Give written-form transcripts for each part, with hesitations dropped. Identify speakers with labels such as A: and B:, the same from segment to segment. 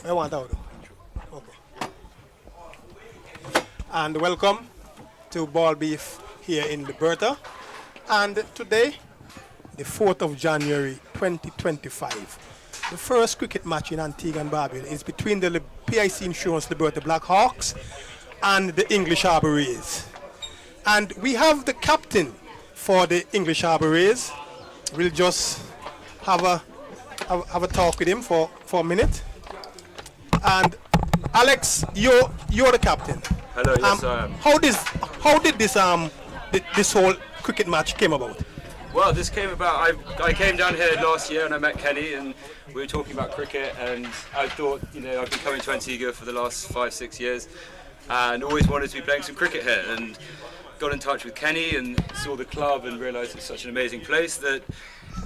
A: I want out. Okay. And welcome to Ball Beef here in Liberta. And today, the 4th of January 2025, the first cricket match in Antigua and Barbuda is between the PIC Insurance Liberta Blackhawks and the English Harbour Rays. And we have the captain for the English Harbour Rays. We'll just have a talk with him for a minute. And Alex, you're the captain.
B: Hello, yes I am.
A: How did this whole cricket match came about?
B: Well, this came about, I came down here last year and I met Kenny and we were talking about cricket, and I thought, I've been coming to Antigua for the last 5-6 years and always wanted to be playing some cricket here, and got in touch with Kenny and saw the club and realised it's such an amazing place that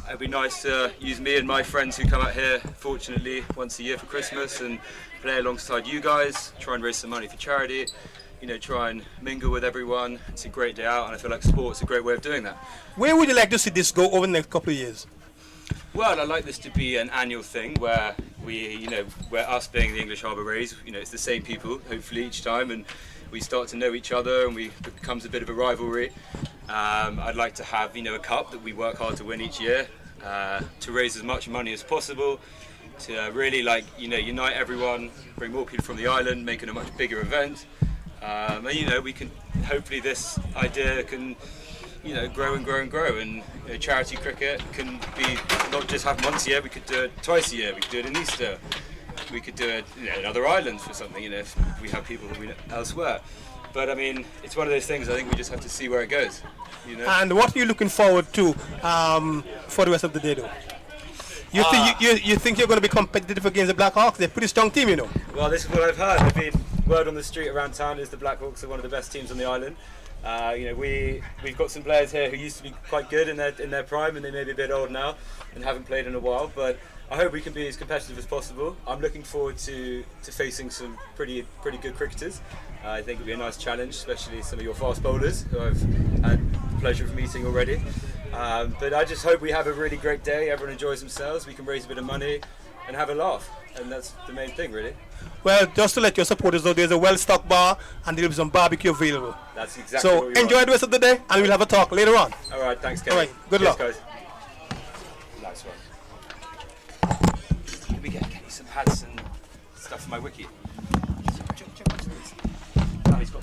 B: it'd be nice to use me and my friends who come out here, fortunately, once a year for Christmas and play alongside you guys, try and raise some money for charity, try and mingle with everyone. It's a great day out and I feel like sport's a great way of doing that.
A: Where would you like to see this go over the next couple of years?
B: Well, I'd like this to be an annual thing where where us being the English Harbour Rays, it's the same people, hopefully, each time, and we start to know each other and it becomes a bit of a rivalry. I'd like to have, a cup that we work hard to win each year, to raise as much money as possible, to really unite everyone, bring more people from the island, make it a much bigger event. And we can, hopefully this idea can, grow and grow and grow, and charity cricket can be not just happen once a year, we could do it twice a year, we could do it in Easter, we could do it in other islands for something, if we have people that we know elsewhere. But I mean, it's one of those things, I think we just have to see where it goes.
A: And what are you looking forward to for the rest of the day, though? You think you're going to be competitive against the Blackhawks? They're a pretty strong team,
B: Well, this is what I've heard. Word on the street around town is the Blackhawks are one of the best teams on the island. We've got some players here who used to be quite good in their prime, and they may be a bit old now and haven't played in a while. But I hope we can be as competitive as possible. I'm looking forward to facing some pretty good cricketers. I think it'll be a nice challenge, especially some of your fast bowlers who I've had the pleasure of meeting already. But I just hope we have a really great day. Everyone enjoys themselves. We can raise a bit of money and have a laugh, and that's the main thing, really.
A: Well, just to let your supporters know, there's a well-stocked bar and there'll be some barbecue available.
B: That's exactly
A: so
B: what we
A: enjoy
B: want.
A: the rest of the day, and we'll have a talk later on.
B: All right, thanks, Kenny.
A: All right, good luck,
B: guys. Nice one. Let me get Kenny some pads and stuff for my wiki. Oh, he's got.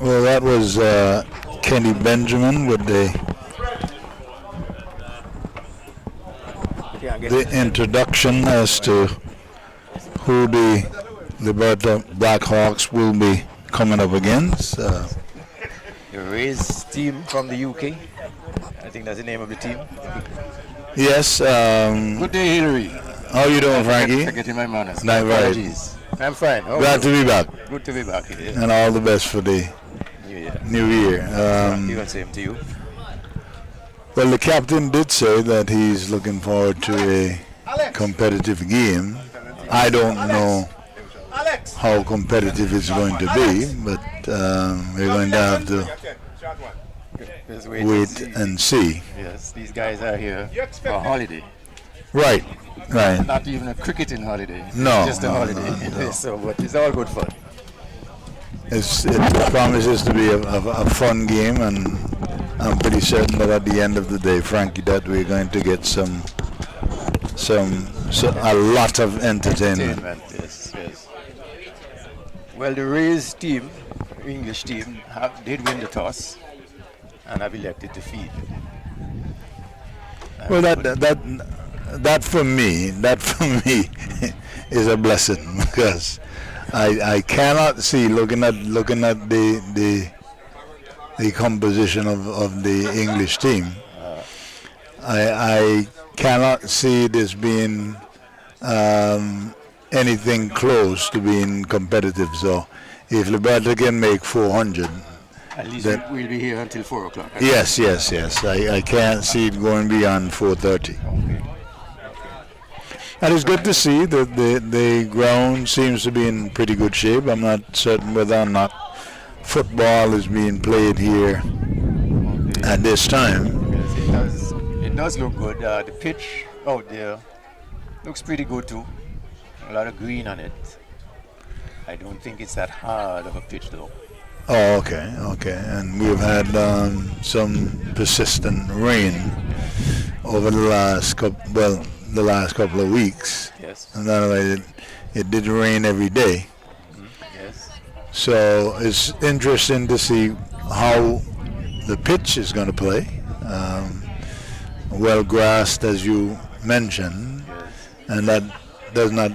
C: Well, that was Kenny Benjamin with the introduction as to who the Liberta Blackhawks will be coming up against.
D: The Rays team from the UK. I think that's the name of the team.
C: Yes.
D: Good day, Hillary.
C: How you doing, Frankie?
D: Forgetting my manners.
C: Not right.
D: Apologies. I'm fine.
C: Glad to be back.
D: Good to be back.
C: And all the best for the
D: New Year.
C: New Year.
D: You can same to you.
C: Well, the captain did say that he's looking forward to a competitive game. I don't know how competitive it's going to be, but we're going to have to
D: Just
C: wait and see.
D: Yes, these guys are here for a holiday.
C: Right, right.
D: Not even a cricketing holiday.
C: No,
D: Just a
C: no,
D: holiday.
C: no.
D: So, but it's all good fun.
C: It promises to be a fun game, and I'm pretty certain that at the end of the day, Frankie, that we're going to get a lot of entertainment.
D: Yes, yes. Well, the Rays team, English team, did win the toss and have elected to feed.
C: Well, that for me is a blessing, because I cannot see, looking at the composition of the English team, I cannot see this being anything close to being competitive. So if Liberta can make 400,
D: at least we'll be here until 4 o'clock.
C: Yes. I can't see it going beyond 4:30.
D: Okay.
C: And it's good to see that the ground seems to be in pretty good shape. I'm not certain whether or not football is being played here at this time.
D: Yes, it does look good. The pitch out there looks pretty good too. A lot of green on it. I don't think it's that hard of a pitch though.
C: Oh, okay. And we've had some persistent rain over the last couple of weeks.
D: Yes.
C: And that way it did rain every day.
D: Yes.
C: So it's interesting to see how the pitch is going to play. Well grassed, as you mentioned, and that does not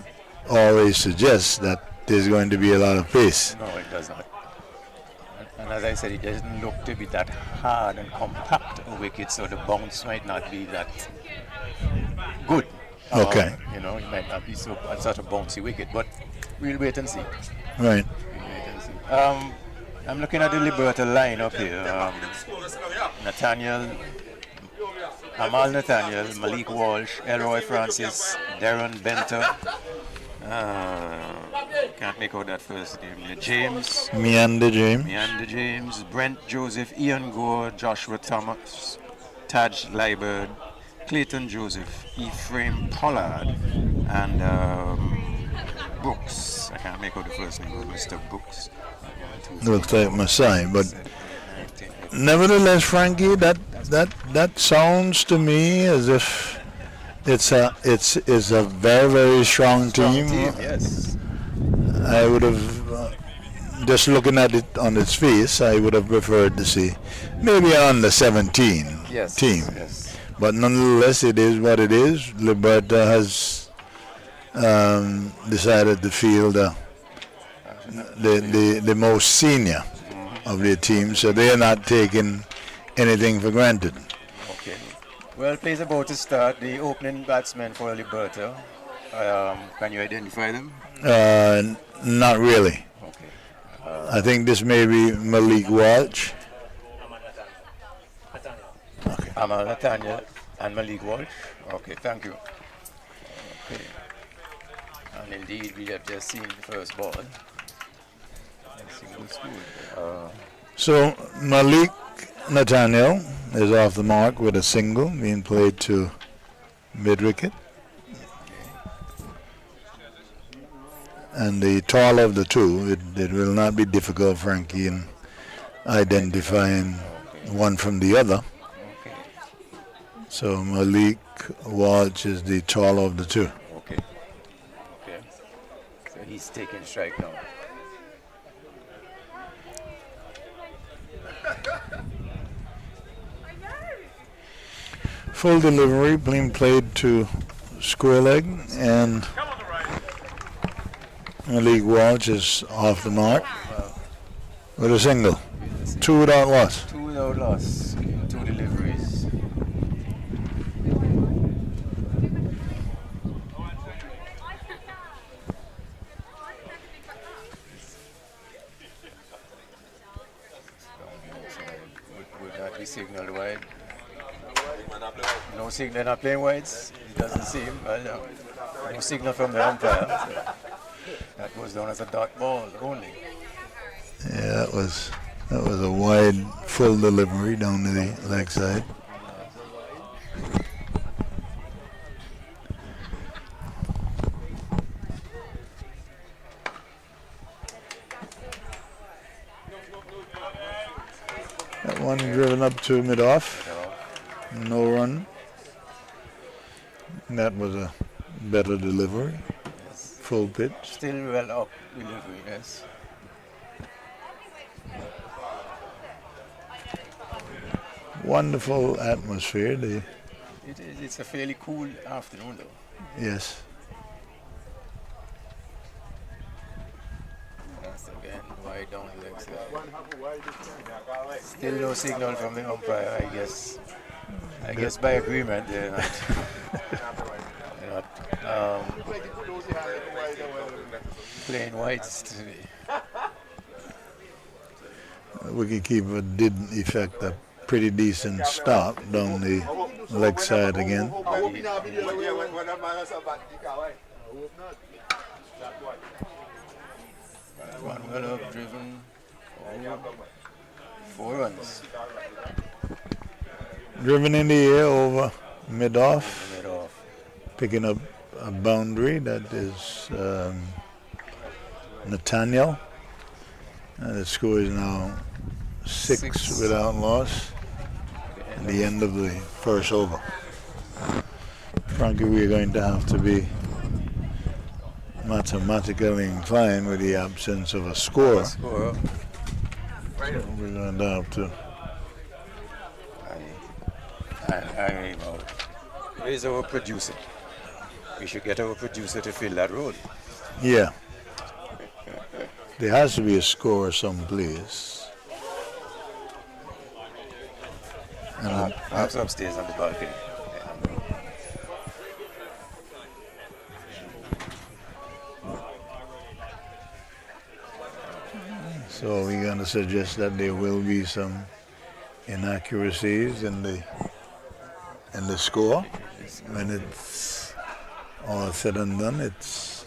C: always suggest that there's going to be a lot of pace.
D: No, it does not. And as I said, it doesn't look to be that hard and compact a wicket, so the bounce might not be that good.
C: Okay.
D: It might not be such a bouncy wicket, but we'll wait and see.
C: Right.
D: I'm looking at the Liberta lineup here. Amal Nathaniel, Malik Walsh, Elroy Francis, Darren Benter. Can't make out that first name. James.
C: Meander
D: James. Brent Joseph, Ian Gore, Joshua Thomas, Taj Liebert, Clayton Joseph, Ephraim Pollard, and Brooks. I can't make out the first name, but Mr. Brooks.
C: Looks like Masai, but nevertheless, Frankie, that sounds to me as if it's a very, very strong team.
D: Yes.
C: I would have, just looking at it on its face, I would have preferred to see maybe an under 17 team.
D: Yes.
C: But nonetheless, it is what it is. Liberta has decided to field the most senior of their team, so they are not taking anything for granted.
D: Okay. Well, plays about to start. The opening batsman for Liberta. Can you identify them?
C: Not really.
D: Okay.
C: I think this may be Malik Walsh.
D: Okay. Amal Nathaniel and Malik Walsh. Okay, thank you. Okay. And indeed, we have just seen the first ball.
C: So Malik Nathaniel is off the mark with a single being played to mid-wicket. And the taller of the two, it will not be difficult, Frankie, in identifying one from the other.
D: Okay.
C: So Malik Walsh is the taller of the two.
D: Okay. So he's taking strike now.
C: Full delivery being played to square leg, and Malik Walsh is off the mark with a single. Two without loss.
D: Two without loss. Two deliveries. Would that be signaled wide? No signal, they're not playing wides. It doesn't seem. Well, no signal from the umpire. So that goes down as a dot ball only.
C: Yeah, that was a wide, full delivery down to the leg side. That one driven up to mid-off. No run. That was a better delivery.
D: Yes.
C: Full pitch.
D: Still well up delivery, yes.
C: Wonderful atmosphere.
D: It's a fairly cool afternoon though.
C: Yes.
D: Once again, wide down the leg side. Still no signal from the umpire, I guess. I guess by agreement they're not, playing wides today.
C: Wicketkeeper did effect a pretty decent stop down the leg side again.
D: One well up driven. 4 runs.
C: Driven in the air over mid-off,
D: Mid-off.
C: picking up a boundary. That is Nathaniel. And the score is now 6 without loss at the end of the first over. Frankie, we're going to have to be mathematically inclined with the absence of a score.
D: Score.
C: So we're going to have to.
D: Where's our producer? We should get our producer to fill that role.
C: Yeah. There has to be a score someplace. And
D: Perhaps upstairs on the balcony.
C: so we're going to suggest that there will be some inaccuracies in the score. When it's all said and done, it's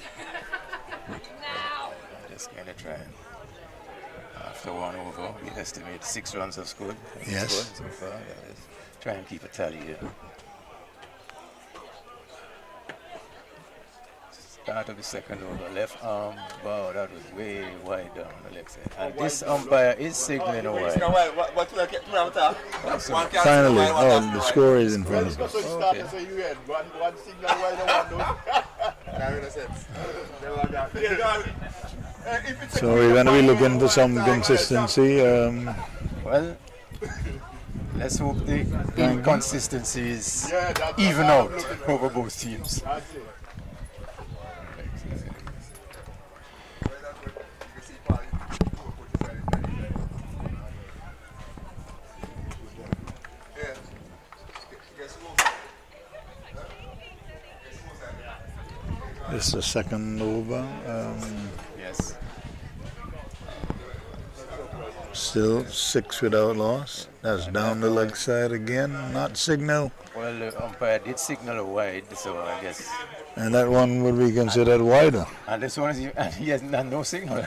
D: Just going to try and, after 1 over, we estimate 6 runs have scored.
C: Yes.
D: So far, try and keep a tally here. Start of the second over, left arm, wow, that was way wide down the left side. And this umpire is signaling a wide.
C: finally, the score is in front of us.
D: Okay.
C: So we're going to be looking for some consistency.
D: Well, let's hope the inconsistencies even out over both teams.
C: This is the second over.
D: Yes.
C: Still 6 without loss. That's down the leg side again. Not signal.
D: Well, the umpire did signal a wide, so I guess.
C: And that one would be considered wider.
D: And this one is, and he has no signal.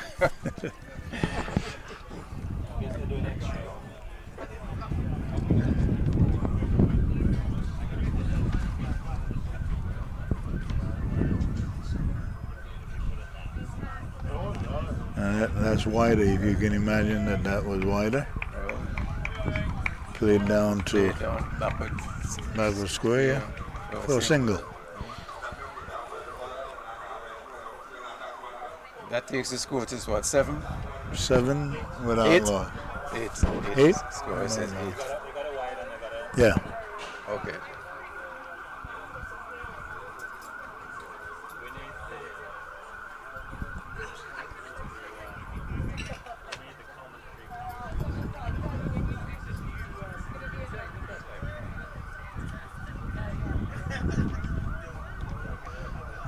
C: And that's wider, if you can imagine that was wider. Played down to backward square, yeah. For a single.
D: That takes the score to what, 7?
C: 7 without
D: 8?
C: loss.
D: 8.
C: 8?
D: Score says 8.
C: Yeah.
D: Okay.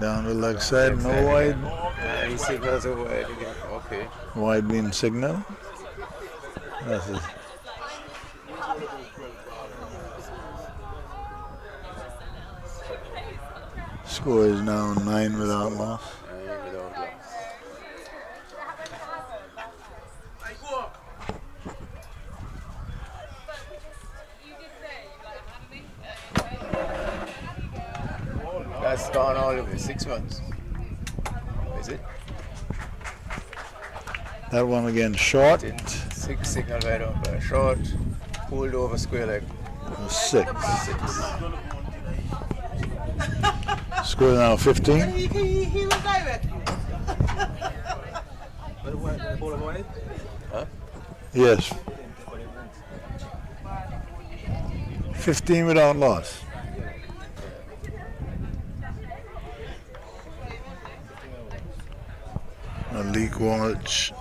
C: Down the leg side, no wide.
D: He signals a wide again. Okay.
C: Wide being signal. That's it. Score is now 9 without loss.
D: 9 without loss. That's gone all the way. 6 runs. Is it?
C: That one again short.
D: 6 signal right on by short. Pulled over square leg.
C: 6.
D: 6.
C: Score now 15.
E: He was direct.
D: Huh?
C: Yes. 15 without loss. Malik Walsh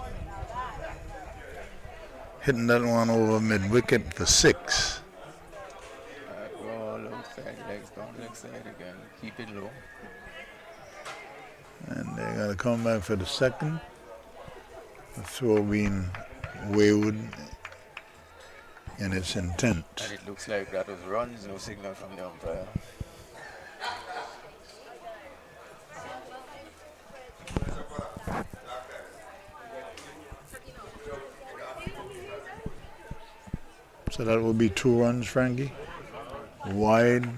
C: hitting that one over mid wicket for 6.
D: Ball outside, legs down, leg side again. Keep it low.
C: And they're going to come back for the second. The throw being wayward in its intent.
D: And it looks like that was runs, no signal from the umpire.
C: So that will be 2 runs, Frankie. Wide.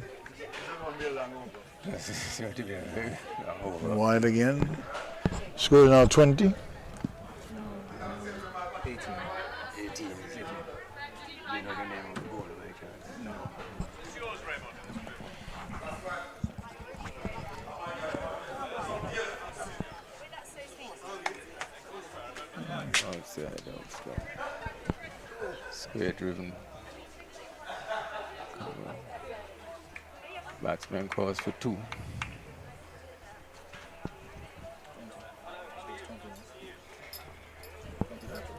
D: It's going to be a very long over.
C: Wide again. Score is now 20.
D: 18. 18. You know the name of the ball, right? No. Outside. Square driven. Batsman calls for 2.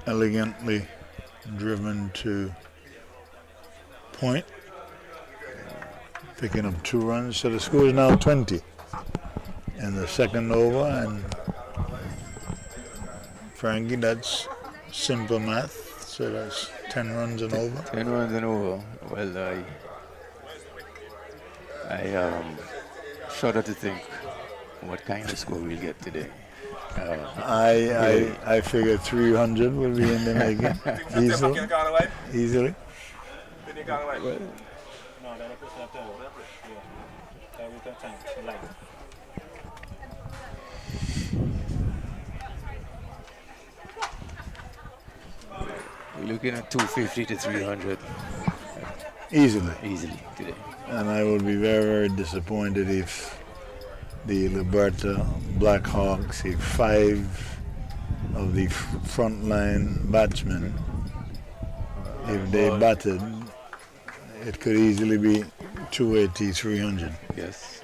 C: Elegantly driven to point. Picking up 2 runs. So the score is now 20 in the second over. And Frankie, that's simple math. So that's 10 runs and over.
D: 10 runs and over. Well, I shudder to think what kind of score we'll get today.
C: I figure 300 will be in the making. Easily.
D: Well, we're looking at 250 to 300
C: Easily.
D: today.
C: And I will be very, very disappointed if the Liberta Blackhawks, if 5 of the frontline batsmen, if they batted, it could easily be 280, 300.
D: Yes,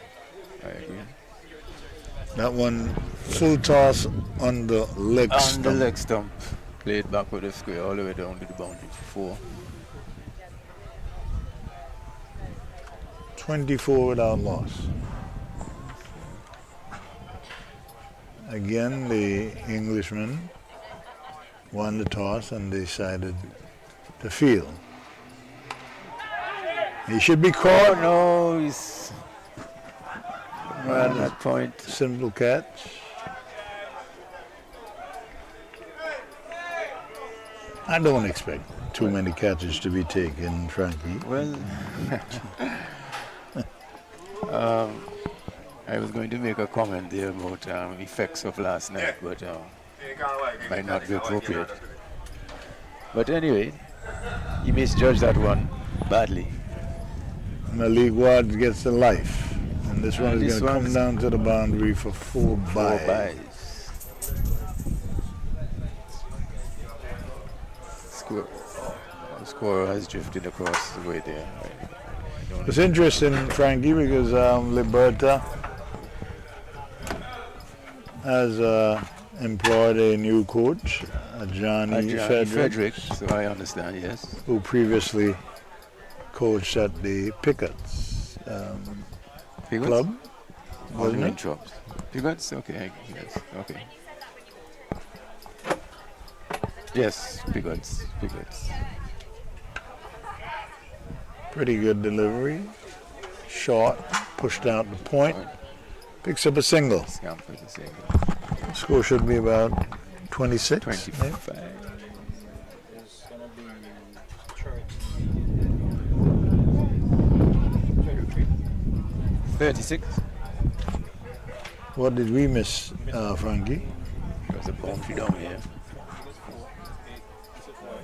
D: I agree.
C: That one, full toss on the leg
D: On
C: stump.
D: the leg stump, played back with the square all the way down to the boundary for 4.
C: 24 without loss. Again, the Englishman won the toss and decided to field. He should be caught.
D: No, he's at that point.
C: Simple catch. I don't expect too many catches to be taken, Frankie.
D: Well, I was going to make a comment there about effects of last night, but might not be appropriate. But anyway, he misjudged that one badly.
C: Malik Ward gets the life. And this one is
D: this
C: going to come
D: one's
C: down to the boundary for 4
D: 4
C: byes.
D: byes. Scorer has drifted across the way there. I don't
C: It's interesting, Frankie, because Liberta has employed a new coach, Johnny Frederick,
D: so I understand, yes.
C: who previously coached at the Pickett's
D: Pigots?
C: club, wasn't it?
D: Chops. Pigots? Okay, yes, okay. Yes, Pigots.
C: Pretty good delivery, short, pushed out the point, Picks up a single.
D: Scampers a single.
C: Score should be about 26.
D: 25.
E: It's gonna be
D: 36.
C: What did we miss, Frankie?
D: There's a boundary down here.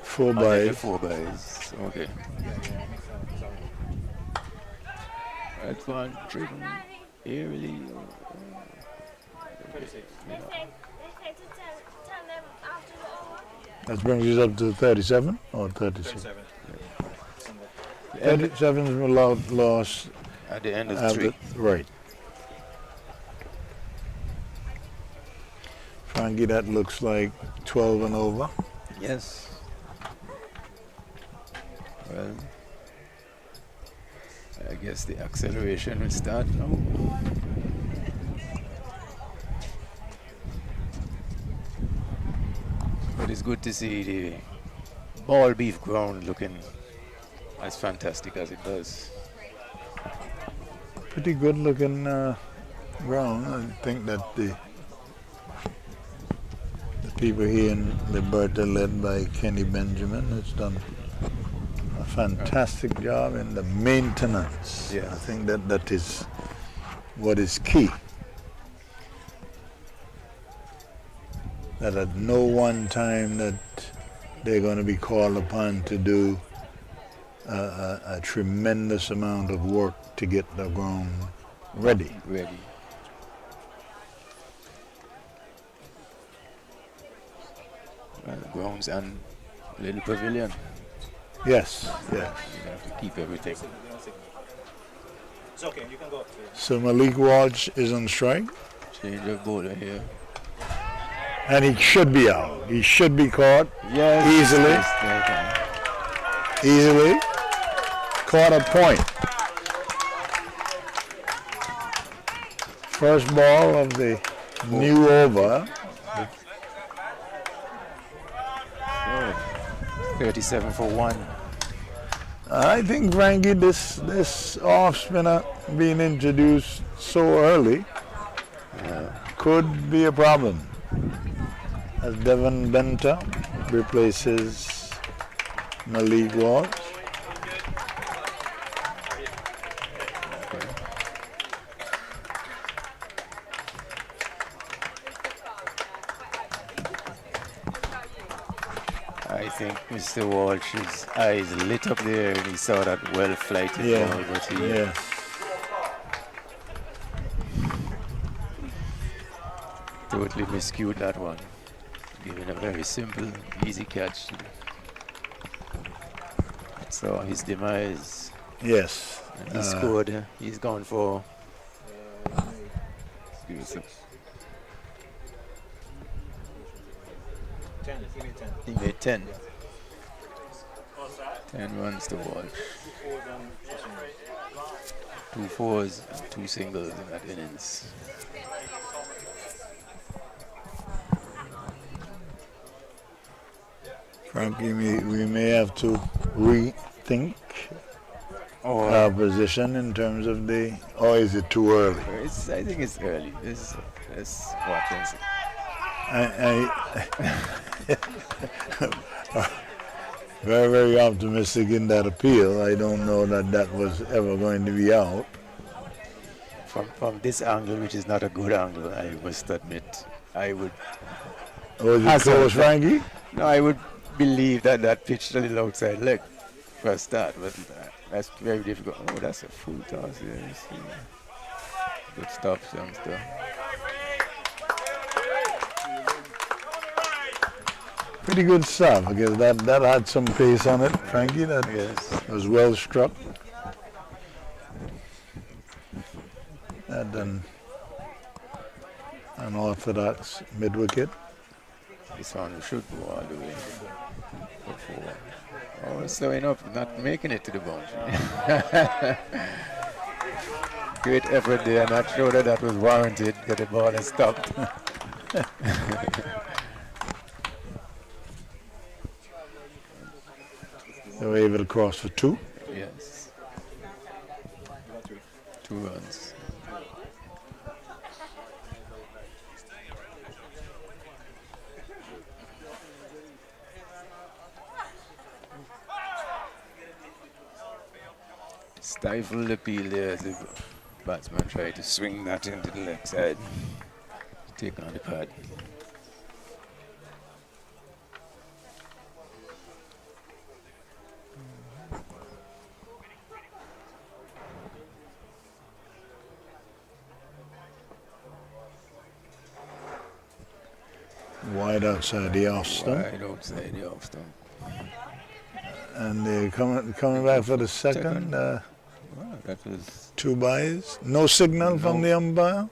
C: 4
D: Oh,
C: by
D: yeah, 4 buys. Okay. That's one driven eerily.
F: They say to tell them after the over.
C: That brings us up to 37 or 36.
E: 37.
C: 37 is without loss.
D: At the end of
C: After,
D: 3.
C: right. Frankie, that looks like 12 and over.
D: Yes. Well, I guess the acceleration will start now. But it's good to see the ball beef ground looking as fantastic as it does.
C: Pretty good looking ground. I think that the people here in Liberta, led by Kenny Benjamin, has done a fantastic job in the maintenance.
D: Yeah.
C: I think that is what is key. That at no one time that they're going to be called upon to do a tremendous amount of work to get the ground ready.
D: Ready. Well, the grounds and little pavilion.
C: Yes, yes.
D: You have to keep everything.
E: It's okay, you can go.
C: So Malik Walsh is on strike,
D: Change of bowler here.
C: and he should be out. He should be caught
D: Yes.
C: Easily.
D: Yes, there you
C: easily. Caught a point. First ball of the new over.
D: go. 37 for 1.
C: I think, Frankie, this off spinner being introduced so early could be a problem. As Devon Benter replaces Malik Walsh.
D: I think Mr. Walsh's eyes lit up there and he saw that well-flighted ball, but he
C: Yes.
D: totally miscued that one. Giving a very simple, easy catch. So his demise.
C: Yes.
D: And he scored. He's gone for. Excuse me.
E: 10, give me 10.
D: He made 10. 10 runs to Walsh. 2 fours and 2 singles in that innings.
C: Frankie, we may have to rethink
D: Or
C: our position in terms of the, or is it too early?
D: I think it's early. This what is it?
C: Very, very optimistic in that appeal. I don't know that was ever going to be out.
D: From this angle, which is not a good angle, I must admit, I would.
C: Was it
D: Hazard.
C: close, Frankie?
D: No, I would believe that pitched a little outside leg for a start, but that's very difficult. Oh, that's a full toss there. You see. Good stop, youngster.
C: Pretty good stuff. I guess that had some pace on it, Frankie. That
D: Yes.
C: was well struck. And then an orthodox mid-wicket.
D: This one should go all the way. Before. Oh, slowing up, not making it to the boundary. Great effort there. Not sure that was warranted because the ball has stopped.
C: They were able to cross for 2.
D: Yes. 2 runs. Stifle the appeal there as the batsman tried to swing that into the left side. Take on the pad.
C: Wide outside the off stump.
D: Right outside the off stump.
C: And they're coming back for the second.
D: Wow, that was
C: 2 byes. No signal from the umpire.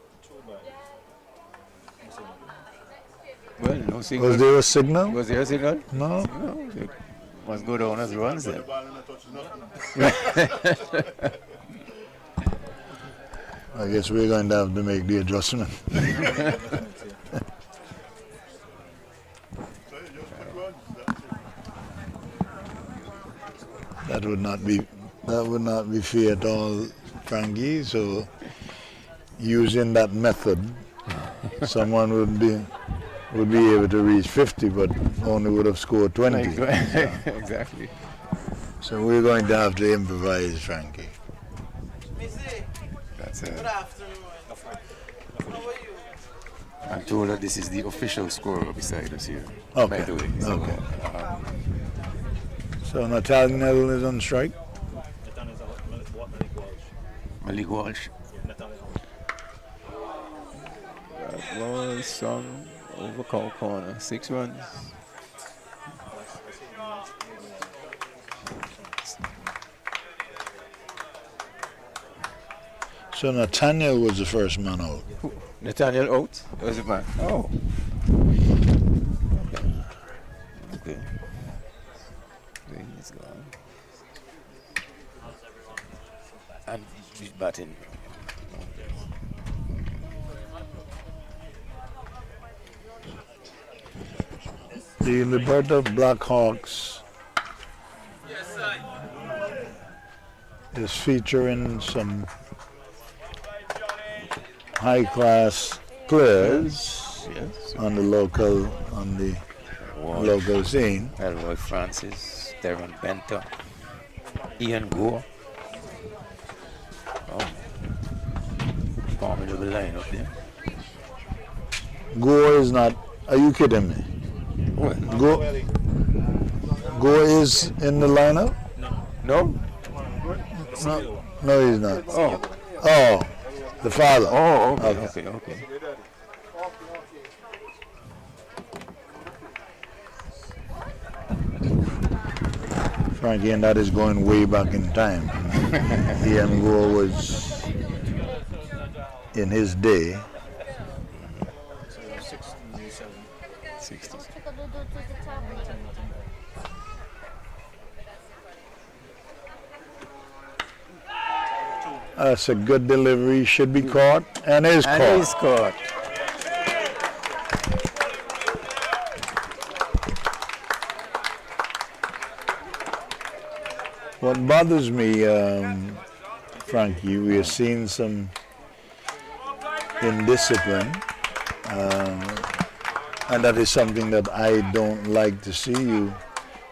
D: well, no signal.
C: Was there a signal?
D: Was there a signal?
C: No.
D: No, it must go down as runs then.
C: I guess we're going to have to make the adjustment. That would not be fair at all, Frankie. So, using that method, someone would be able to reach 50, but only would have scored 20.
D: Exactly.
C: So we're going to have to improvise, Frankie.
D: That's
G: Good
D: it.
G: afternoon. How are you?
D: I'm told that this is the official scorer beside us here.
C: Okay.
D: By the way. So,
C: Okay. So Nathaniel is on strike.
E: Nathan is out. Malik Walsh.
D: Malik Walsh.
E: Yeah, Nathan is out.
D: That was some over cow corner. 6 runs.
C: So Nathaniel was the first man out.
D: Nathaniel out? Was it man? Oh. Okay. He's gone. And he's batting.
C: The Liberta Blackhawks is featuring some high-class players
D: Yes.
C: on the local scene.
D: Elroy Francis, Darren Benter, Ian Gore. Oh. Formidable line up there.
C: Gore is not. Are you kidding me?
D: Well,
C: Gore is in the lineup?
D: no?
C: No, he's not.
D: Oh.
C: Oh, the father.
D: Oh, okay,
C: Okay.
D: okay.
C: Frankie, and that is going way back in time. Ian Gore was in his day.
D: 60s.
C: That's a good delivery. Should be caught and is
D: And
C: caught.
D: he's caught.
C: What bothers me, Frankie, we are seeing some indiscipline, and that is something that I don't like to see.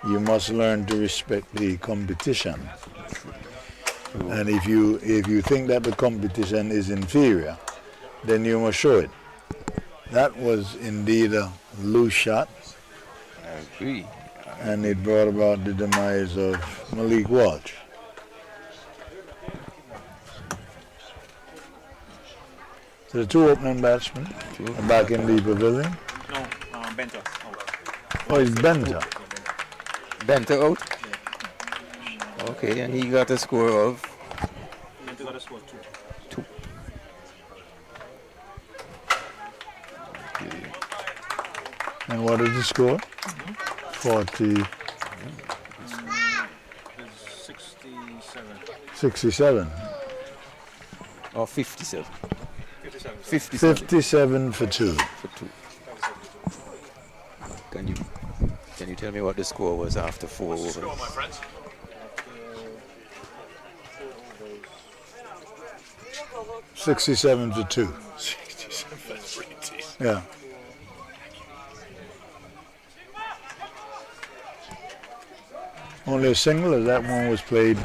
C: You must learn to respect the competition, and if you think that the competition is inferior, then you must show it. That was indeed a loose shot,
D: I agree.
C: and it brought about the demise of Malik Walsh. So the 2 opening batsmen are back in the pavilion.
E: No, Benter.
C: Oh, it's Benter.
D: Benter out? Okay, and he got a score of
E: Benter got a score 2.
D: 2.
C: And what is the score? 40,
E: It's 67.
C: 67.
D: Or 57.
E: 57.
D: 57
C: 57 for 2.
D: for 2. Can you tell me what the score was after 4 overs?
C: 67 to 2.
E: 67. That's pretty decent.
C: Yeah. Only a single, as that one was played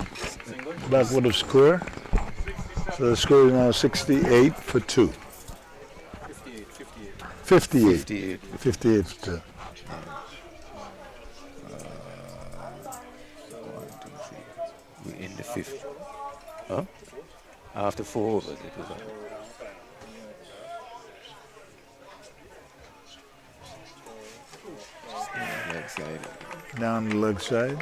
C: Back with a score. So the score is now 68 for 2. 58.
D: 58.
C: 58 for 2.
D: 1, 2, 3. We're in the 5th. Huh? After 4 overs, it was on. Leg side.
C: Down the leg side.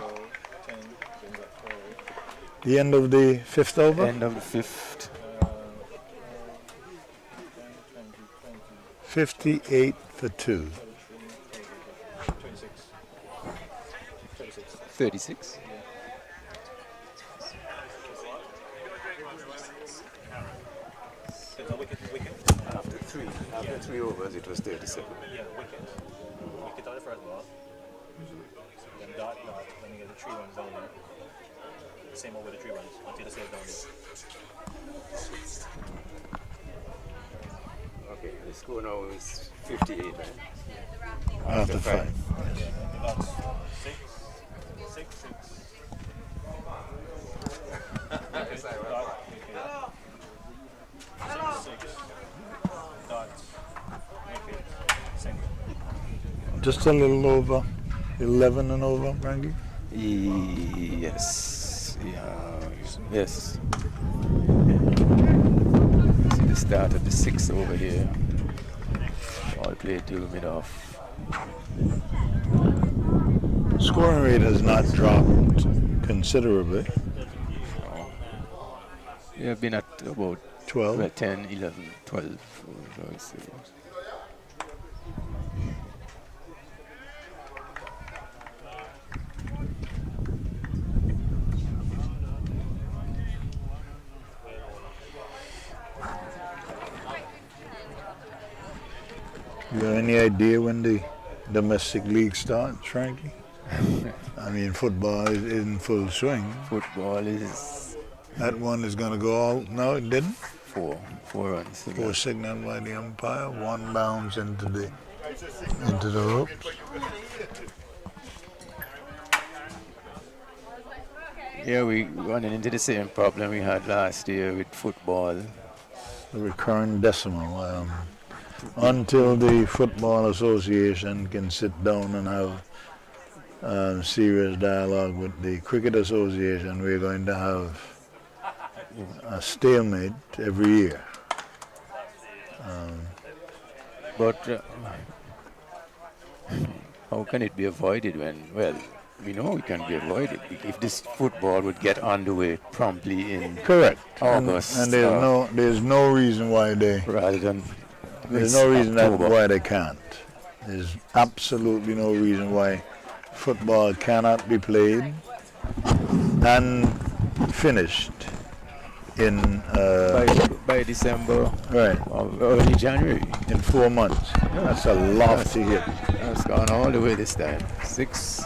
C: The end of the 5th over.
D: End of the 5th.
C: 58 for 2.
D: 36. After 3 overs, it was 37.
E: Yeah, wicket. Wicket on the first ball. Then dot, then you get the 3 runs down there. Same over the 3 runs until the save down there.
D: Okay, the score now is 58, right?
C: After 5.
E: Yeah, the dots 6, 6, 6. Dot, wicket. 6, 6. Dot, wicket. Single.
C: Just a little over 11 and over, Frankie.
D: Yes. Yeah. Yes. See the start of the 6th over here. All played till mid-off.
C: Scoring rate has not dropped considerably.
D: We have been at about
C: 12.
D: 10, 11, 12.
C: You have any idea when the domestic league starts, Frankie? I mean, football is in full swing.
D: Football is
C: That one is going to go out. No, it didn't.
D: 4 runs.
C: 4 signaled by the umpire. 1 bounce into the ropes.
D: Yeah, we running into the same problem we had last year with football.
C: The recurrent decimal. Until the Football Association can sit down and have serious dialogue with the Cricket Association, we're going to have a stalemate every year.
D: But how can it be avoided when, well, we know it can be avoided if this football would get underway promptly in
C: Correct.
D: August.
C: And there's no reason why they
D: rather than
C: there's no reason
D: October.
C: why they can't. There's absolutely no reason why football cannot be played and finished in
D: by December
C: right
D: or early January.
C: in 4 months. That's a lofty hit.
D: That's gone all the way this time. 6.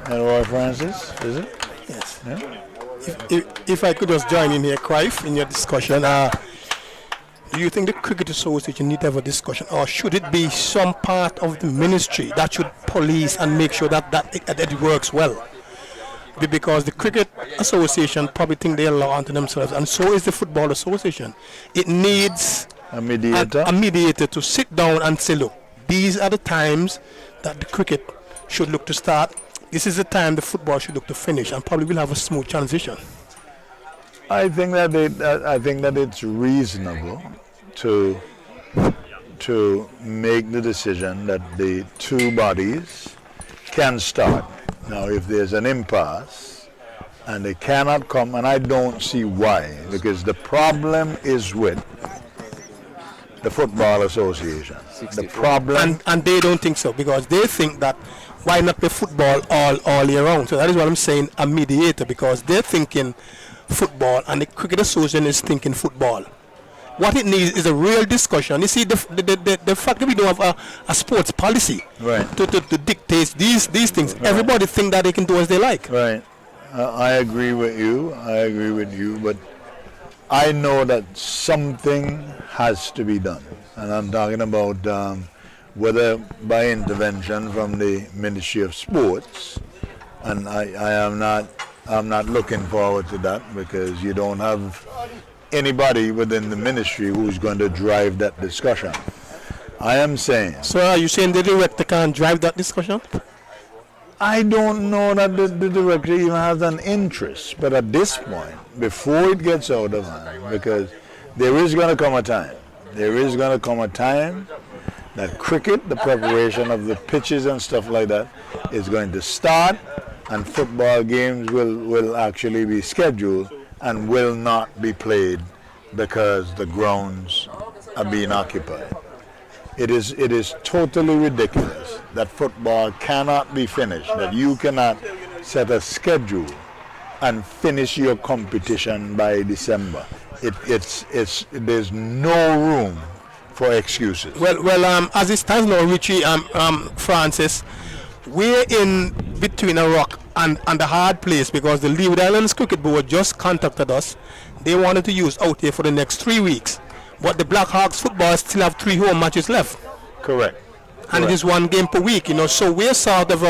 C: And Roy Francis, is it?
A: Yes.
C: Yeah.
A: If I could just join in here, Clive, in your discussion, do you think the Cricket Association need to have a discussion, or should it be some part of the ministry that should police and make sure that it works well? Because the Cricket Association probably think they allow onto themselves, and so is the Football Association. It needs
C: A mediator.
A: a mediator to sit down and say, look, these are the times that the cricket should look to start. This is the time the football should look to finish, and probably we'll have a smooth transition.
C: I think that it's reasonable to make the decision that the 2 bodies can start. Now, if there's an impasse and they cannot come, and I don't see why, because the problem is with the Football Association. The problem,
A: And they don't think so, because they think that why not play football all year round? So that is what I'm saying, a mediator, because they're thinking football and the Cricket Association is thinking football. What it needs is a real discussion. You see, the fact that we don't have a sports policy
C: right,
A: to dictate these things. Right. Everybody think that they can do as they like.
C: right. I agree with you. But I know that something has to be done, and I'm talking about whether by intervention from the Ministry of Sports, and I am not I'm not looking forward to that because you don't have anybody within the ministry who's going to drive that discussion. I am saying.
A: So are you saying the director can't drive that discussion?
C: I don't know that the director even has an interest, but at this point, before it gets out of hand, because there is going to come a time that cricket, the preparation of the pitches and stuff like that, is going to start, and football games will actually be scheduled and will not be played because the grounds are being occupied. It is totally ridiculous that football cannot be finished, that you cannot set a schedule and finish your competition by December. There's no room for excuses.
A: Well, as it stands now, Richie, Francis, we're in between a rock and a hard place because the Leeward Islands Cricket Board just contacted us. They wanted to use out here for the next 3 weeks. But the Blackhawks football still have 3 home matches left.
C: Correct.
A: And it is 1 game per week, so we're sort of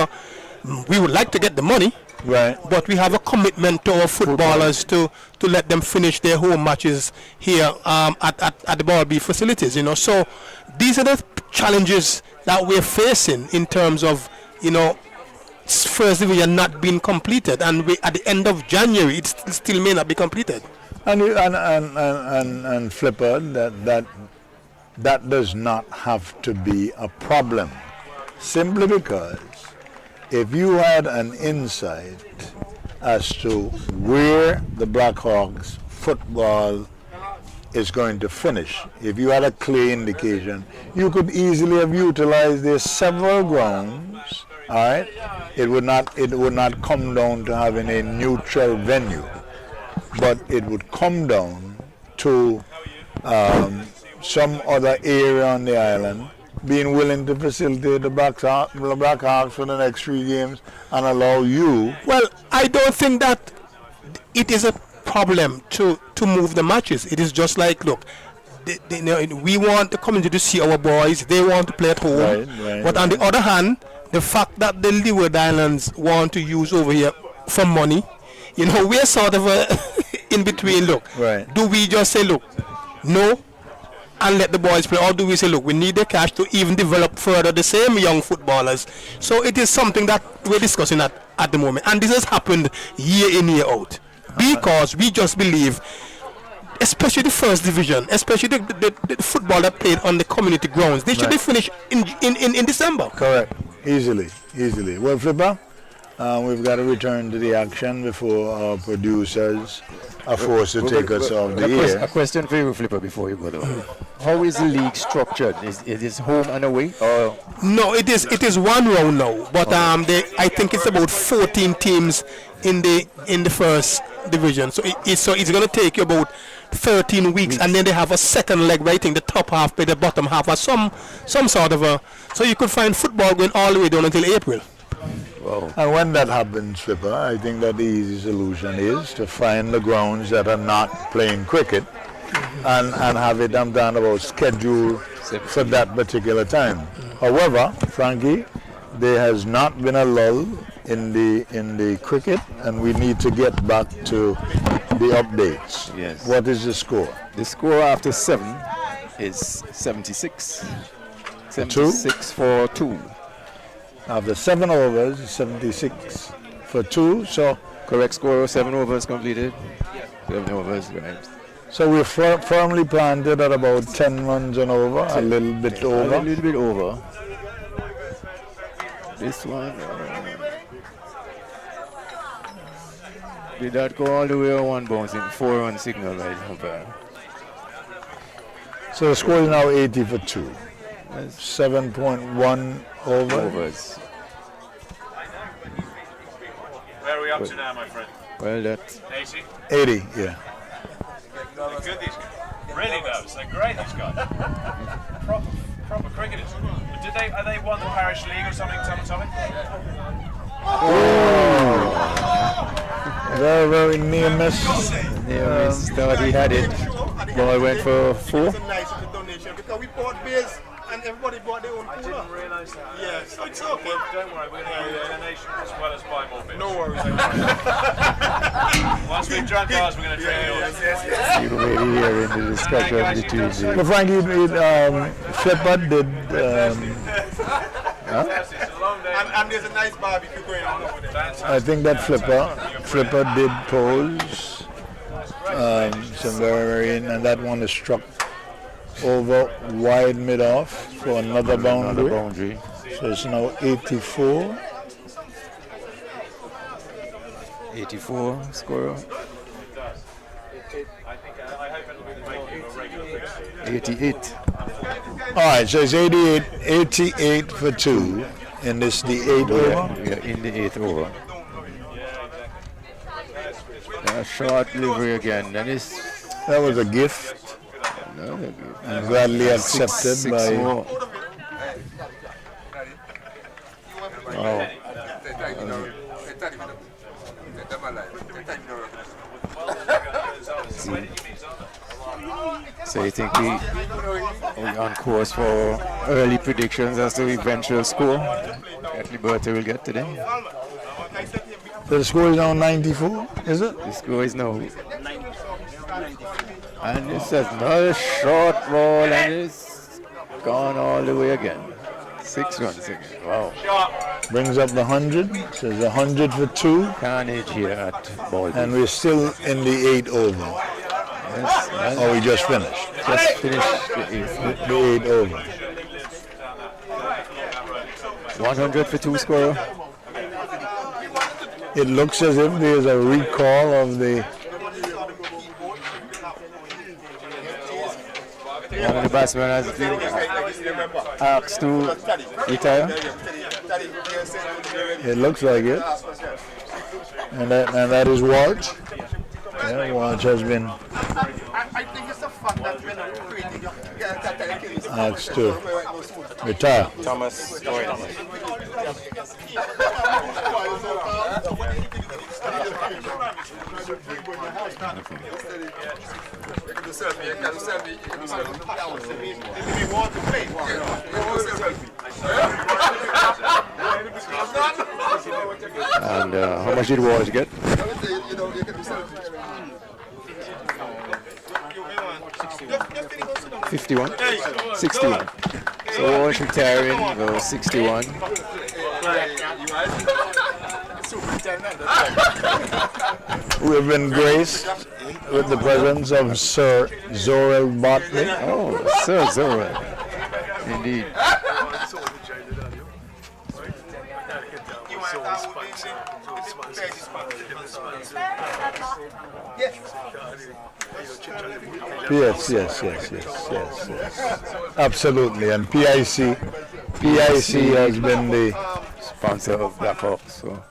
A: we would like to get the money,
C: right?
A: But we have a commitment to our footballers to let them finish their home matches here at the Ball B facilities, So these are the challenges that we're facing in terms of, first division not being completed, and at the end of January it still may not be completed.
C: And Flipper, that does not have to be a problem, simply because if you had an insight as to where the Blackhawks football is going to finish, if you had a clear indication, you could easily have utilized their several grounds. All right, it would not come down to having a neutral venue, but it would come down to some other area on the island being willing to facilitate the Blackhawks for the next 3 games and allow you.
A: Well, I don't think that it is a problem to move the matches. It is just like, look, we want the community to see our boys. They want to play at home. But on the other hand, the fact that the Leeward Islands want to use over here for money, we're sort of in between. Look, do we just say, look, no, and let the boys play, or do we say, look, we need the cash to even develop further the same young footballers? So it is something that we're discussing at the moment, and this has happened year in, year out, because we just believe, especially the first division, especially the football that played on the community grounds, they should be finished in December.
C: Correct, easily. Well, Flipper, we've got to return to the action before our producers are forced to take us off the air.
D: A question for you, Flipper, before you go though. How is the league structured? Is it home and away? Or?
A: No, it is 1 round now, but I think it's about 14 teams in the first division. So it's going to take you about 13 weeks, and then they have a second leg where I think the top half by the bottom half, or some sort of so you could find football going all the way down until April.
C: Wow. And when that happens, Flipper, I think that the easy solution is to find the grounds that are not playing cricket and have it down about schedule for that particular time. However, Frankie, there has not been a lull in the cricket, and we need to get back to the updates.
D: Yes.
C: What is the score?
D: The score after 7 is 76. 76 for 2.
C: After 7 overs, 76 for 2. So
D: correct score, 7 overs completed. 7 overs, right.
C: So we're firmly planted at about 10 runs and over, a little bit over.
D: A little bit over. This one. Did that go all the way on 1 bouncing? 4-run signal right over.
C: So the score is now 80 for 2. 7.1 overs.
G: Where are we up to now, my friend?
D: Well, that's
G: 80?
C: 80, yeah.
G: They're good, these guys. Really knows. They're great, these guys. proper cricketers. But are they won the Parish League or something, Tommy?
C: Very, very near miss.
D: Near miss. Thought he had it. Ball went for 4.
A: Because we bought beers And everybody bought their own
G: I
A: cooler.
G: didn't realise that.
A: Yes, it's okay.
G: Don't worry, we're going to do donations as well as buy more beers.
A: No worries.
G: Once we've drunk ours, we're going to drink yours.
D: You already hearing the discussion between the
C: But Frankie, Flipper did.
G: It's a long day.
A: And there's a nice barbecue going on over there.
C: I think that Flipper did pose some very, and that one is struck over wide mid off for another boundary. So it's now 84.
D: 84 scorer.
G: I hope it'll be the making of a regular fixture.
D: 88.
C: All right, so it's 88 for 2 in this the 8 over.
D: We are in the 8th over. A short delivery again. That is
C: That was a gift and gladly accepted by.
D: Oh. So you think we on course for early predictions as to eventual score that Liberta will get today?
C: So the score is now 94, is it?
D: The score is now. And it's another short ball and it's gone all the way again. 6 runs again. Wow.
C: Brings up the 100. So it's 100 for 2.
D: Carnage here at ball.
C: And we're still in the 8 over.
D: Yes,
C: Oh, we just finished.
D: just finished the 8th.
C: The 8 over.
D: 100 for 2 scorer.
C: It looks as if there's a recall of the.
D: One of the batsmen has been asked to retire.
C: It looks like it. And that is Walsh. Yeah, Walsh has been
A: I think it's the fact that we're not creating
C: asked to retire.
E: Thomas, sorry, Thomas.
D: And how much did Walsh get? 51? 61. So Walsh retiring, goes 61.
C: We've been graced with the presence of Sir Zorel Botley.
D: Oh, Sir Zorel. Indeed.
C: Yes. Absolutely. And PIC has been the
D: Sponsor of Blackhawk. So.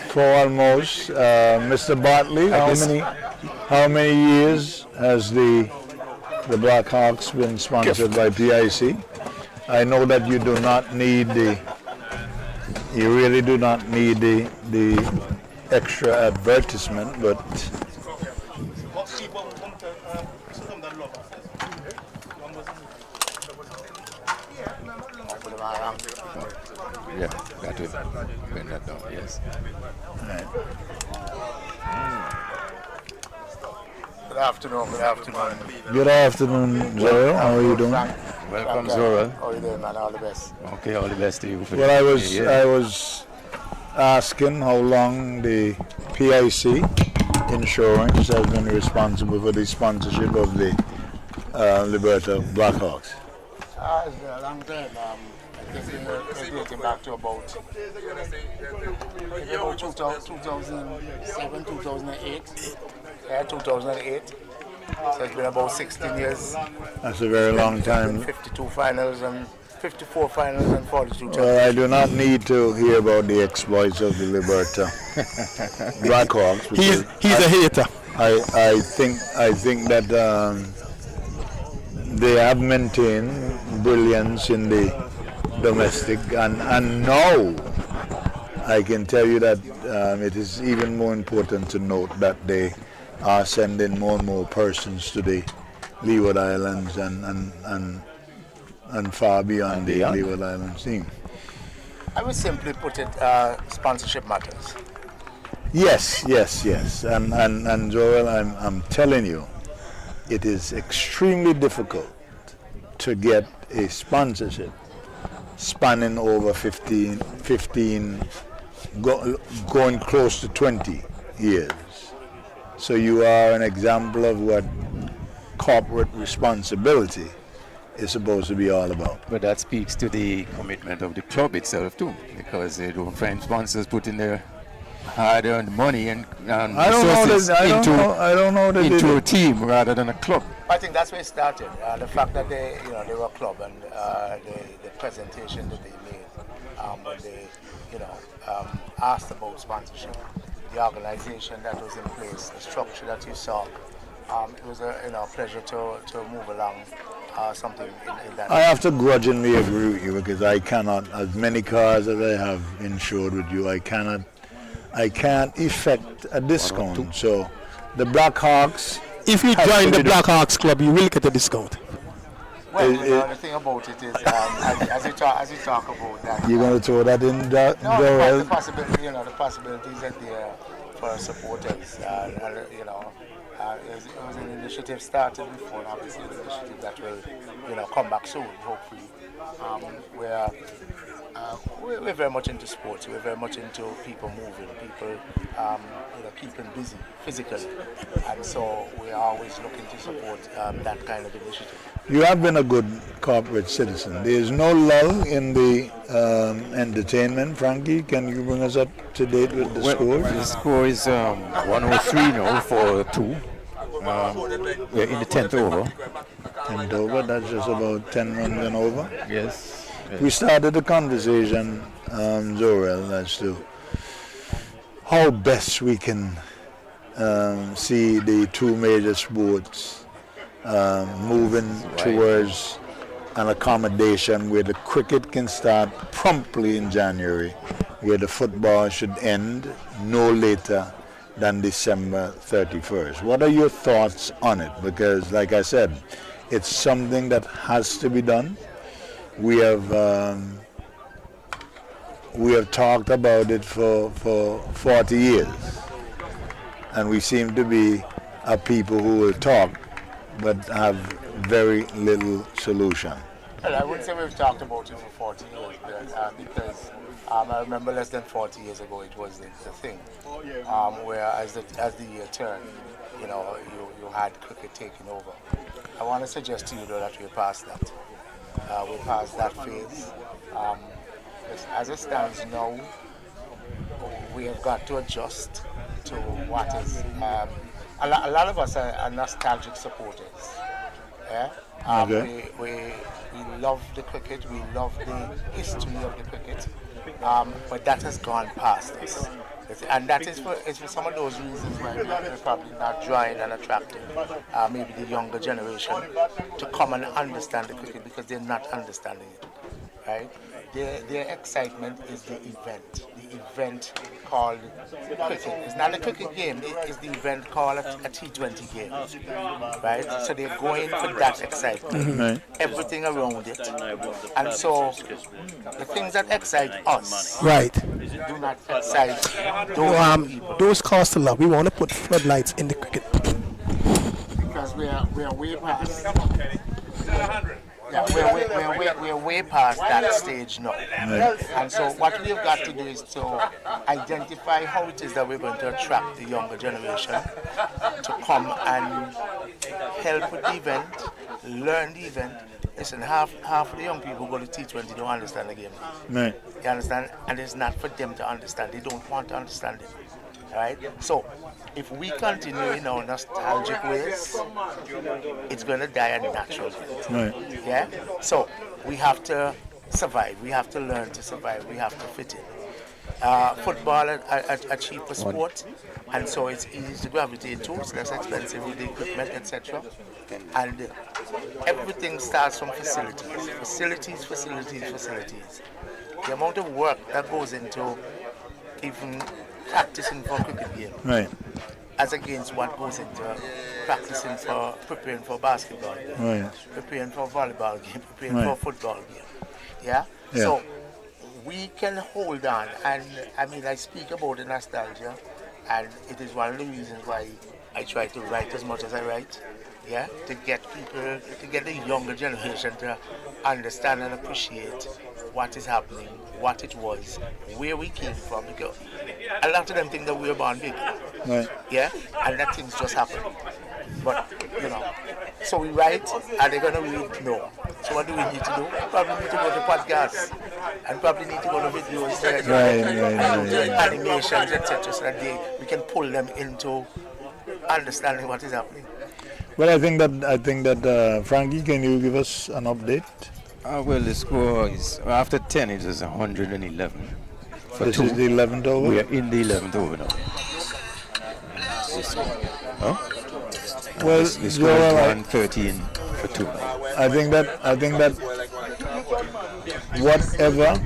C: for almost Mr. Botley. How many years has the Blackhawks been sponsored by PIC? I know that you do not need you really do not need the extra advertisement, but
D: Yeah, that will bring that down, yes.
H: Good afternoon.
C: good afternoon, Zorel. How are you doing?
D: Welcome, Zorel.
H: How are you doing, man? All the best.
D: Okay, all the best to you. For
C: Well, I
D: yeah.
C: was asking how long the PIC Insurance has been responsible for the sponsorship of the Liberta Blackhawks.
H: It's been a long time. I guess we're dating back to about 2007, 2008. Yeah, 2008. So it's been about 16 years.
C: That's a very long time.
H: 52 finals and 54 finals and 42 championships.
C: Well, I do not need to hear about the exploits of the Liberta Blackhawks.
A: He's a hater.
C: I think that they have maintained brilliance in the domestic, and now I can tell you that it is even more important to note that they are sending more and more persons to the Leeward Islands and far beyond the
D: beyond.
C: Leeward Islands team.
H: I would simply put it, sponsorship matters.
C: Yes. And Joel, I'm telling you, it is extremely difficult to get a sponsorship spanning over 15 going close to 20 years. So you are an example of what corporate responsibility is supposed to be all about.
D: But that speaks to the commitment of the club itself too, because they don't find sponsors putting their hard-earned money and resources into a team rather than a club.
H: I think that's where it started. The fact that they were a club and the presentation that they made when they, asked about sponsorship, the organization that was in place, the structure that you saw. It was a pleasure to move along something in that.
C: I have to grudgingly agree with you because I cannot, as many cars as I have insured with you, I can't effect a discount. So the Blackhawks,
A: If you join the Blackhawks club, you will get a discount.
H: Well, the thing about it is, as you talk about that,
C: you're going to throw that in,
H: the
C: Joel?
H: possibility, the possibilities are there for supporters. It was an initiative started before, and obviously an initiative that will, come back soon, hopefully. We're very much into sports. We're very much into people moving, people, keeping busy physically, and so we're always looking to support that kind of initiative.
C: You have been a good corporate citizen. There is no lull in the entertainment. Frankie, can you bring us up to date with the score?
D: The score is 103 now for 2. We're in the 10th over.
C: 10th over, that's just about 10 runs and over.
D: Yes.
C: We started the conversation, Zorel, as to how best we can see the two major sports moving towards an accommodation where the cricket can start promptly in January, where the football should end no later than December 31st. What are your thoughts on it? Because, like I said, it's something that has to be done. We have talked about it for 40 years, and we seem to be a people who will talk but have very little solution.
H: Well, I wouldn't say we've talked about it for 40 years, because I remember less than 40 years ago it was the thing, where as the year turned, you had cricket taking over. I want to suggest to you though that we're past that. We're past that phase. As it stands now, we have got to adjust to what is. A lot of us are nostalgic supporters. Yeah?
C: Okay.
H: We love the cricket, we love the history of the cricket, but that has gone past us. And that is for some of those reasons why we're probably not drawing and attracting maybe the younger generation to come and understand the cricket, because they're not understanding it, right? Their excitement is the event called cricket. It's not a cricket game, it's the event called a T20 game, right? So they're going for that excitement, everything around it. And so the things that excite us
A: Right.
H: do not excite those people.
A: Those cost a lot. We want to put floodlights in the cricket.
H: Because we are way past. Yeah, we're way past that stage now. And so what we've got to do is to identify how it is that we're going to attract the younger generation to come and help with the event, learn the event. Listen, half of the young people who go to T20 don't understand the game.
C: Right.
H: You understand? And it's not for them to understand. They don't want to understand it. Right? So, if we continue in our nostalgic ways, it's going to die a natural death.
C: Right.
H: Yeah? So, we have to survive. We have to learn to survive. We have to fit in. Football a cheaper sport, and so it's easy to gravitate to. It's less expensive with the equipment, etc. And everything starts from facilities. The amount of work that goes into even practicing for a cricket game.
C: Right.
H: as against what goes into practicing for preparing for basketball game,
C: Right.
H: preparing for volleyball game, preparing
C: Right.
H: for football game. Yeah?
C: Yeah.
H: So we can hold on, and I mean, I speak about the nostalgia, and it is one of the reasons why I try to write as much as I write. Yeah, to get people, to get the younger generation to understand and appreciate what is happening, what it was, where we came from. Because a lot of them think that we were born big.
C: Right.
H: Yeah, and that things just happen. But you know, so we write, are they gonna read? No. So what do we need to do? Probably need to go to podcasts, and probably need to go to videos, animations, etc., so that we can pull them into understanding what is happening.
C: Well, I think that Frankie, can you give us an update?
D: Well, the score is after 10. It is 111.
C: This is the 11th over.
D: We are in the 11th over now.
C: Well,
D: the score is 113 for 2.
C: I think that whatever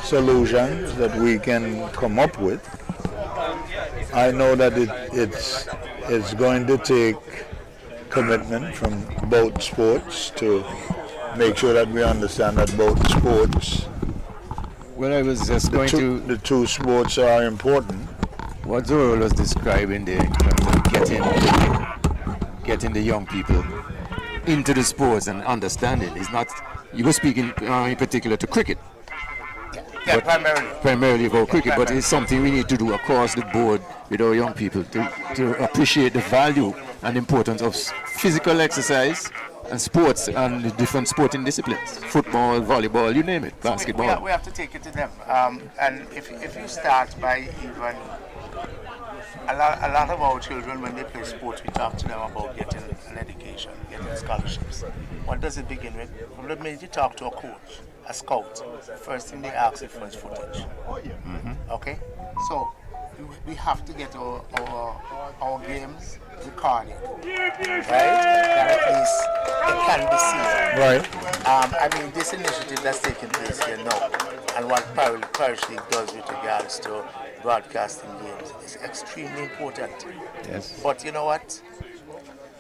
C: solutions that we can come up with, I know that it's going to take commitment from both sports to make sure that we understand that both sports,
D: Well, I was just going to...
C: the two sports are important.
D: What Zoro was describing there in terms of getting the young people into the sports and understanding is not... You were speaking in particular to cricket.
H: Yeah,
D: primarily about cricket, but it's something we need to do across the board with our young people to appreciate the value and importance of physical exercise and sports and the different sporting disciplines. Football, volleyball, you name it, basketball.
H: We have to take it to them. And if you start by even... A lot of our children, when they play sports, we talk to them about getting an education, getting scholarships. What does it begin with? From the minute you talk to a coach, a scout, first thing they ask you for is footage. Okay? So we have to get our games recorded, right? That at least it can be seen.
C: Right.
H: I mean, this initiative that's taking place here now, and what Parish League does with regards to broadcasting games is extremely important.
D: Yes.
H: But you know what?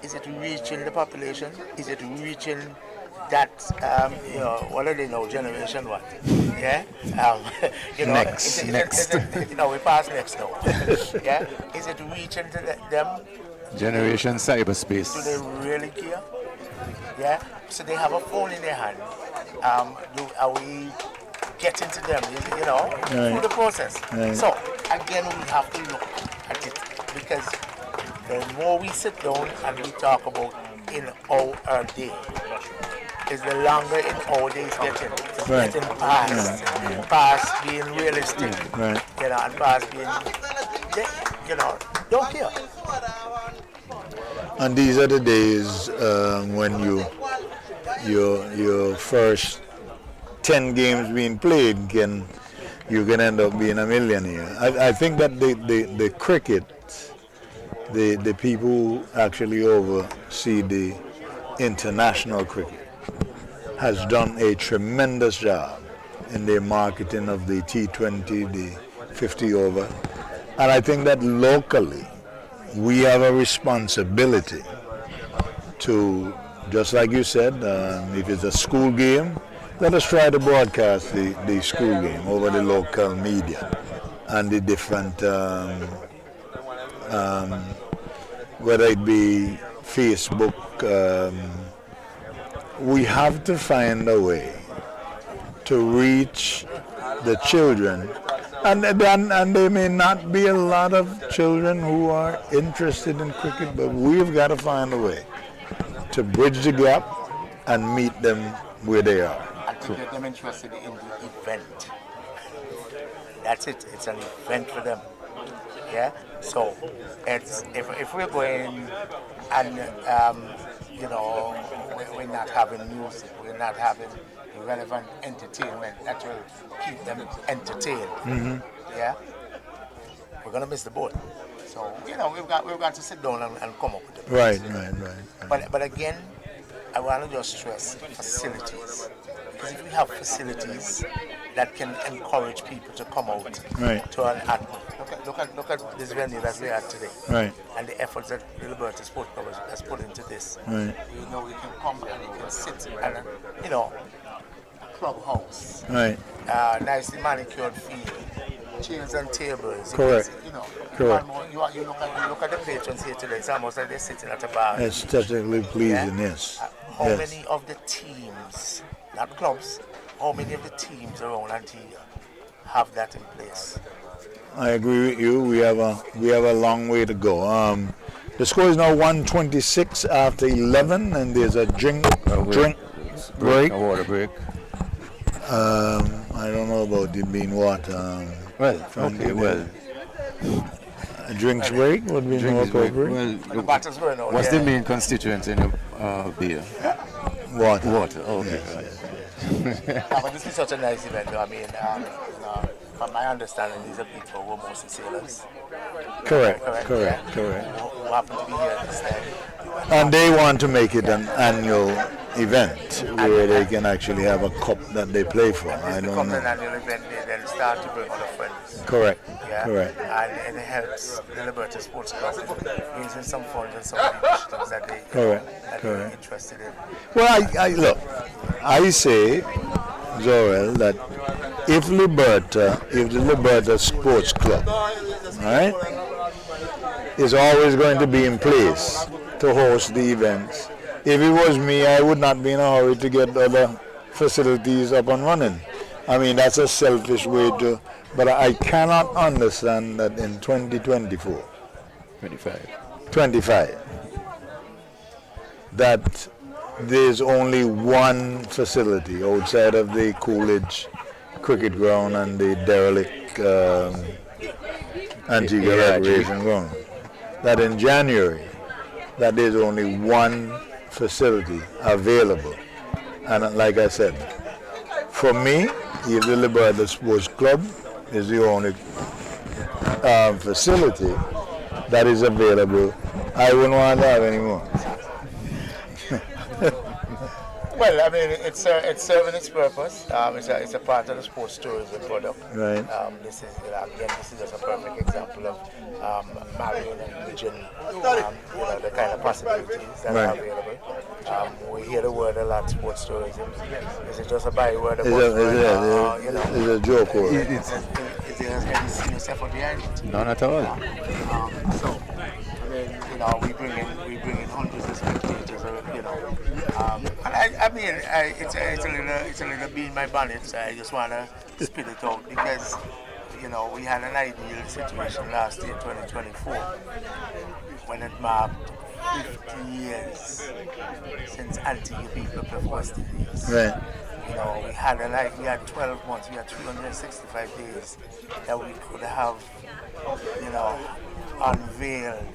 H: Is it reaching the population? Is it reaching that, what are they now, generation what? Yeah?
D: Next.
H: We pass next now. Yeah? Is it reaching to them?
D: Generation cyberspace.
H: Do they really care? Yeah? So they have a phone in their hand. Are we getting to them, through the process?
C: Right.
H: So, again, we have to look at it, because the more we sit down and we talk about in our day, is the longer in our days getting. It's
C: Right.
H: getting past. Past being realistic.
C: Right.
H: And past being, don't care.
C: And these are the days when your first 10 games being played, you can end up being a millionaire. I think that the cricket, the people who actually oversee the international cricket has done a tremendous job in their marketing of the T20, the 50 over. And I think that locally we have a responsibility to, just like you said, if it's a school game, let us try to broadcast the school game over the local media and the different, whether it be Facebook. We have to find a way to reach the children. And there may not be a lot of children who are interested in cricket, but we've got to find a way to bridge the gap and meet them where they are.
H: And to get them interested in the event. That's it. It's an event for them. Yeah. So it's if we're going and we're not having music, we're not having relevant entertainment that will keep them entertained.
C: Mm-hmm.
H: Yeah. We're gonna miss the boat. So we've got to sit down and come up with it.
C: Right.
H: But again, I want to just stress facilities. Because if we have facilities that can encourage people to come out
C: Right.
H: to an look at this venue that we had today.
C: Right.
H: And the efforts that the Liberta Sports Club has put into this.
C: Right.
H: You know, you can come and you can sit and a clubhouse.
C: Right.
H: Nicely manicured field. Chairs and tables.
C: Correct. Correct.
H: You look at the patrons here today. It's almost like they're sitting at a bar.
C: It's technically pleasing, yes.
H: How
C: Yes.
H: many of the teams, not clubs, how many of the teams around Antigua have that in place?
C: I agree with you. We have a long way to go. The score is now 126 after 11, and there's a drink break.
D: A water break.
C: I don't know about it being what. A drinks break would be more appropriate.
H: The battle's going on.
D: What's the main constituent in a beer?
C: Water.
D: Water. Okay.
H: But this is such a nice event. I mean, from my understanding, these are people who are mostly sailors.
C: Correct.
H: Yeah. Who happen to be here at this time.
C: And they want to make it an annual event where they can actually have a cup that they play for. I don't
H: Becomes
C: know.
H: an annual event, they then start to bring other friends.
C: Correct.
H: Yeah?
C: Correct.
H: And it helps the Liberta Sports Club using some funds and some initiatives that they're interested in.
C: Well, I look. I say, Zorel, that if the Liberta Sports Club, right, is always going to be in place to host the events. If it was me, I would not be in a hurry to get other facilities up and running. I mean, that's a selfish way to, but I cannot understand that in 2024, 25, that there's only one facility outside of the Coolidge cricket ground and the derelict Antigua recreation ground. That in January, that there's only one facility available. And like I said, for me, if the Liberta Sports Club is the only facility that is available, I wouldn't want to have any more.
H: Well, I mean, it's serving its purpose. It's a part of the sports tourism product.
C: Right.
H: This is just a perfect example of marrying and bridging, the kind of possibilities that are available. We hear the word a lot, sports tourism. Is it just a byword?
C: It's a joke word.
H: Is there any serious effort behind it?
D: None at all.
H: So, I mean, we bring in hundreds of spectators, and it's a little bee in my bonnet, so I just want to spit it out because, we had an ideal situation last year, 2024, when it marked 50 years since Antigua people left West Indies.
C: Right.
H: We had 12 months, we had 365 days that we could have, unveiled,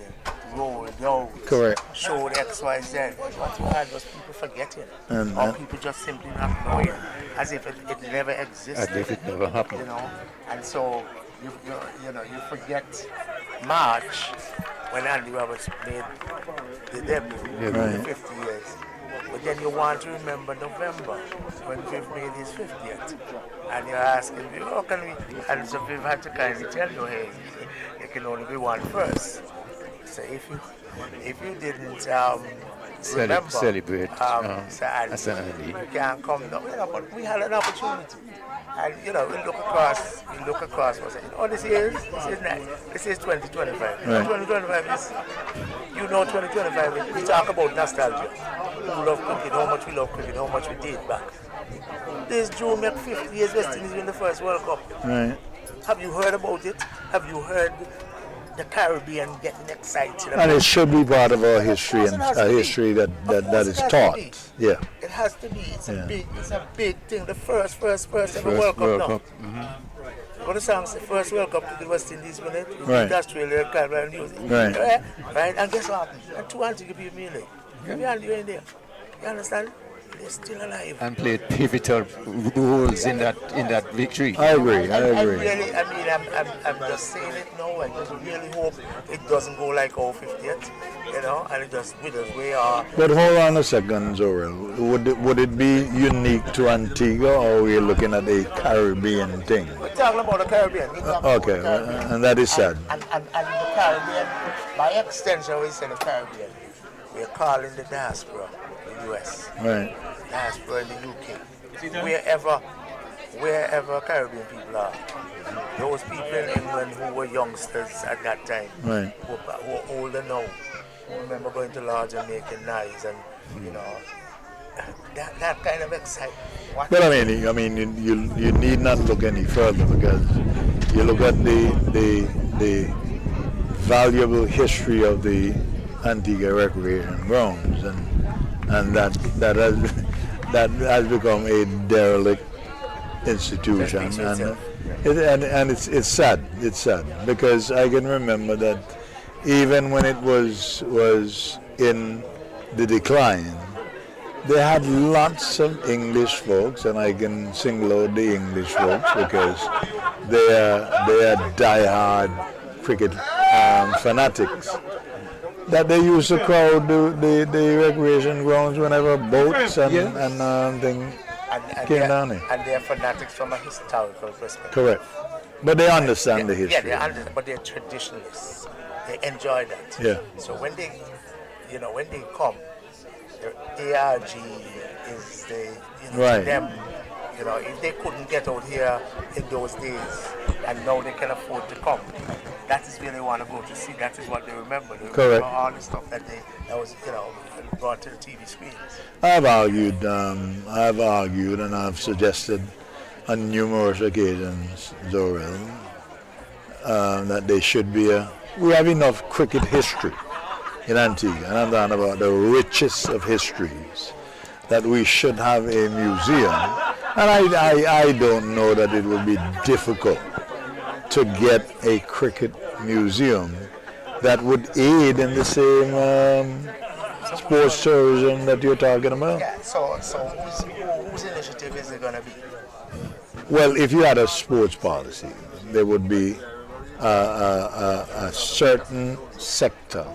H: rolled out,
C: correct,
H: showed X, Y, Z. What you had was people forgetting,
C: and
H: or people just simply not knowing, as if it never existed.
D: As if it never happened.
H: And so you forget March when Andy Roberts made the debut,
C: Right.
H: 50 years. But then you want to remember November when Viv made his 50th. And you're asking, how can we? And so Viv had to kindly tell you, hey, it can only be one first. So if you didn't remember,
D: celebrate
H: Andy, you can't come down. But we had an opportunity. And we look across, and say, this is nice. This is 2025.
C: Right.
H: 2025 is, 2025, we talk about nostalgia. We love cricket, how much we love cricket, how much we did back. This June make 50 years West Indies win the first World Cup.
C: Right.
H: Have you heard about it? Have you heard the Caribbean getting excited?
C: And it should be part of our history and a history that is taught. Yeah.
H: It has to be. It's a big thing. The first ever World Cup now.
D: Mm-hmm.
H: What the song say? First World Cup to the West Indies win it.
C: Right.
H: Australia, Caribbean music.
C: Right.
H: Right. And guess what happened? And 2 Antigua people in there. You in there. You understand? they're still alive.
D: And played pivotal roles in that victory.
C: I agree.
H: I'm just saying it now. I just really hope it doesn't go like our 50th, and it just with us we are.
C: But hold on a second, Zorel. Would it be unique to Antigua, or are we looking at a Caribbean thing?
H: We're talking about the Caribbean.
C: Okay, and that is sad.
H: And the Caribbean, by extension, we say the Caribbean. We're calling the diaspora, the US.
C: Right.
H: Diaspora in the UK. Wherever Caribbean people are. Those people in England who were youngsters at that time,
C: Right.
H: who are older now, who remember going to lodge and making knives and, that kind of excitement.
C: But I mean, you need not look any further, because you look at the valuable history of the Antigua Recreation Grounds, and that has become a derelict institution, and it's sad. It's sad because I can remember that even when it was in the decline, they had lots of English folks, and I can single out the English folks because they are diehard cricket fanatics, that they used to crowd the recreation grounds whenever boats and things came down here.
H: And they're fanatics from a historical perspective.
C: Correct. But they understand the history.
H: Yeah, but they're traditionalists. They enjoy that.
C: Yeah.
H: So when they come, the ARG is
C: right.
H: them. If they couldn't get out here in those days, and now they can afford to come, that is where they want to go to see. That is what they remember. They
C: Correct.
H: remember all the stuff that was brought to the TV screens.
C: I've argued, and I've suggested on numerous occasions, Zorel, that they should be we have enough cricket history in Antigua, and I'm talking about the richest of histories, that we should have a museum. And I don't know that it would be difficult to get a cricket museum that would aid in the same sports tourism that you're talking about.
H: Yeah, so whose initiative is it going to be?
C: Well, if you had a sports policy, there would be a certain sector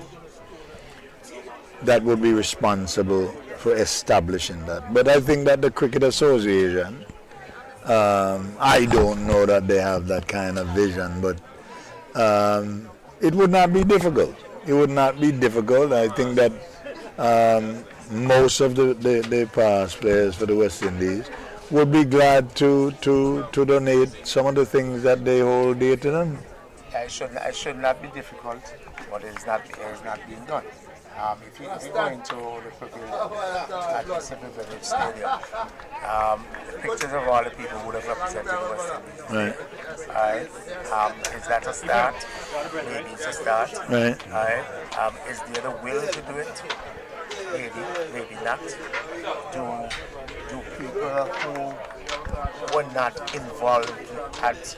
C: that would be responsible for establishing that. But I think that the Cricket Association, I don't know that they have that kind of vision, but it would not be difficult. It would not be difficult. I think that most of the past players for the West Indies would be glad to donate some of the things that they hold dear to them.
H: It should not be difficult, but it is not being done. If you go into the cricket at the Civil Village Stadium, the pictures of all the people who have represented the West Indies.
C: Right.
H: Is that a start? Maybe it's a start.
C: Right.
H: Is there the will to do it? Maybe not. Do people who were not involved at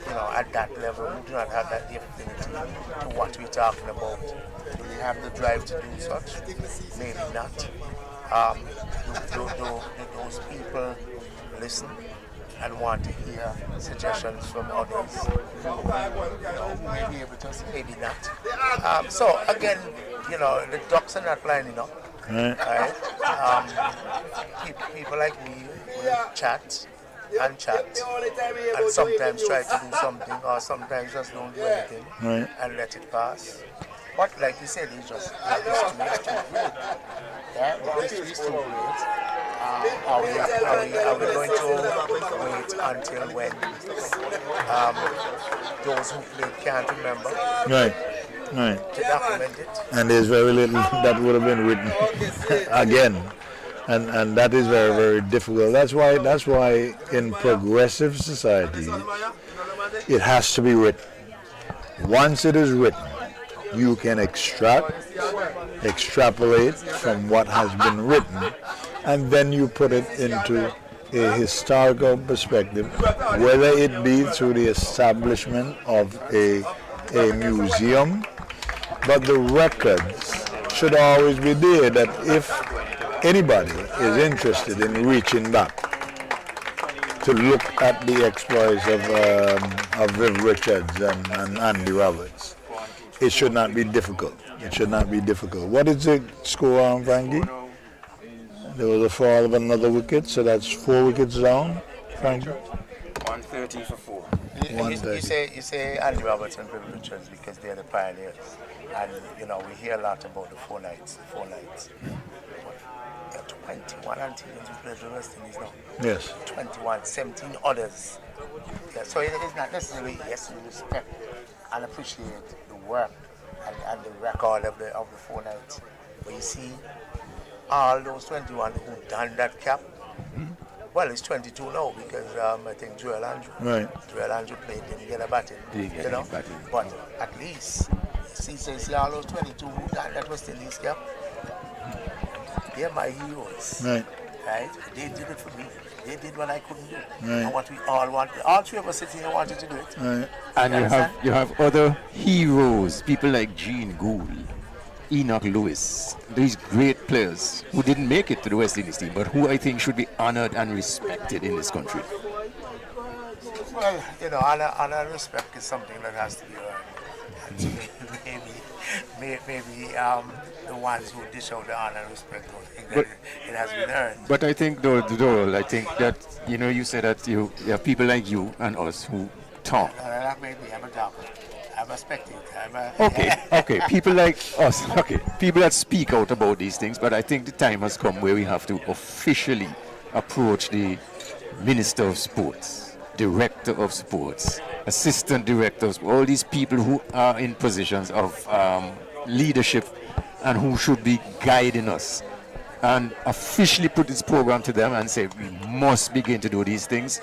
H: that level, who do not have that affinity to what we're talking about, do they have the drive to do such? Maybe not. Do those people listen and want to hear suggestions from others who may be able to? Maybe not. So again, the ducks are not lining up. Right? People like me will chat, and sometimes try to do something, or sometimes just don't do anything, and let it pass. But like you said, it's just the history is too great. Yeah, the history is too great. Are we going to wait until when those who played can't remember? Right. To document it.
C: And there's very little that would have been written again. And that is very, very difficult. That's why in progressive societies it has to be written. Once it is written, you can extrapolate from what has been written, and then you put it into a historical perspective, whether it be through the establishment of a museum, but the records should always be there, that if anybody is interested in reaching back to look at the exploits of Viv Richards and Andy Roberts, it should not be difficult. It should not be difficult. What is the score on, Frankie? There was a fall of another wicket, so that's 4 wickets down, Frankie?
D: 130 for 4.
H: You say Andy Roberts and Viv Richards because they're the pioneers. And, we hear a lot about the four nights. 21 Antiguans who played the West Indies now.
C: Yes.
H: 21, 17 others. Yeah, so it is not necessarily, yes, we respect and appreciate the work and the record of the 4 nights. But you see, all those 21 who done that cap, well, it's 22 now because I think Joel Andrew.
C: Right.
H: Joel Andrew played, didn't get a batting. But at least, see all those 22 who done that West Indies cap, they're my heroes.
C: Right.
H: Right? They did it for me. They did what I couldn't do.
C: Right.
H: And what we all wanted. All 3 of us sitting here wanted to do it.
C: Right.
D: And you have other heroes, people like Gene Gould, Enoch Lewis, these great players who didn't make it to the West Indies team, but who I think should be honored and respected in this country.
H: Well, honor and respect is something that has to be earned. And maybe the ones who dish out the honor and respect don't think that it has been earned.
D: But I think, Doral, I think that, you said that you have people like you and us who talk.
H: Maybe I'm a doctor. I'm a spectator.
D: Okay, people like us, people that speak out about these things, but I think the time has come where we have to officially approach the Minister of Sports, Director of Sports, Assistant Directors, all these people who are in positions of leadership and who should be guiding us, and officially put this program to them and say we must begin to do these things.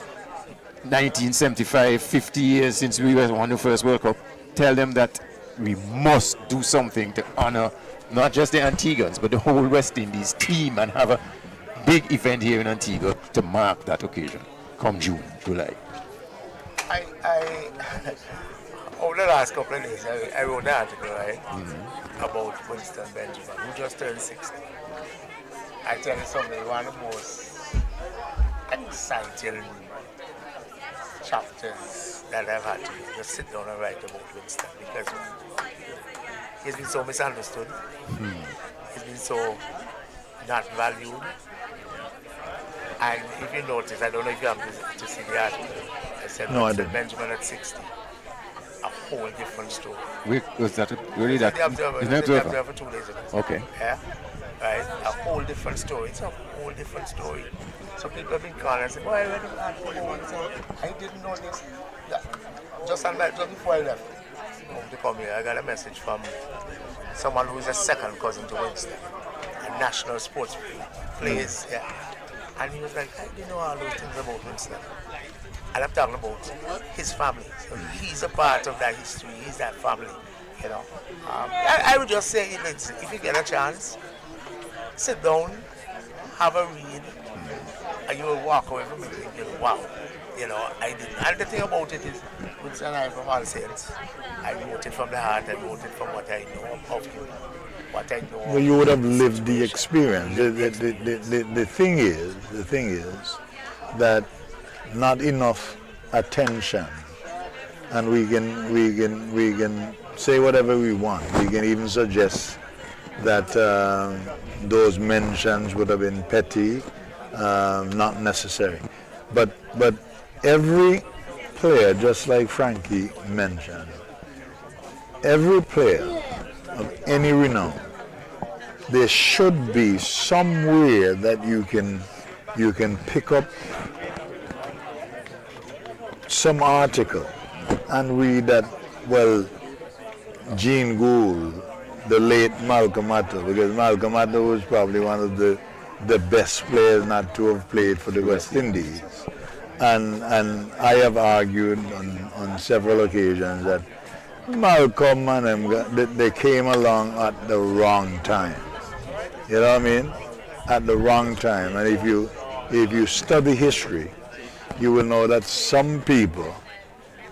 D: 1975, 50 years since we won the first World Cup, tell them that we must do something to honor not just the Antiguans but the whole West Indies team and have a big event here in Antigua to mark that occasion come June, July.
H: Over the last couple of days, I wrote an article, right, about Winston Benjamin, who just turned 60. I tell you something, one of the most exciting chapters that I've had to just sit down and write about Winston, because he's been so misunderstood, he's been so not valued, and if you notice, I don't know if you have to see the article, I said Winston Benjamin at 60. A whole different story.
D: Was that really that?
H: The Observer 2 days ago.
D: Okay.
H: Yeah. Right. A whole different story. It's a whole different story. So people have been calling and saying, "Why I read the article?" I didn't know this. Just before I left home to come here, I got a message from someone who is a second cousin to Winston, a national sports plays. Yeah. And he was like, "I didn't know all those things about Winston." And I'm talking about his family. So he's a part of that history. He's that family, I would just say, if you get a chance, sit down, have a read, and you will walk away from it thinking, wow, I did. And the thing about it is, Winston and I, from all saints, I wrote it from the heart. I wrote it from what I know of you. What I know.
C: Well, you would have lived the experience. The thing is that not enough attention, and we can say whatever we want. We can even suggest that those mentions would have been petty, not necessary. But every player, just like Frankie mentioned, every player of any renown, there should be somewhere that you can pick up some article and read that, well, Gene Gould, the late Malcolm Atto, because Malcolm Atto was probably one of the best players not to have played for the West Indies. And I have argued on several occasions that Malcolm and them, they came along at the wrong time. You know what I mean? At the wrong time. And if you study history, you will know that some people,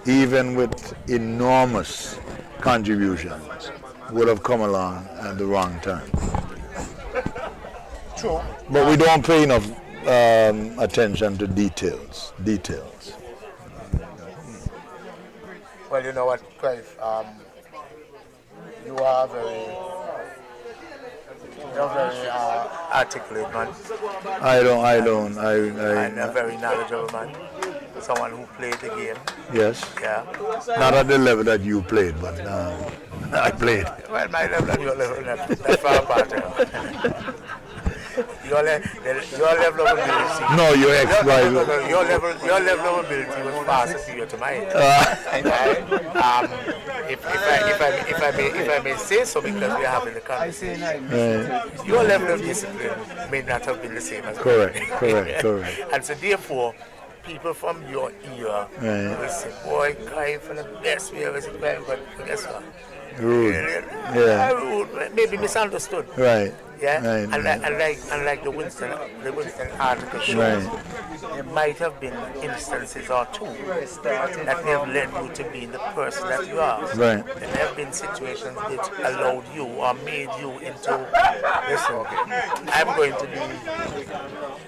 C: even with enormous contributions, would have come along at the wrong time.
H: True.
C: But we don't pay enough attention to details.
H: Well, you know what, Clive, you are you're very articulate man. And a very knowledgeable man. Someone who played the game.
C: Yes.
H: Yeah.
C: Not at the level that you played, but I played.
H: Well, my level and your level, that's far apart. Your level of ability.
C: No, your ex-rival.
H: Your level of ability was far superior to mine. If I may say so, because we are having a conversation, your level of discipline may not have been the same as
C: correct.
H: And so therefore, people from your era will say, boy, Clive for the best we ever seen, but guess what?
C: Rude.
H: Rude, maybe misunderstood.
C: Right.
H: Yeah,
C: Right.
H: and like the Winston article shows, there might have been instances or two that may have led you to being the person that you are.
C: Right.
H: There have been situations that allowed you or made you into, listen, I'm going to be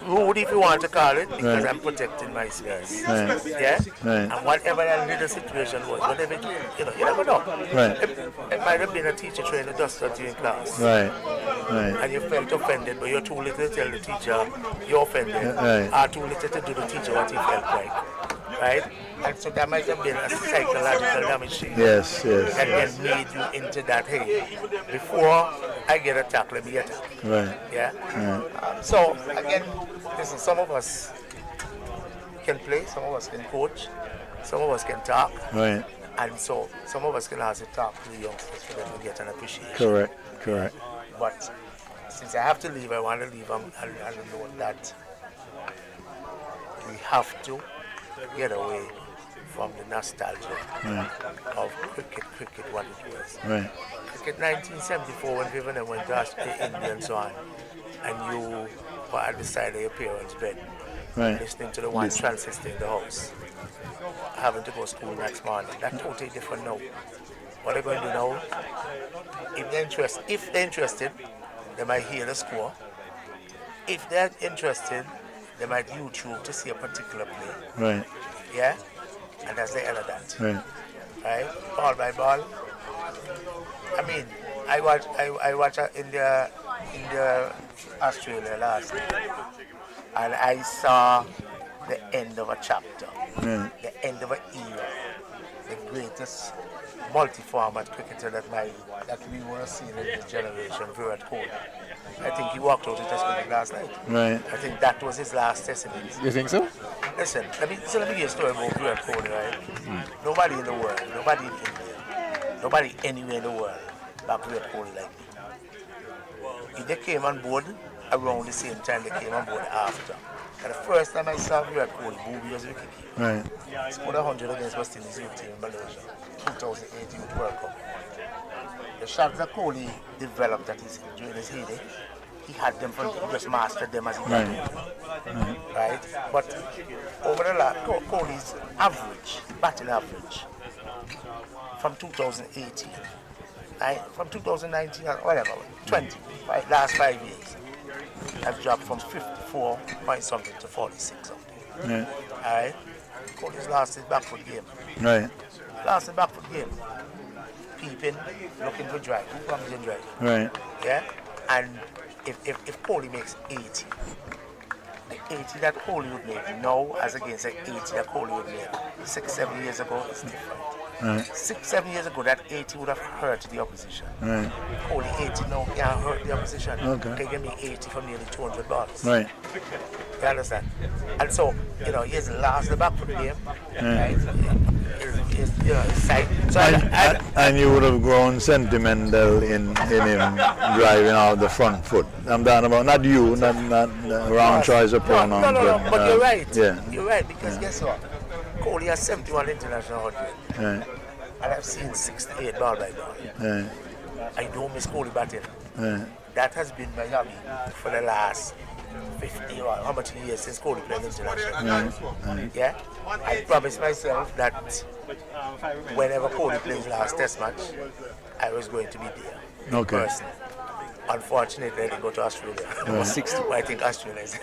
H: rude if you want to call it, because I'm protecting my space.
C: Right.
H: Yeah?
C: Right.
H: And whatever that little situation was, whatever, you never know.
C: Right.
H: It might have been a teacher trying to dust at you in class.
C: Right.
H: And you felt offended, but you're too little to tell the teacher you're offended, or too little to do the teacher what he felt like, right? And so that might have been a psychological damage to you.
C: Yes.
H: And then made you into that, hey, before I get attacked, let me get attacked.
C: Right.
H: Yeah? So, again, listen, some of us can play, some of us can coach, some of us can talk.
C: Right.
H: And so, some of us can also talk to the youngsters for them to get an appreciation.
C: Correct.
H: But since I have to leave, I want to leave and know that we have to get away from the nostalgia of cricket what it was.
C: Right.
H: Cricket 1974 when Vivian went to India and so on, and you were at the side of your parents' bed, listening to the one transistor in the house, having to go to school next morning. That's totally different now. What they're going to do now, if they're interested, they might hear the score. If they're interested, they might YouTube to see a particular play.
C: Right.
H: Yeah? And that's the end of that.
C: Right.
H: Ball by ball. I mean, I watched India Australia last night, and I saw the end of a chapter, the end of an era, the greatest multi-format cricketer that we were seeing in this generation, Virat Kohli. I think he walked out of Test cricket last night.
C: Right.
H: I think that was his last Test innings.
D: You think so?
H: Listen, let me give you a story about Virat Kohli, right? Nobody in the world, nobody in India, nobody anywhere in the world like Virat Kohli like me. They came on board around the same time they came on board after. And the first time I saw Virat Kohli, Booby was wicket keeper.
C: Right.
H: He scored 100 against West Indies youth team in Malaysia, 2008 Youth World Cup. The shots that Kohli developed during his heyday, he had them from, he just mastered them as he did. Right? But over the last, Kohli's average, batting average, from 2018, right? From 2019, whatever, 20, right? Last 5 years, has dropped from 54 point something to 46 something.
C: Yeah.
H: Alright? Kohli's lost his back foot game.
C: Right.
H: Lost his back foot game. Peeping, looking for drive. Who comes in drive?
C: Right.
H: Yeah? And if Kohli makes 80, the 80 that Kohli would make now as against the 80 that Kohli would make 6-7 years ago is different.
C: Right.
H: 6-7 years ago, that 80 would have hurt the opposition.
C: Right.
H: Only 80 now can't hurt the opposition.
C: Okay.
H: They give me 80 from nearly 200 balls.
C: Right.
H: You understand? And so, he's lost the back foot game. Right? So
C: And you would have grown sentimental in him driving out the front foot. I'm talking about not you, not wrong choice of pronoun.
H: No, but you're right.
C: Yeah.
H: You're right, because guess what? Kohli has 71 international 100.
C: Right.
H: And I've seen 68 ball by ball.
C: Right.
H: I don't miss Kohli batting.
C: Right.
H: That has been my hobby for the last 50 or how much years since Kohli played international.
C: Right.
H: Yeah? I promised myself that whenever Kohli plays last Test match, I was going to be there.
C: Okay.
H: Personally. Unfortunately, I didn't go to Australia.
C: Right.
H: 60. I think Australia is.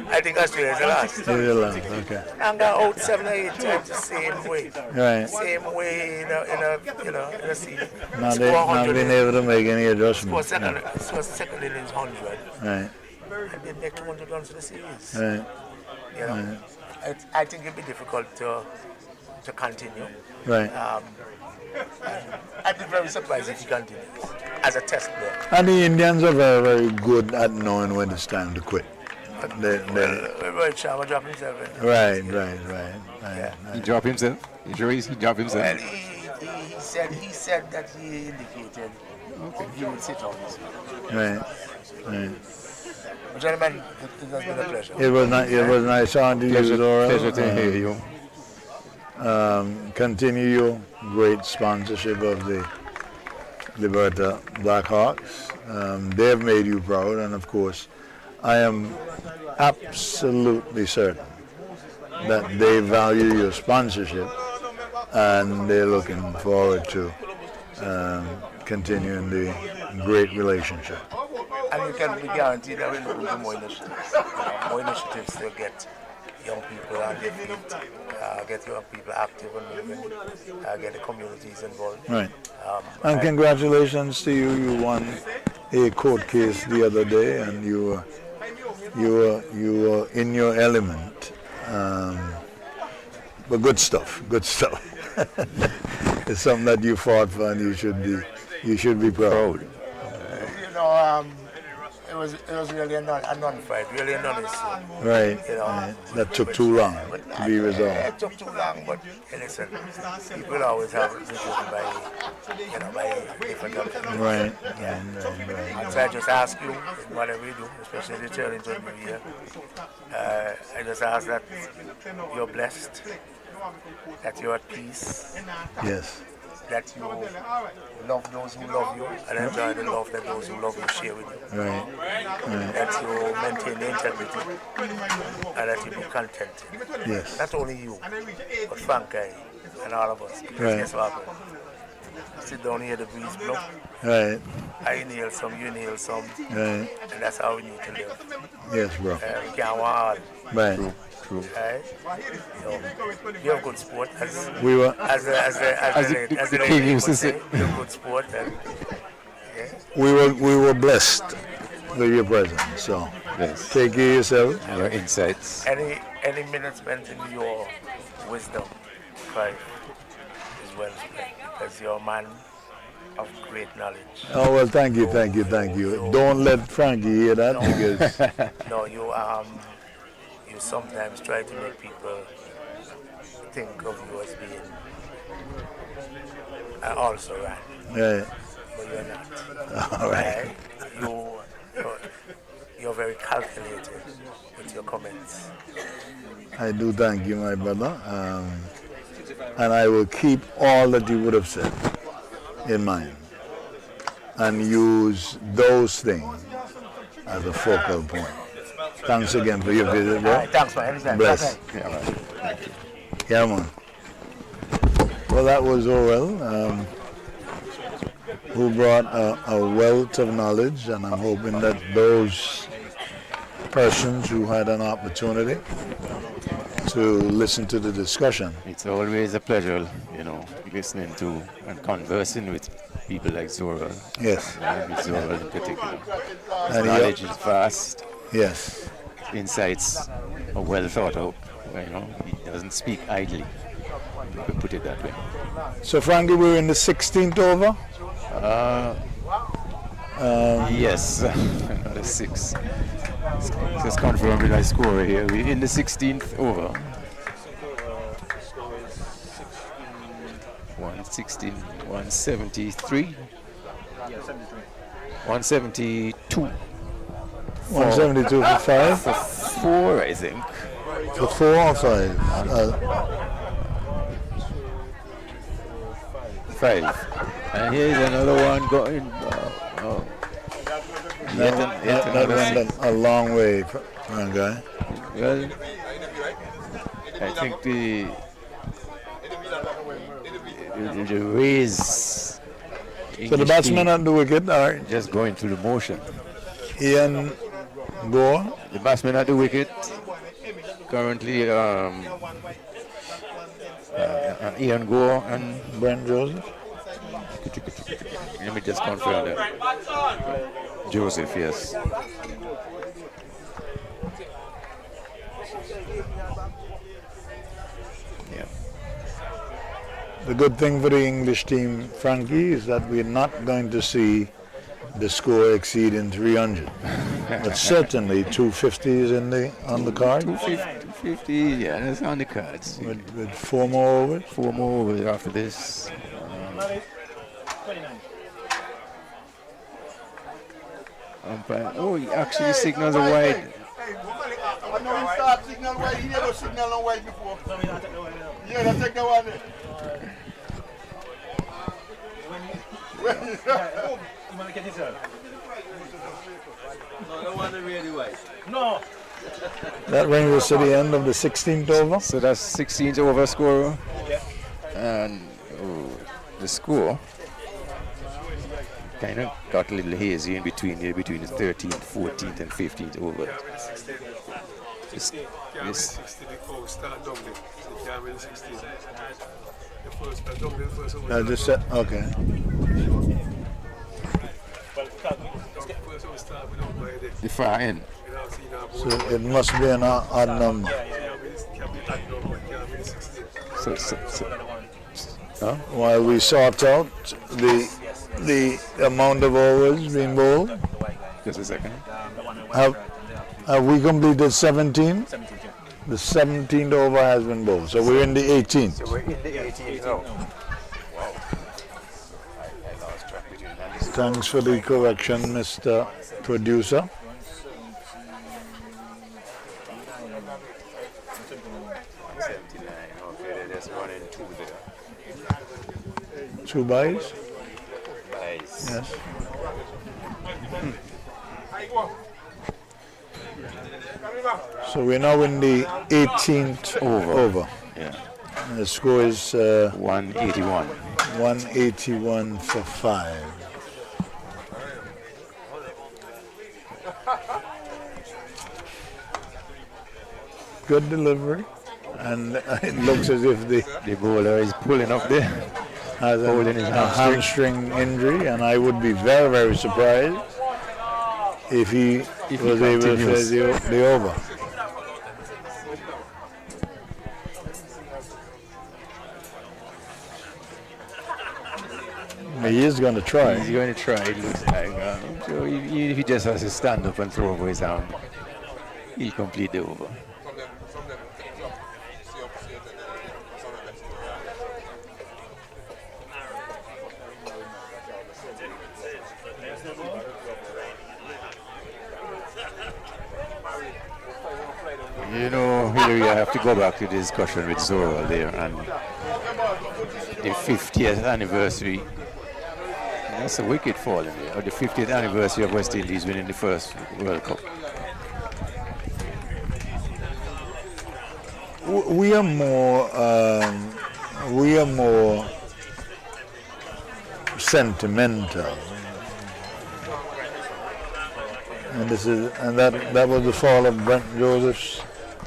H: I think Australia is the last.
C: You're the last, okay.
H: And got out 7 or 8 times the same way.
C: Right.
H: Same way in a season.
C: Not being able to make any adjustments.
H: Score second innings 100.
C: Right.
H: And then make 200 runs for the series.
C: Right.
H: You know, I think it'd be difficult to continue.
C: Right.
H: I'd be very surprised if he continues as a test player.
C: And the Indians are very, very good at knowing when it's time to quit.
H: Right, Sharma dropped himself in.
C: Right.
D: He dropped himself? You sure he dropped himself?
H: Well, he said that he indicated he would sit on this.
C: Right.
H: Gentlemen, it has been a pleasure.
C: It was nice talking to you, Zora.
D: Pleasure to hear you.
C: Continue your great sponsorship of the Liberta Blackhawks. They've made you proud, and of course, I am absolutely certain that they value your sponsorship, and they're looking forward to continuing the great relationship.
H: And you can be guaranteed that we're looking for more initiatives. More initiatives to get young people on their feet, get young people active and moving, get the communities involved.
C: Right. And congratulations to you. You won a court case the other day, and you were in your element. But good stuff. It's something that you fought for, and you should be proud.
H: It was really a non-fight, really a non-issue.
C: Right.
H: Right.
C: That took too long to be resolved.
H: It took too long, but listen, people always have decisions by different options.
C: Right.
H: So I just ask you, whatever you do, especially returning to New Year, I just ask that you're blessed, that you're at peace.
C: Yes.
H: That you love those who love you and enjoy the love that those who love you share with you.
C: Right.
H: That you maintain the integrity and that you be content.
C: Yes.
H: Not only you, but Frankie and all of us. Because guess what happened? Sit down here, the breeze blow.
C: Right.
H: I inhale some, you inhale some.
C: Right.
H: And that's how we need to live.
C: Yes, bro.
H: We can't want all.
C: Right.
D: True.
H: Right? You have good sport. As the
D: king used to say.
H: You have good sport. And,
C: We were blessed with your presence. So
D: Yes.
C: take care of yourself.
D: And your insights.
H: Any minute spent in your wisdom, Clive, is well spent because you're a man of great knowledge.
C: Oh well, thank you. Don't let Frankie hear that because
H: No, you sometimes try to make people think of you as being also right,
C: right.
H: but you're not.
C: All right.
H: You're very calculated with your comments.
C: I do thank you, my brother, and I will keep all that you would have said in mind and use those things as a focal point. Thanks again for your visit, bro.
H: Thanks for anything.
C: Bless. Yeah, man. Well, that was Orwell, who brought a wealth of knowledge, and I'm hoping that those persons who had an opportunity to listen to the discussion.
D: It's always a pleasure, listening to and conversing with people like Zora.
C: Yes.
D: With Zora in particular. His
C: And
D: knowledge is vast.
C: Yes.
D: Insights are well thought out. He doesn't speak idly. You could put it that way.
C: So, Frankie, we're in the 16th over?
D: Yes, another 6. Just confirm with my score here. We're in the 16th over. 116, 173. 172.
C: 172 for 5?
D: For 4, I think.
C: For 4 or 5?
D: 5. And here's another one going.
C: That went a long way, okay.
D: Well, I think the Rays
C: So the batsmen at the wicket are
D: just going through the motion.
C: Ian Gore.
D: The batsmen at the wicket currently Ian Gore and
C: Brent Joseph.
D: Let me just confirm that. Joseph, yes. Yeah.
C: The good thing for the English team, Frankie, is that we're not going to see the score exceeding 300. But certainly 250 is on the card.
D: 250, yeah, that's on the cards.
C: With 4 more overs.
D: 4 more overs after this. He actually signals a wide.
I: I know he started signal wide. He never signal on wide before. Yeah, that's take the one.
E: You want to get this out? No, the one really wide. No.
C: That brings us to the end of the 16th over.
D: So that's 16th over score.
E: Yeah.
D: And the score kind of got a little hazy in between here, between the 13th, 14th, and 15th over.
C: I just said, okay.
D: The far end.
C: So it must be an odd number. While we sort out the amount of overs being bowled.
D: Just a second.
C: Have we completed 17?
E: 17th, yeah.
C: The 17th over has been bowled, so we're in the 18th.
D: So we're in the 18th now. Wow. I lost track between that.
C: Thanks for the correction, Mr. Producer.
D: 79. Okay, they're just running 2 there.
C: 2 byes?
D: Nice.
C: Yes. So we're now in the 18th over.
D: Yeah.
C: And the score is
D: 181.
C: 181 for 5. Good delivery, and it looks as if the
D: bowler is pulling up there,
C: has a hamstring injury, and I would be very, very surprised if he was able to finish the over. He is going to try.
D: He's going to try, it looks like. So if he just has to stand up and throw over his arm, he'll complete the over. You know, Hillary, I have to go back to the discussion with Zora there and the 50th anniversary. That's a wicked falling there. Or the 50th anniversary of West Indies winning the first World Cup.
C: We are more sentimental, and that was the fall of Brent Joseph's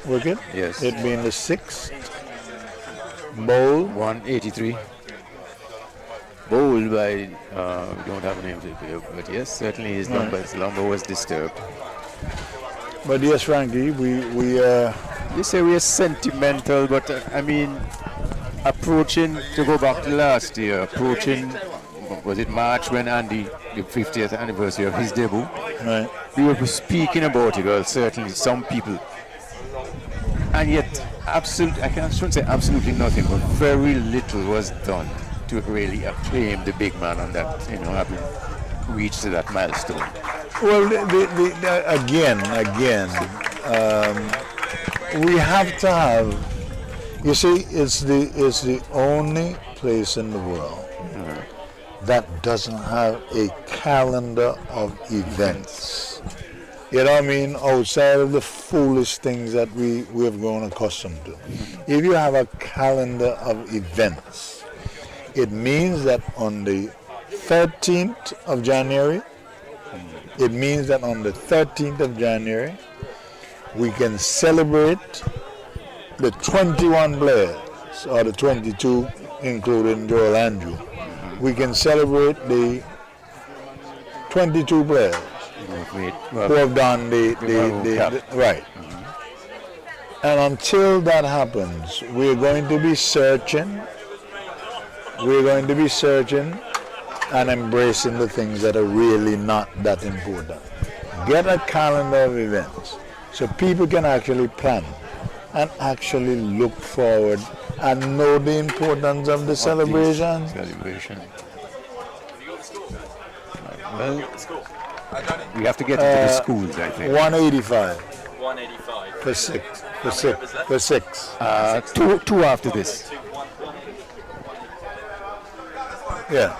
C: wicket.
D: Yes.
C: It being the 6th bowl.
D: 183. Bowled by, we don't have a name here, but yes, certainly his number was disturbed.
C: But yes, Frankie,
D: you say we are sentimental, but I mean, approaching, to go back to last year, was it March when Andy, the 50th anniversary of his debut?
C: Right.
D: We were speaking about it, well, certainly some people. And yet, I shouldn't say absolutely nothing, but very little was done to really acclaim the big man on that, having reached that milestone.
C: Well, again, we have to have. You see, it's the only place in the world that doesn't have a calendar of events. You know what I mean? Outside of the foolish things that we have grown accustomed to. If you have a calendar of events, it means that on the 13th of January, it means that on the 13th of January, we can celebrate the 21 players, or the 22, including Joel Andrew. We can celebrate the 22 players who have done the right. And until that happens, we're going to be searching. We're going to be searching and embracing the things that are really not that important. Get a calendar of events so people can actually plan and actually look forward and know the importance of the celebration.
D: Well, we have to get into the schools, I think.
C: 185
E: 185.
C: for six.
D: Two after this.
C: Yeah.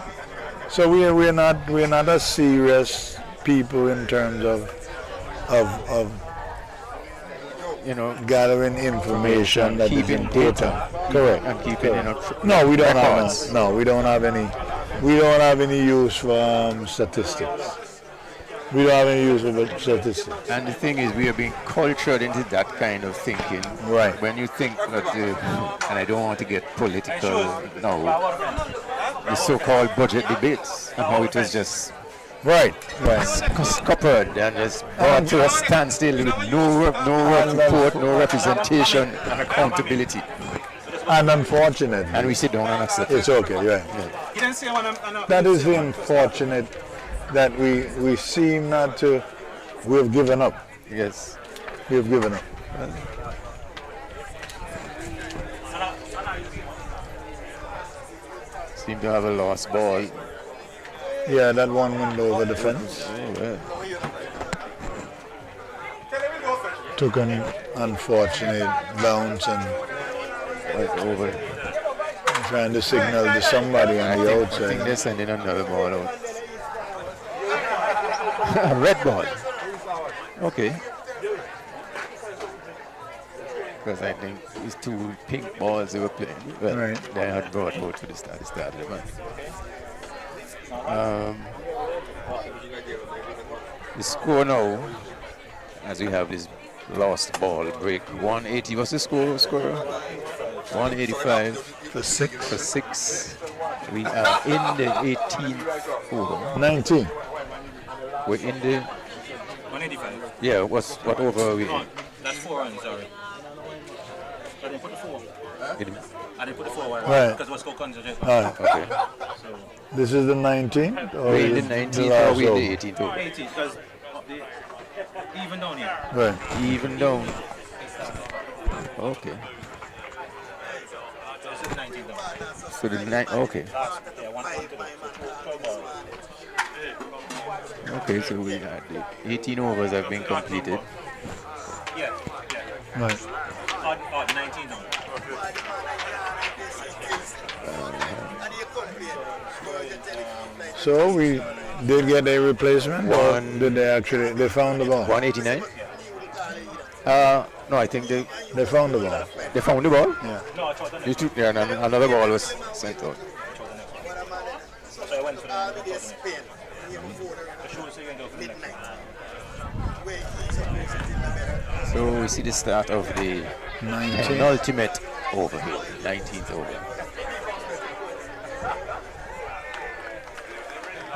C: So we're not as serious people in terms of gathering information that is
D: keeping
C: important.
D: data.
C: Correct.
D: And keeping
C: No, we don't
D: records.
C: have no. We don't have any. We don't have any use for statistics. We don't have any use for statistics.
D: And the thing is, we are being cultured into that kind of thinking.
C: Right.
D: When you think that, and I don't want to get political now, the so-called budget debates and how it was just
C: Right.
D: scuppered and just brought to a standstill with no report, no representation and accountability.
C: And unfortunate.
D: And we sit down and accept
C: It's
D: it.
C: okay, right. That is the unfortunate that we seem not to. We've given up.
D: Yes.
C: We've given up.
D: Seem to have a lost ball.
C: Yeah, that one went over the fence. Took an unfortunate bounce and
D: Over.
C: trying to signal to somebody on the
D: I think
C: outside.
D: they're sending another ball out. Red ball. Okay. Because I think these two pink balls they were playing. Well,
C: Right.
D: they had brought out to the start of the match. The score now, as we have this lost ball break, 180. What's the score? 185
C: For six.
D: for 6. We are in the 18th over.
C: 19.
D: We're in the
E: 185.
D: yeah. What over are we in?
E: That's 4 runs, sorry. I didn't put the 4. I didn't put the 4
C: Right.
E: because what's called conjugate.
C: Alright.
D: Okay.
C: This is the 19th? Or
D: We're in
C: is
D: the
C: it
D: 19th or
C: last
D: we're in
C: over?
D: the 18th over.
E: 18 because even down here.
C: Right.
D: Even down. Okay.
E: This is 19 down.
D: So the okay.
E: Yeah, 1
D: Okay, so we had the 18 overs have been completed.
E: Yeah.
C: Right.
E: Odd 19 down.
C: So we did get a replacement, or
D: One-
C: did they found the ball?
D: 189. No, I think they
C: They found the ball.
D: found the ball.
C: Yeah.
E: No, I thought that.
D: They took, yeah, and another ball was sent out.
E: So I went for the shoes so you can go for the next one.
D: So we see the start of the
C: 19.
D: penultimate over here, 19th over.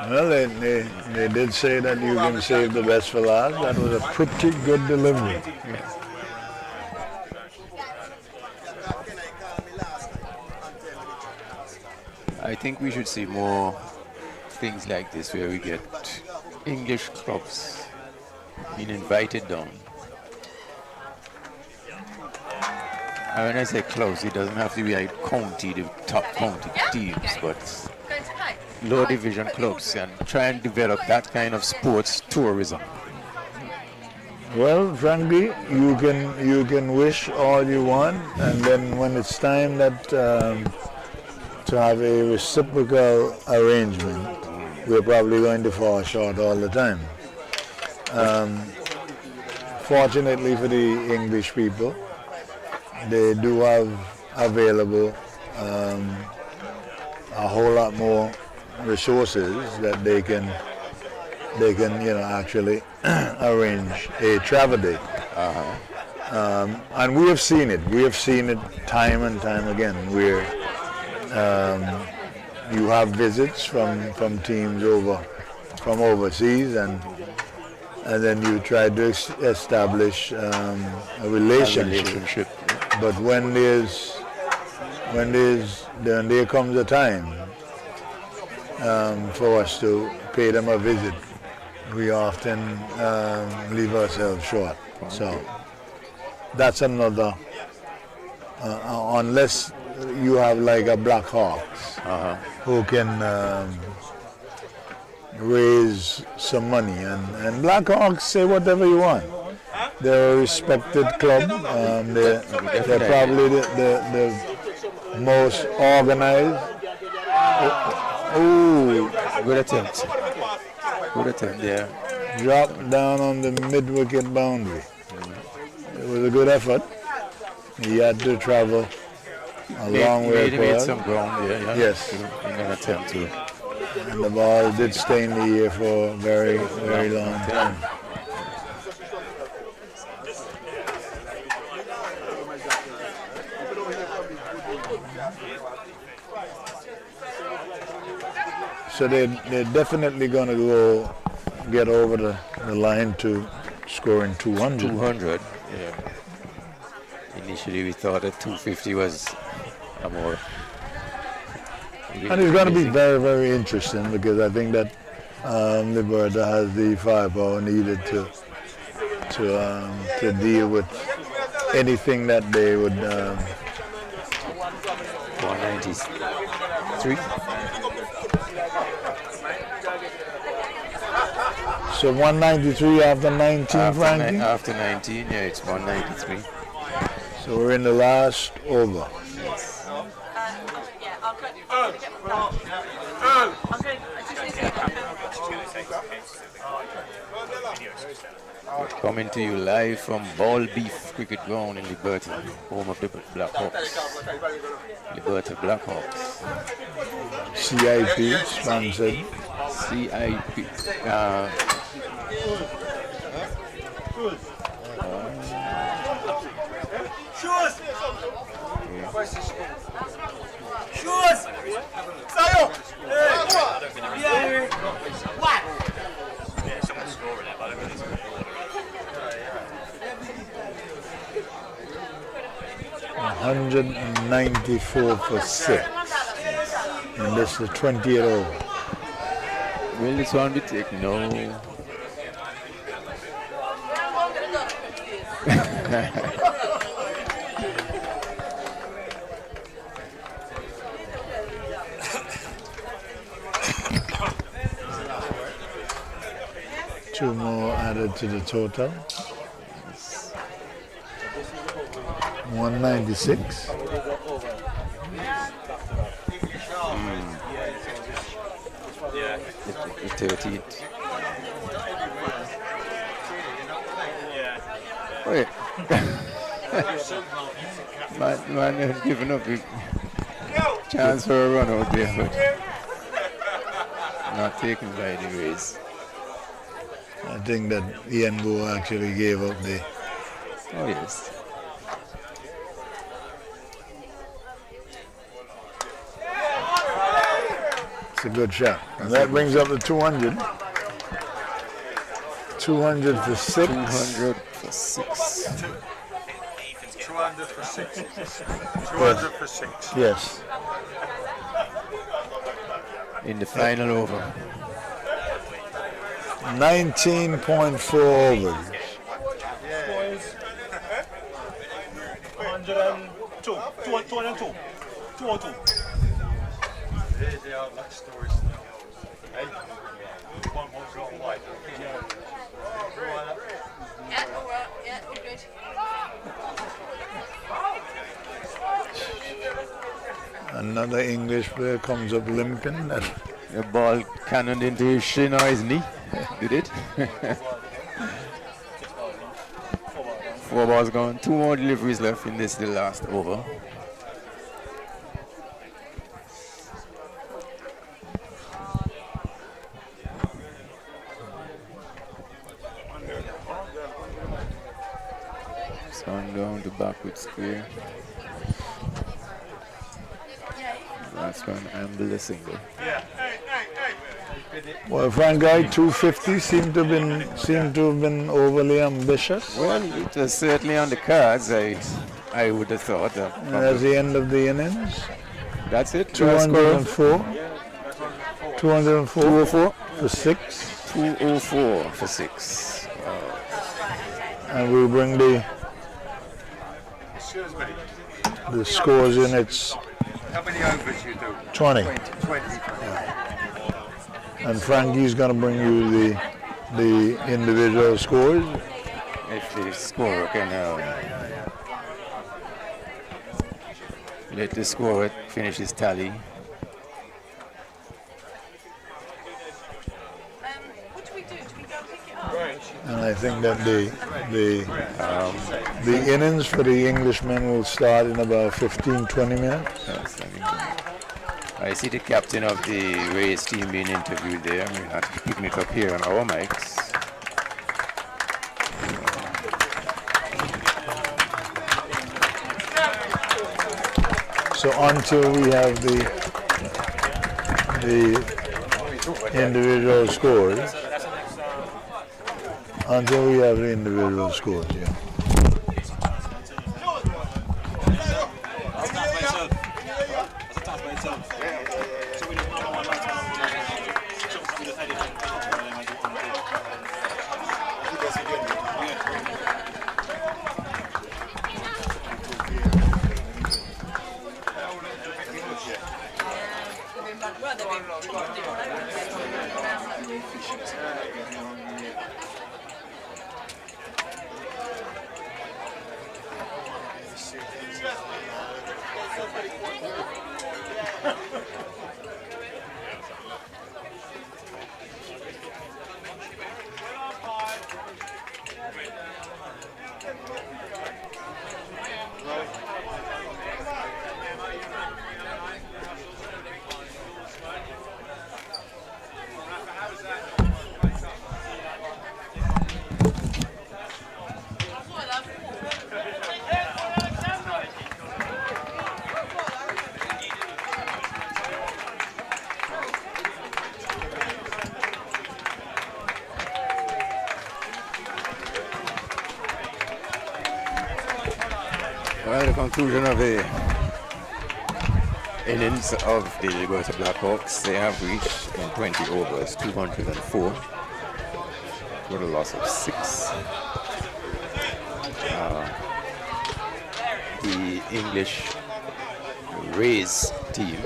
C: Well, they did say that you can save the best for last. That was a pretty good delivery.
D: I think we should see more things like this where we get English clubs being invited down. And when I say clubs, it doesn't have to be like county, the top county teams, but lower division clubs and try and develop that kind of sports tourism.
C: Well, frankly, you can wish all you want, and then when it's time that to have a reciprocal arrangement, we're probably going to fall short all the time. Fortunately for the English people, they do have available a whole lot more resources that they can actually arrange a travel day. And we have seen it. We have seen it time and time again, where you have visits from teams from overseas, and then you try to establish a relationship. But when there comes a time for us to pay them a visit, we often leave ourselves short. So that's another, unless you have like a Blackhawks who can raise some money, and Blackhawks say whatever you want. They're a respected club. They're probably the most organized. Oh,
D: good attempt. Good attempt, yeah.
C: Dropped down on the mid-wicket boundary. It was a good effort. He had to travel a long way across.
D: Made some ground, yeah.
C: Yes.
D: In an attempt to.
C: And the ball did stay in the air for a very, very long time. So they're definitely going to get over the line to scoring 200.
D: 200, yeah. Initially we thought that 250 was a more...
C: And it's going to be very, very interesting, because I think that Liberta has the firepower needed to deal with anything that they would...
D: 193.
C: So 193 after 19, Frankie?
D: After 19, yeah, it's 193.
C: So we're in the last over.
D: Coming to you live from Ball Beef Cricket Ground in Liberta, home of the Blackhawks. Liberta Blackhawks.
C: CIP sponsored.
D: CIP.
I: Shoes! Sayo! What?
E: Yeah, someone's scoring it, but I don't really score.
C: 194 for 6. And this is the 20th over.
D: Will this one be taken? No.
C: Two more added to the total. 196.
D: Yeah. The 13th. Wait. man had given up a chance for a run out there, but not taken by the race.
C: I think that Ian Go actually gave up the...
D: Oh, yes.
C: It's a good shot. And that brings up the 200. 200 for 6.
D: 200 for 6.
I: 200 for 6. 200 for 6.
C: Yes.
D: In the final over.
C: 19.4 overs.
E: 102. 202. 202. They are like stories. Hey, one more go wide.
F: Yeah, all good.
C: Another English player comes up limping.
D: The ball cannoned into his shin or his knee. Did it? 4 balls gone. 2 more deliveries left in this, the last over. Turn down the backward square. Last one, amble the single.
C: Well, Frank Guy 250 seemed to have been overly ambitious.
D: Well, it was certainly on the cards. I would have thought that.
C: At the end of the innings,
D: That's it.
C: 204. 204
D: 204
C: for 6.
D: 204 for 6.
C: And we'll bring the scores in. It's
G: How many overs you do?
C: 20.
G: 20.
C: And Frankie's going to bring you the individual scores.
D: If the scorer can let the scorer finish his tally.
F: What do we do? Do we go pick it up?
C: And I think that the innings for the Englishmen will start in about 15-20 minutes.
D: Yes, I see the captain of the race team being interviewed there. We're not picking it up here on our mics.
C: So until we have the individual scores, yeah.
D: Well, the conclusion of the innings of the Liberta Blackhawks, they have reached in 20 overs 204 with a loss of 6. The English Rays team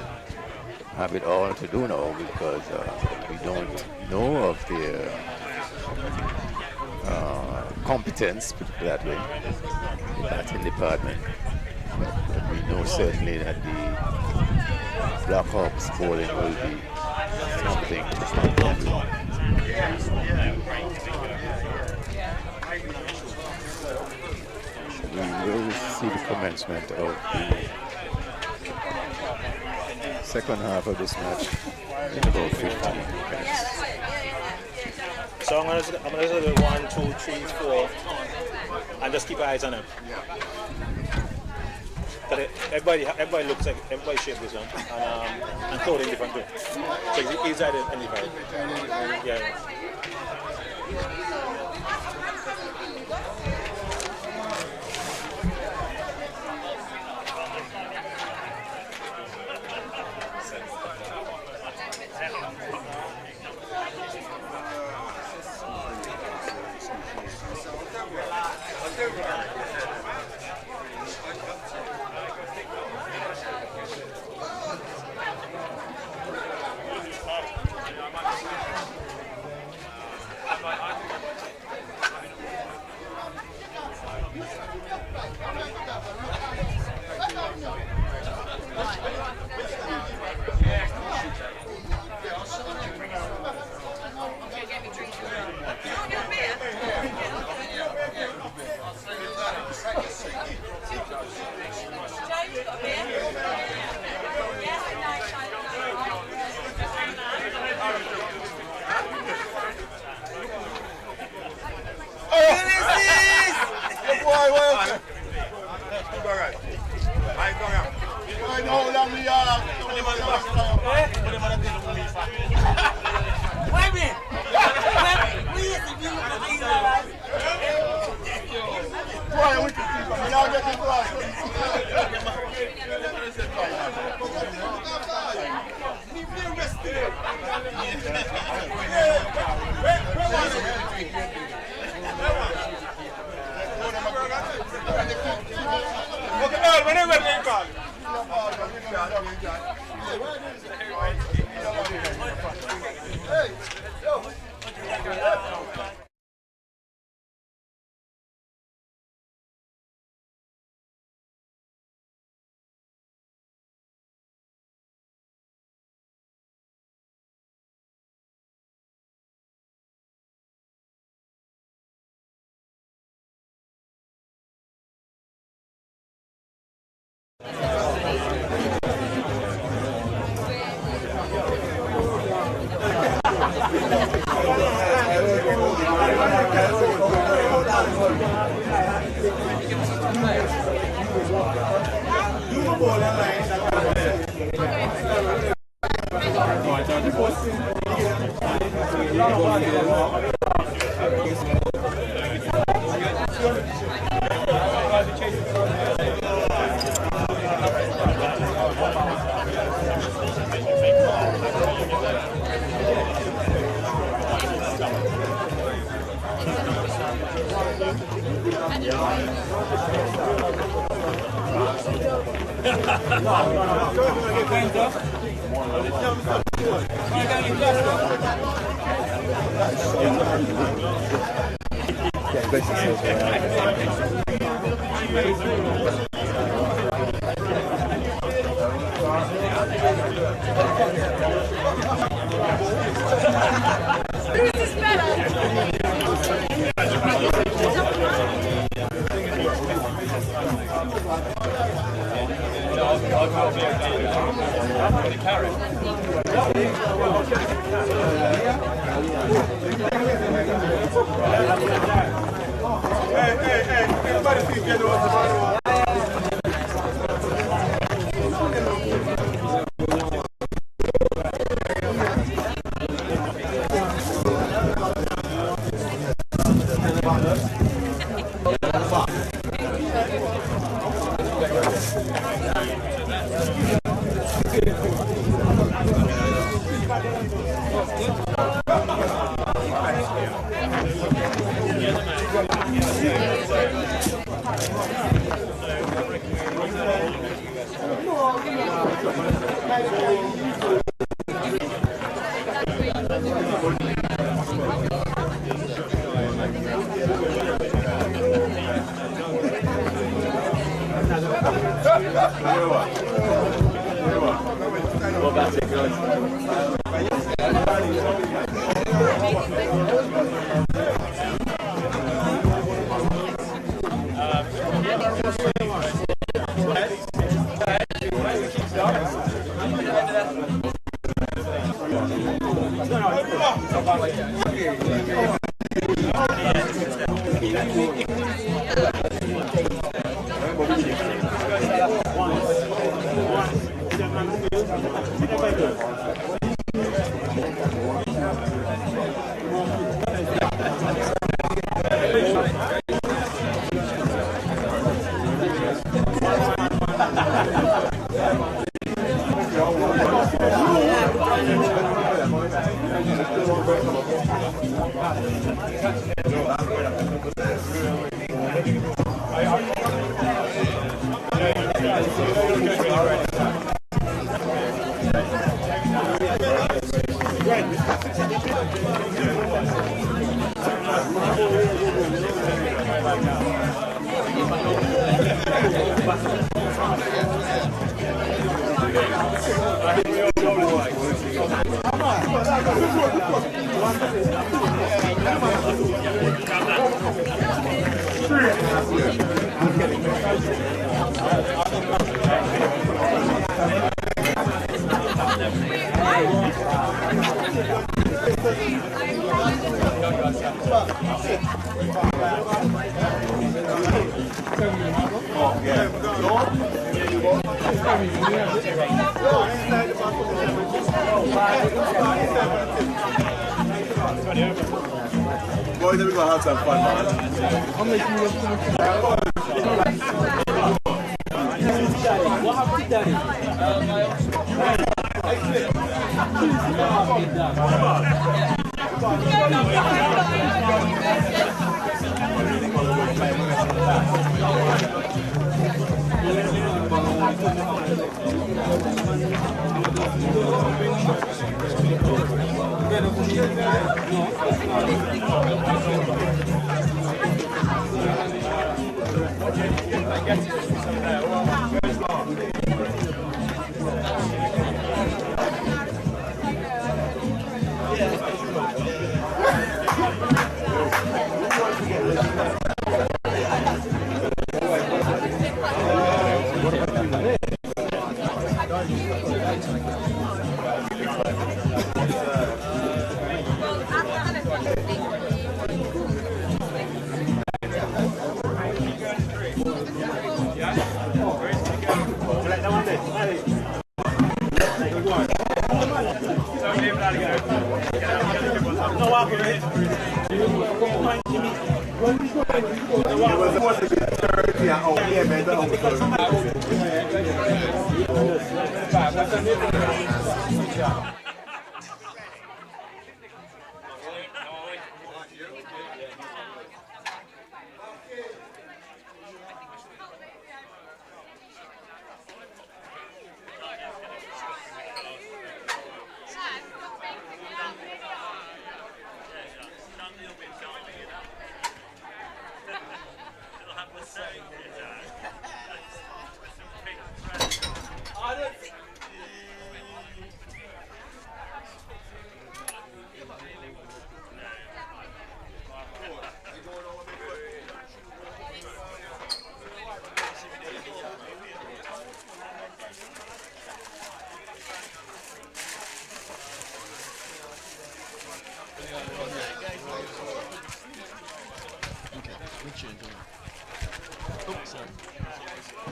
D: have it all to do now because we don't know of their competence, put it that way, in the batting department. But we know certainly that the Blackhawks bowling will be something to We will see the commencement of the second half of this match in about 15 minutes.
E: So I'm gonna do 1, 2, 3, 4, and just keep your eyes on him. But everybody looks like everybody shaped this one, and clothing different too. So he's identified. Yeah.
I: fire with it. Y'all get it right. boys, we're gonna have some fun,
J: What happened to Daddy?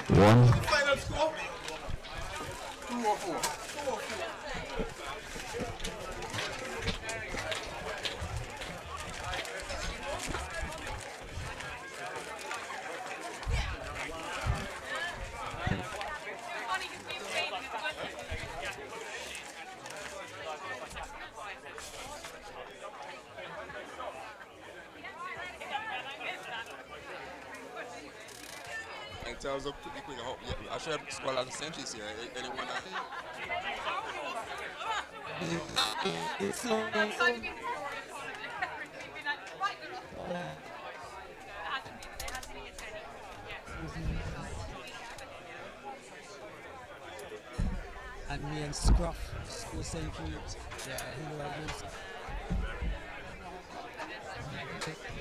I: One. Final score? 2-4.
K: In terms of quick, I should have scored as a centuries here. Anyone?
J: And me and Scruff, school centuries. Yeah, he was.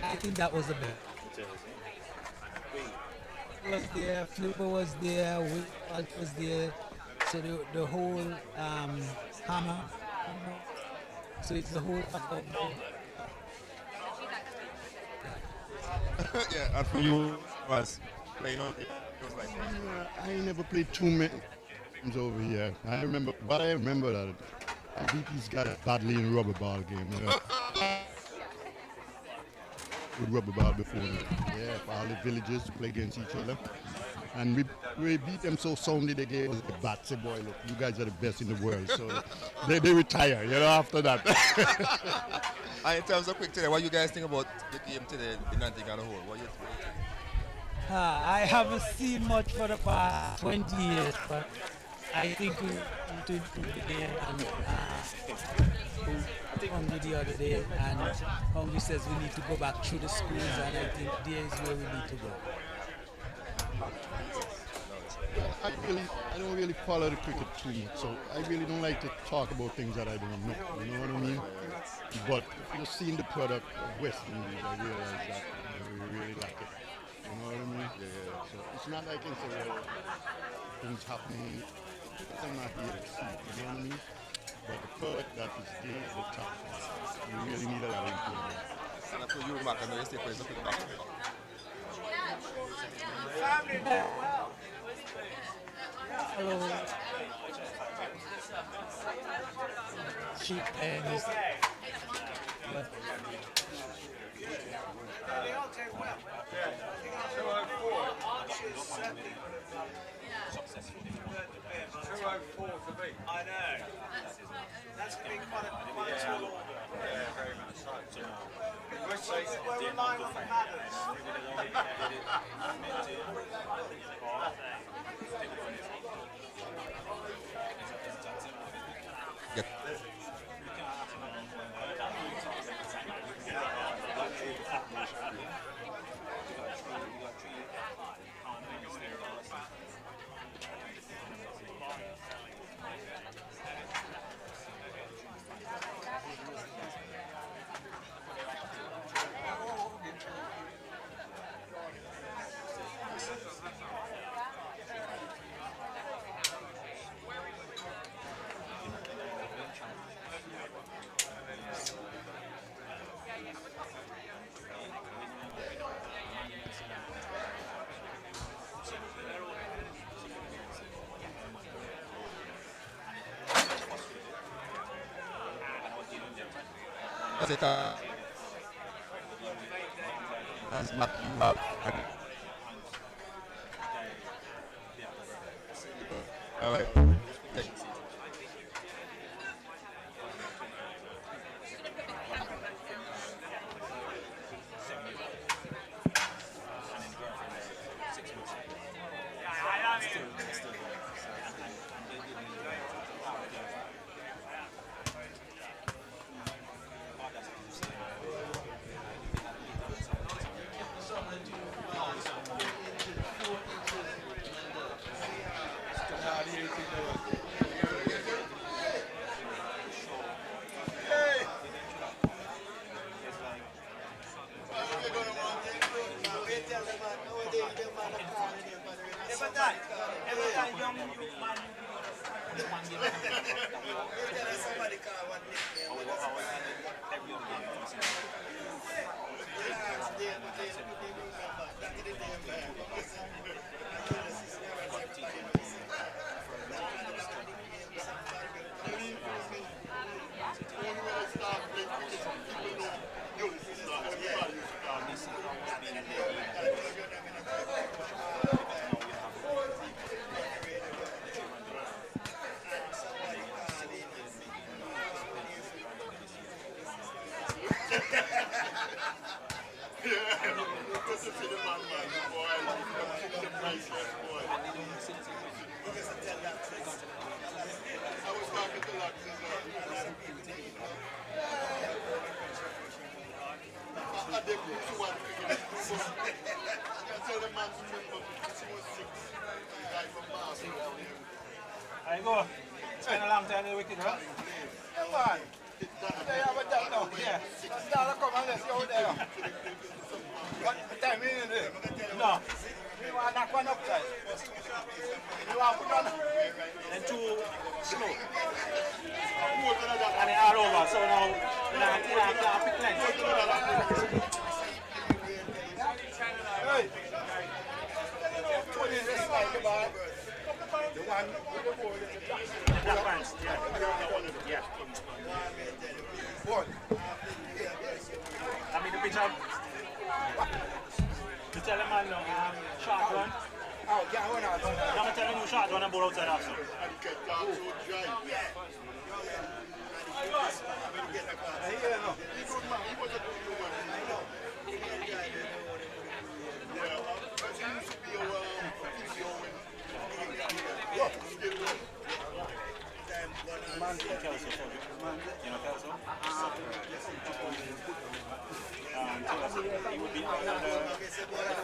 J: I think that was the best. Was there, Flipper was there, Wilt was there, so the whole hammer, so it's the whole
K: yeah, and for you was playing on it. Was like
I: I never played too many games over here. I remember that I beat these guys badly in a rubber ball game. You know? With rubber ball before me. Yeah, for all the villagers to play against each other. And we beat them so soundly they gave us the bat. Say, boy, look, you guys are the best in the world. So they retire, you know, after that.
K: And in terms of quick today, what you guys think about the game today in Antigua and the whole? What you think?
J: I haven't seen much for the past 20 years, but I think we did the game and Hungry the other day, and Hungry says we need to go back through the schools, and I think there is where we need to go.
I: I don't really follow the cricket too much, so I really don't like to talk about things that I don't know. You know what I mean? But just seeing the product of West Indies, I realize that we really like it. You know what I mean? Yeah. So it's not like it's things happening. I'm not here to see. You know what I mean? But the product that is there is the top. We really need a lot of improvement.
K: And for you, Mark, I know you stay close to the back.
J: Hello. Cheap pennies.
G: I know. That's going to be quite a tall order. Yeah, very much so. We're relying on the paddles.
K: That's it. That's not. All right.
E: There you go. It's been a long time in the wicket, right? Yeah, man. They have a duck now. Yeah. That's not a come unless you're out there. What time is it? No. You want to knock one upside. You want to put on and two slow. And they all over. So now, you can't pick length. Hey. What is this like about? The one with the board is the black pants, yeah. Yeah. What? I mean the picture. You tell him man no, short one. Oh, yeah, one out. I'm telling you short one and ball outside also. He would be under the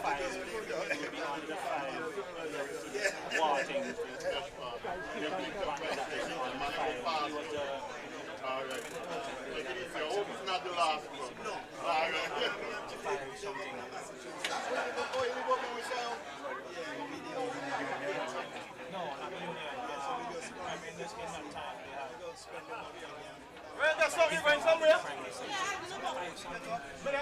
E: 5. He would be under the 5. Walking. He would be under the 5. He was alright. I hope it's not the last one. No. Alright. 5 something. No, not union. I mean, this game not time. Well, that's not even somewhere. But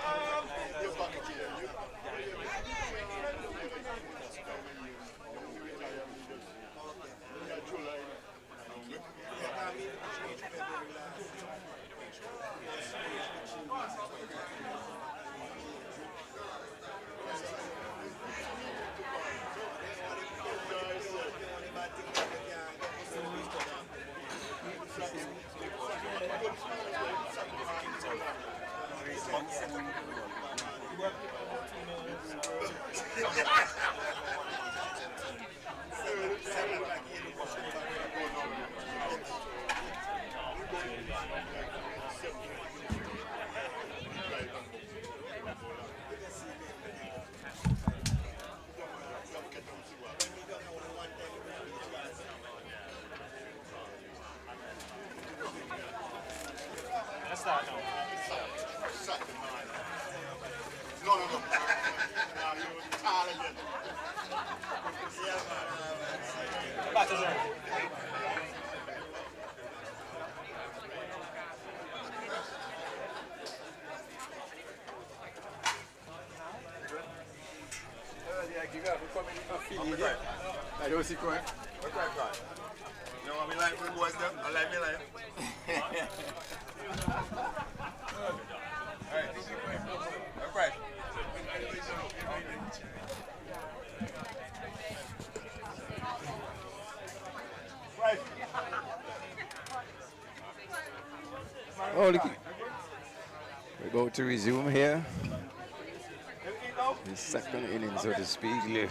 G: Let's start now.
I: No.
G: Back to zero.
K: I don't see going. What cry? You know what me like for the boys them? I like me life. Alright. What cry?
D: Oh, look. We're about to resume here. The second inning, so to speak.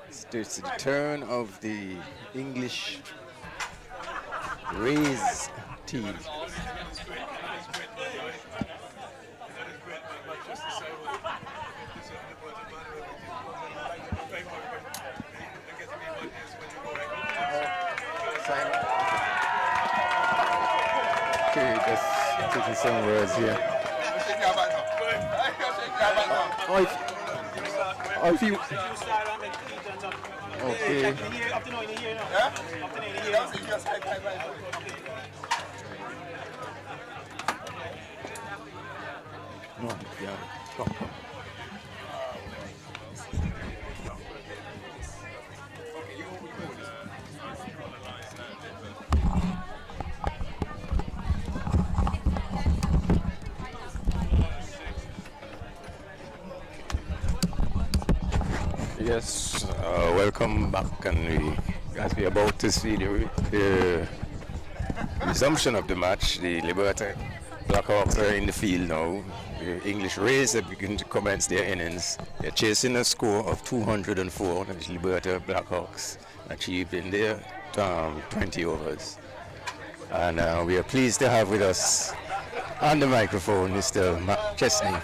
D: It's the turn of the English Rays team. Okay, just taking some words here. If you okay. No, yeah, come. Yes, welcome back, and as we're about to see the resumption of the match, the Liberta Blackhawks are in the field now. The English Rays have begun to commence their innings. They're chasing a score of 204, which Liberta Blackhawks achieved in their 20 overs. And we are pleased to have with us on the microphone Mr. Chesney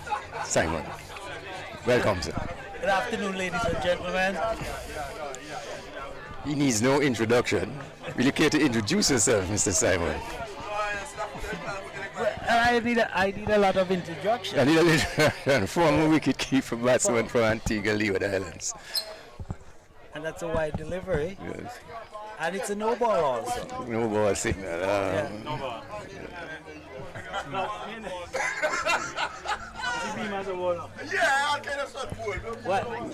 D: Simon. Welcome, sir.
L: Good afternoon, ladies and gentlemen.
D: He needs no introduction. Will you care to introduce yourself, Mr. Simon?
L: I need a lot of introduction.
D: I need an introduction. Former wicket-keeper batsman from Antigua, Leeward Islands.
L: And that's a wide delivery.
D: Yes.
L: And it's a no ball also.
D: No ball signal.
L: No ball.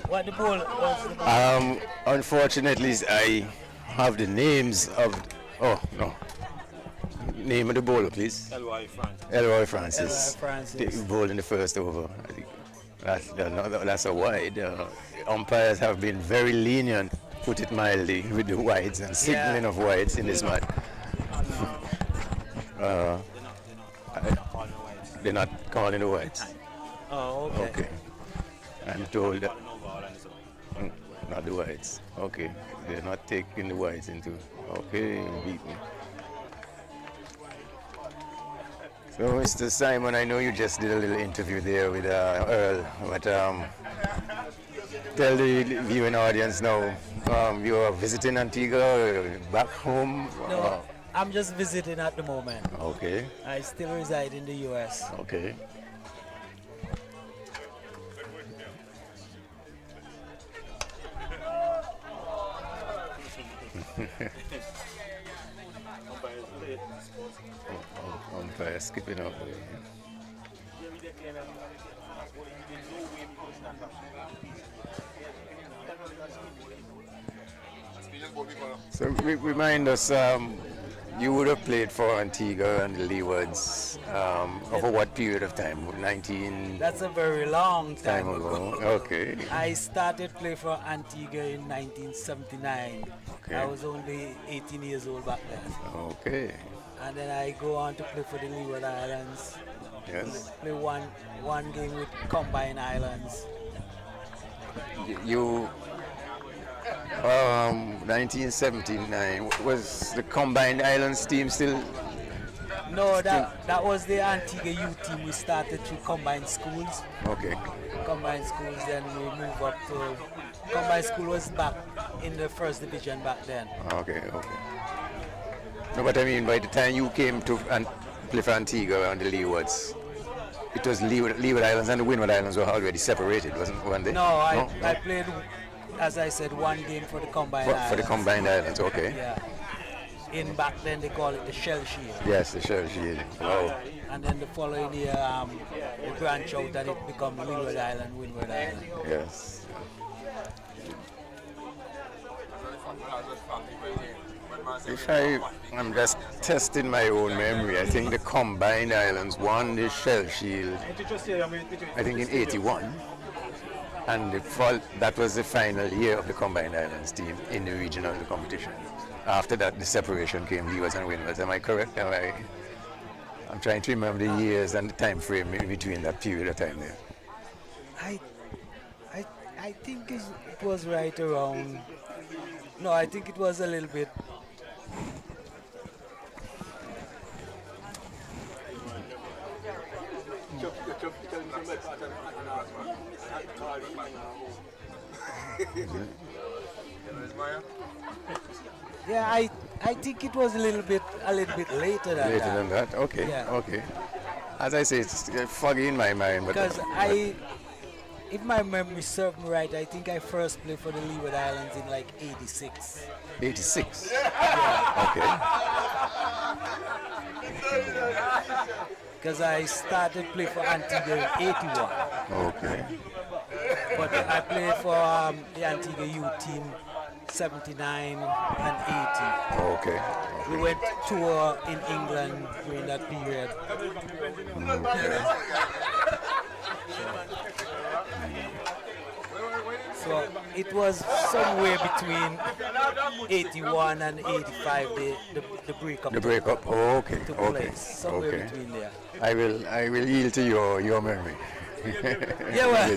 L: What the ball was the ball?
D: Unfortunately, I have the names of. Oh no. Name of the bowler, please.
G: Elroy Francis.
L: Elroy Francis.
D: The ball in the first over. I think that's a wide. Umpires have been very lenient, put it mildly, with the wides and signaling of wides in this match. They're not calling the wides.
L: Oh, okay.
D: Okay. I'm told that. Not the wides. Okay. They're not taking the wides into. Okay, beat me. So, Mr. Simon, I know you just did a little interview there with Earl, but tell the viewing audience now, you are visiting Antigua, back home?
L: No, I'm just visiting at the moment.
D: Okay.
L: I still reside in the U.S.
D: Okay. Umpire skipping up. So remind us, you would have played for Antigua and the Leewards over what period of time? 19?
L: That's a very long time
D: ago. Okay.
L: I started play for Antigua in 1979.
D: Okay.
L: I was only 18 years old back then.
D: Okay.
L: And then I go on to play for the Leeward Islands.
D: Yes.
L: Play one game with Combined Islands.
D: you 1979 was the Combined Islands team still?
L: No, that was the Antigua youth team. We started through combined schools.
D: Okay.
L: Combined schools, then we moved up to combined school was back in the first division back then.
D: Okay. No, but I mean, by the time you came to play for Antigua on the Leewards, it was Leeward Islands and the Windward Islands were already separated, weren't they?
L: No, I played, as I said, one game for the Combined Islands.
D: For the Combined Islands, okay.
L: Yeah. In back then they call it the Shell Shield.
D: Yes, the Shell Shield. Wow.
L: And then the following year, they branch out and it become Leeward Island, Windward Island.
D: Yes. If I'm just testing my own memory, I think the Combined Islands won the Shell Shield, I think in 81. And that was the final year of the Combined Islands team in the regional competition. After that, the separation came, Leewards and Windwards. Am I correct? I'm trying to remember the years and the time frame in between that period of time there.
L: I think it was right around. No, I think it was a little bit. Yeah, I think it was a little bit later than that.
D: Later than that? Okay.
L: Yeah.
D: Okay. As I say, it's foggy in my mind.
L: Because if my memory serves me right, I think I first played for the Leeward Islands in like 86.
D: 86?
L: Yeah.
D: Okay.
L: Because I started playing for Antigua in 81.
D: Okay.
L: But I played for the Antigua youth team 79 and 80.
D: Okay.
L: We went tour in England during that period.
D: Okay.
L: So it was somewhere between 81 and 85, the breakup.
D: The breakup. Oh, okay.
L: Took
D: Okay.
L: place, somewhere
D: Okay.
L: between there.
D: I will yield to your memory.
L: Yeah, well.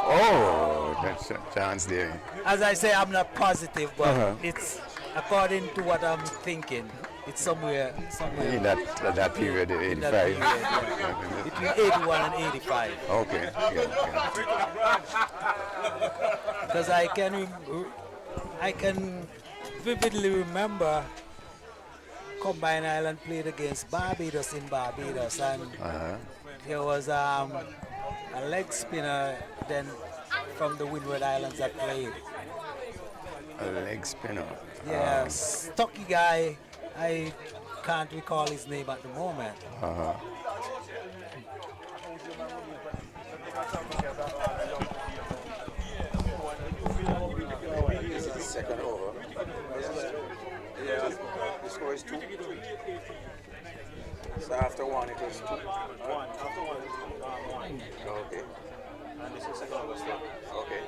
D: Oh, that's a chance there.
L: As I say, I'm not positive, but it's according to what I'm thinking. It's somewhere
D: in that period, 85.
L: That period, yeah. Between 81 and 85.
D: Okay. Yeah.
L: Because I can vividly remember Combined Island played against Barbados in Barbados, and there was a leg spinner then from the Windward Islands that played.
D: A leg spinner.
L: Yeah, stocky guy. I can't recall his name at the moment.
D: This is the second over. Yeah. The score is 2. So after 1 it was 2.
G: After one it was 1.
D: Okay.
G: And this is second over still.
D: Okay.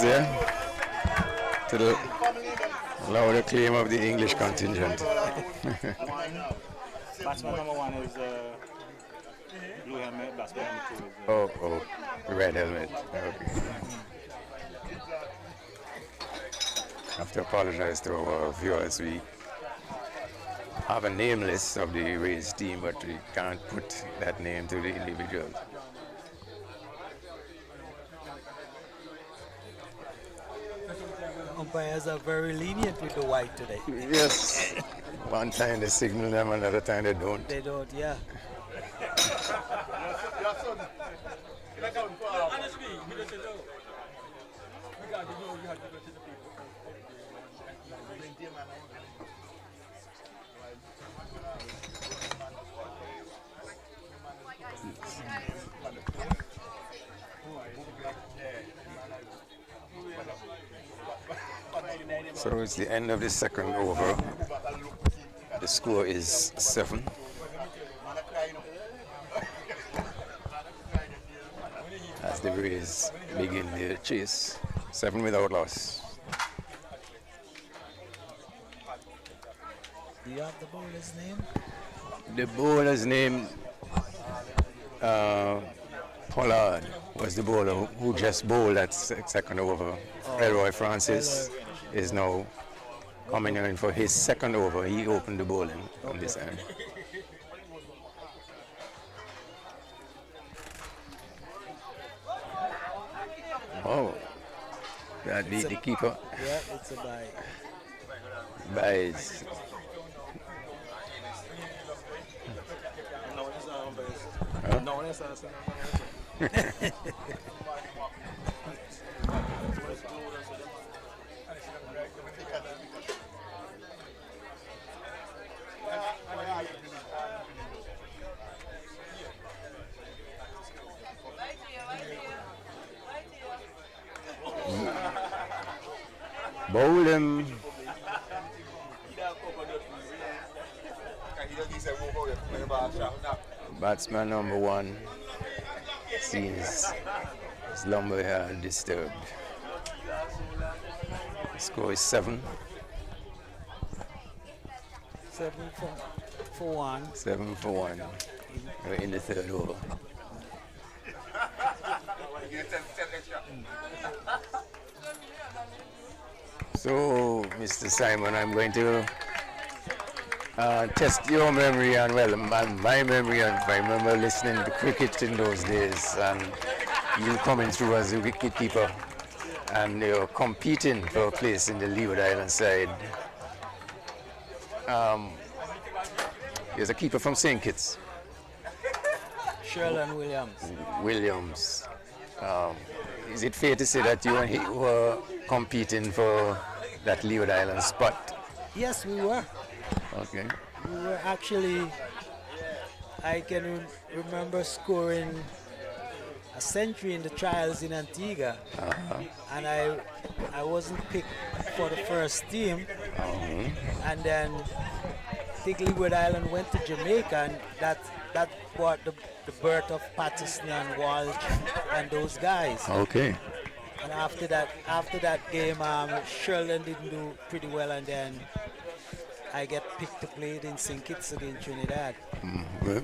D: There to the louder claim of the English contingent.
G: Batsman number 1 is blue helmet, batsman number 2 is
D: Oh, red helmet. Okay. I have to apologize to our viewers. We have a name list of the race team, but we can't put that name to the individual.
L: Umpires are very lenient with the white today.
D: Yes. One time they signal them, another time they don't.
L: They don't, yeah.
D: So it's the end of the second over. The score is 7. As the Rays begin their chase. 7 without loss.
L: Do you have the bowler's name?
D: The bowler's name, Pollard, was the bowler who just bowled that second over. Elroy Francis is now coming in for his second over. He opened the bowling on this end. Oh, that the keeper.
L: Yeah, it's a bye.
D: Buys. Bowl him. Batsman number 1 sees his lumber disturbed. The score is 7.
L: 7 for 1.
D: 7 for 1. We're in the third over. So, Mr. Simon, I'm going to test your memory and, well, my memory. And I remember listening to cricket in those days, and you coming through as a wicketkeeper, and you're competing for a place in the Leeward Island side. There's a keeper from St. Kitts.
L: Sherlin Williams.
D: Williams. Is it fair to say that you and he were competing for that Leeward Island spot?
L: Yes, we were.
D: Okay.
L: We were actually, I can remember scoring a century in the trials in Antigua, and I wasn't picked for the first team, and then I think Leeward Island went to Jamaica, and that brought the birth of Patterson and Walsh and those guys.
D: Okay.
L: And after that game, Sherlin didn't do pretty well, and then I get picked to play it in St. Kitts against Trinidad.
D: Well.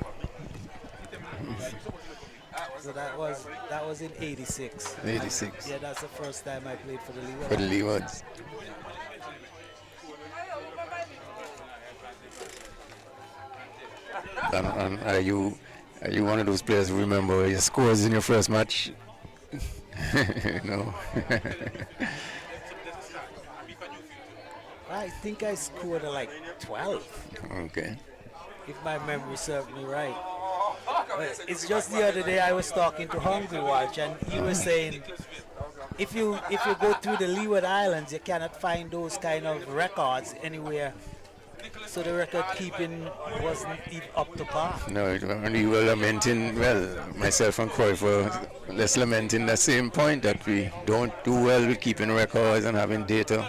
L: So that was in '86.
D: 86.
L: Yeah, that's the first time I played for the Leewards.
D: For the Leewards. And are you one of those players who remember your scores in your first match? No.
L: I think I scored like 12.
D: Okay.
L: If my memory serves me right. But it's just the other day I was talking to Hungry Watch, and he was saying if you go through the Leeward Islands, you cannot find those kind of records anywhere. So the record keeping wasn't even up to par.
D: No, and we were lamenting, well, myself and Croy were less lamenting the same point, that we don't do well with keeping records and having data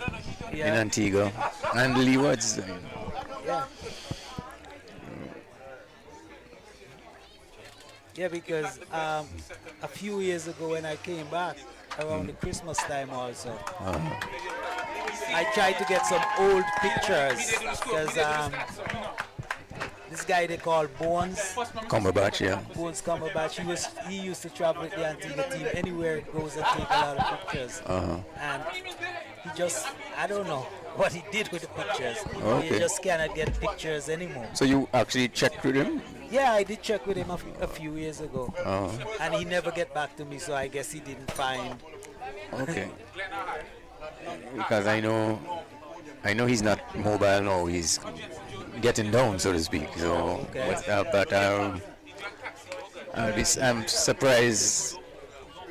D: in Antigua and Leewards.
L: Yeah. Yeah, because a few years ago when I came back, around the Christmas time also, I tried to get some old pictures, because this guy they call Bones
D: Cumberbatch, yeah.
L: Bones Cumberbatch, he used to travel with the Antigua team anywhere it goes and take a lot of pictures. And he just, I don't know what he did with the pictures.
D: Okay.
L: He just cannot get pictures anymore.
D: So you actually checked with him?
L: Yeah, I did check with him a few years ago. And he never get back to me, so I guess he didn't find.
D: Okay. Because I know he's not mobile now, he's getting down, so to speak. So, I'm surprised.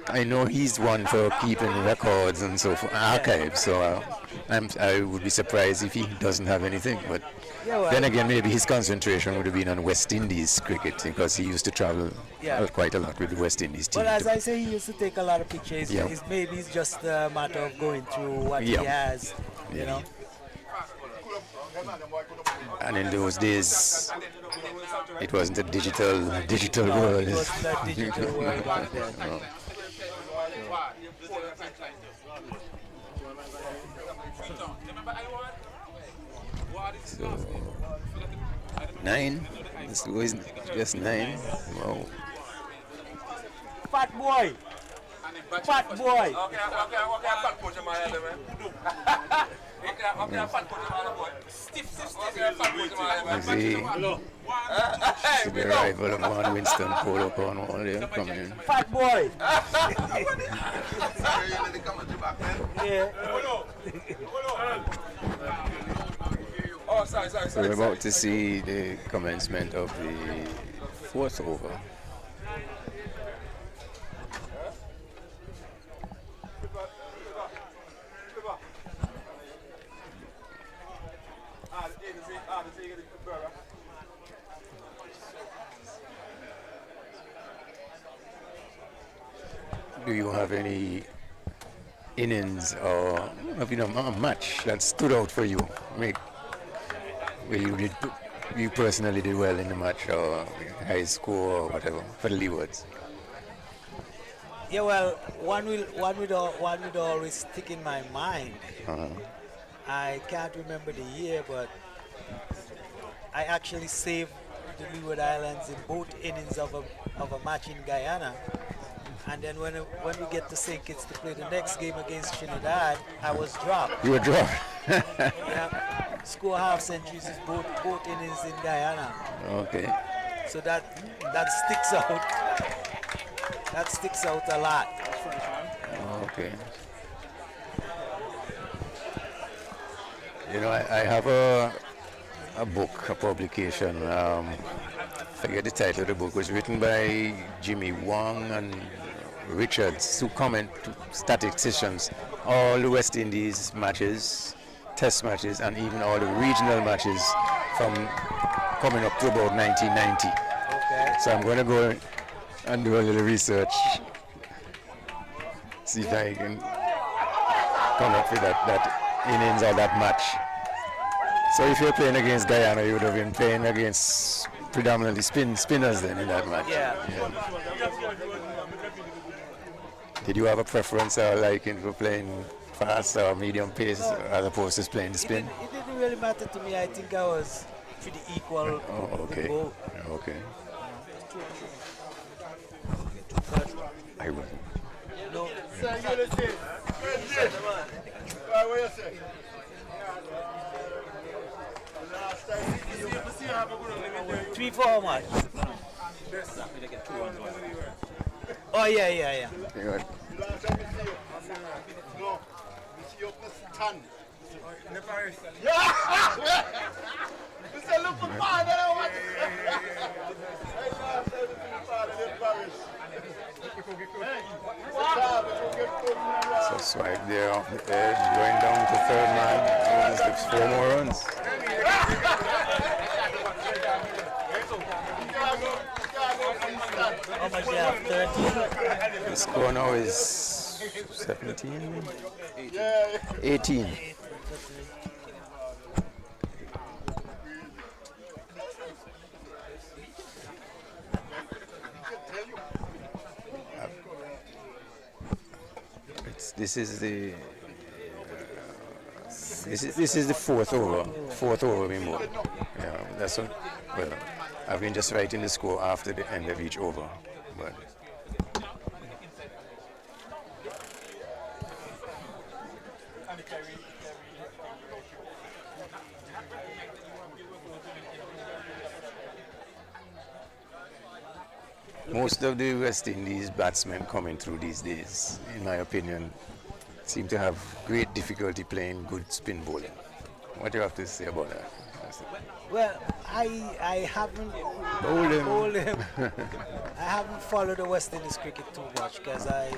D: I know he's one for keeping records and so for archives. So I would be surprised if he doesn't have anything. But then again, maybe his concentration would have been on West Indies cricket, because he used to travel quite a lot with the West Indies team.
L: Well, as I say, he used to take a lot of pictures. Maybe it's just a matter of going through what he has, you know.
D: And in those days, it wasn't a digital world.
L: It wasn't a digital world back then.
D: No. So 9. This was just 9. Wow.
L: Fat boy. Fat boy.
D: You see the arrival of one Winston Polo Cornwall there coming in.
L: Fat boy. Yeah.
D: So we're about to see the commencement of the 4th over. Do you have any innings or have you a match that stood out for you? Where you personally did well in the match or high score or whatever for the Leewards?
L: Yeah, well, one would always stick in my mind. I can't remember the year, but I actually saved the Leeward Islands in both innings of a match in Guyana. And then when we get to St. Kitts to play the next game against Trinidad, I was dropped.
D: You were dropped.
L: Yeah, score half centuries is both innings in Guyana.
D: Okay.
L: So that sticks out. That sticks out a lot.
D: Okay. You know, I have a book, a publication. Forget the title of the book. It was written by Jimmy Wong and Richards, who comment statisticians, all the West Indies matches, test matches, and even all the regional matches from coming up to about 1990.
L: Okay.
D: So I'm going to go and do a little research, see if I can come up with that innings or that match. So if you're playing against Guyana, you would have been playing against predominantly spinners then in that match.
L: Yeah.
D: Did you have a preference or liking for playing fast or medium pace as opposed to playing the spin?
L: It didn't really matter to me. I think I was pretty equal.
D: Oh, okay. Okay. I wasn't.
L: No. 3 for how much? Oh yeah.
D: Good.
E: In the Parish. Yeah! Mr. Look for father, I want
D: So swipe there off the edge, going down to third man. Just 4 more runs.
L: How much they have? 13?
D: The score now is 17? 18. This is the this is the fourth over we moved. Yeah, that's what. Well, I've been just writing the score after the end of each over, but. Most of the West Indies batsmen coming through these days, in my opinion, seem to have great difficulty playing good spin bowling. What do you have to say about that?
L: Well, I haven't
D: bowled
L: him. I haven't followed the West Indies cricket too much because I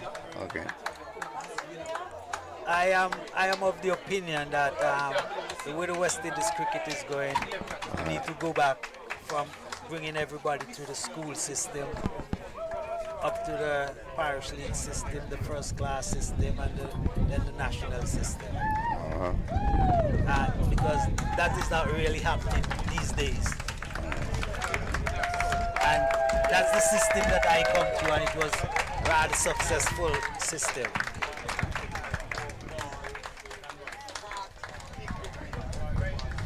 L: am of the opinion that the way the West Indies cricket is going, we need to go back from bringing everybody to the school system up to the Parish League system, the first class system, and then the national system. Because that is not really happening these days. And that's the system that I come to, and it was a rather successful system.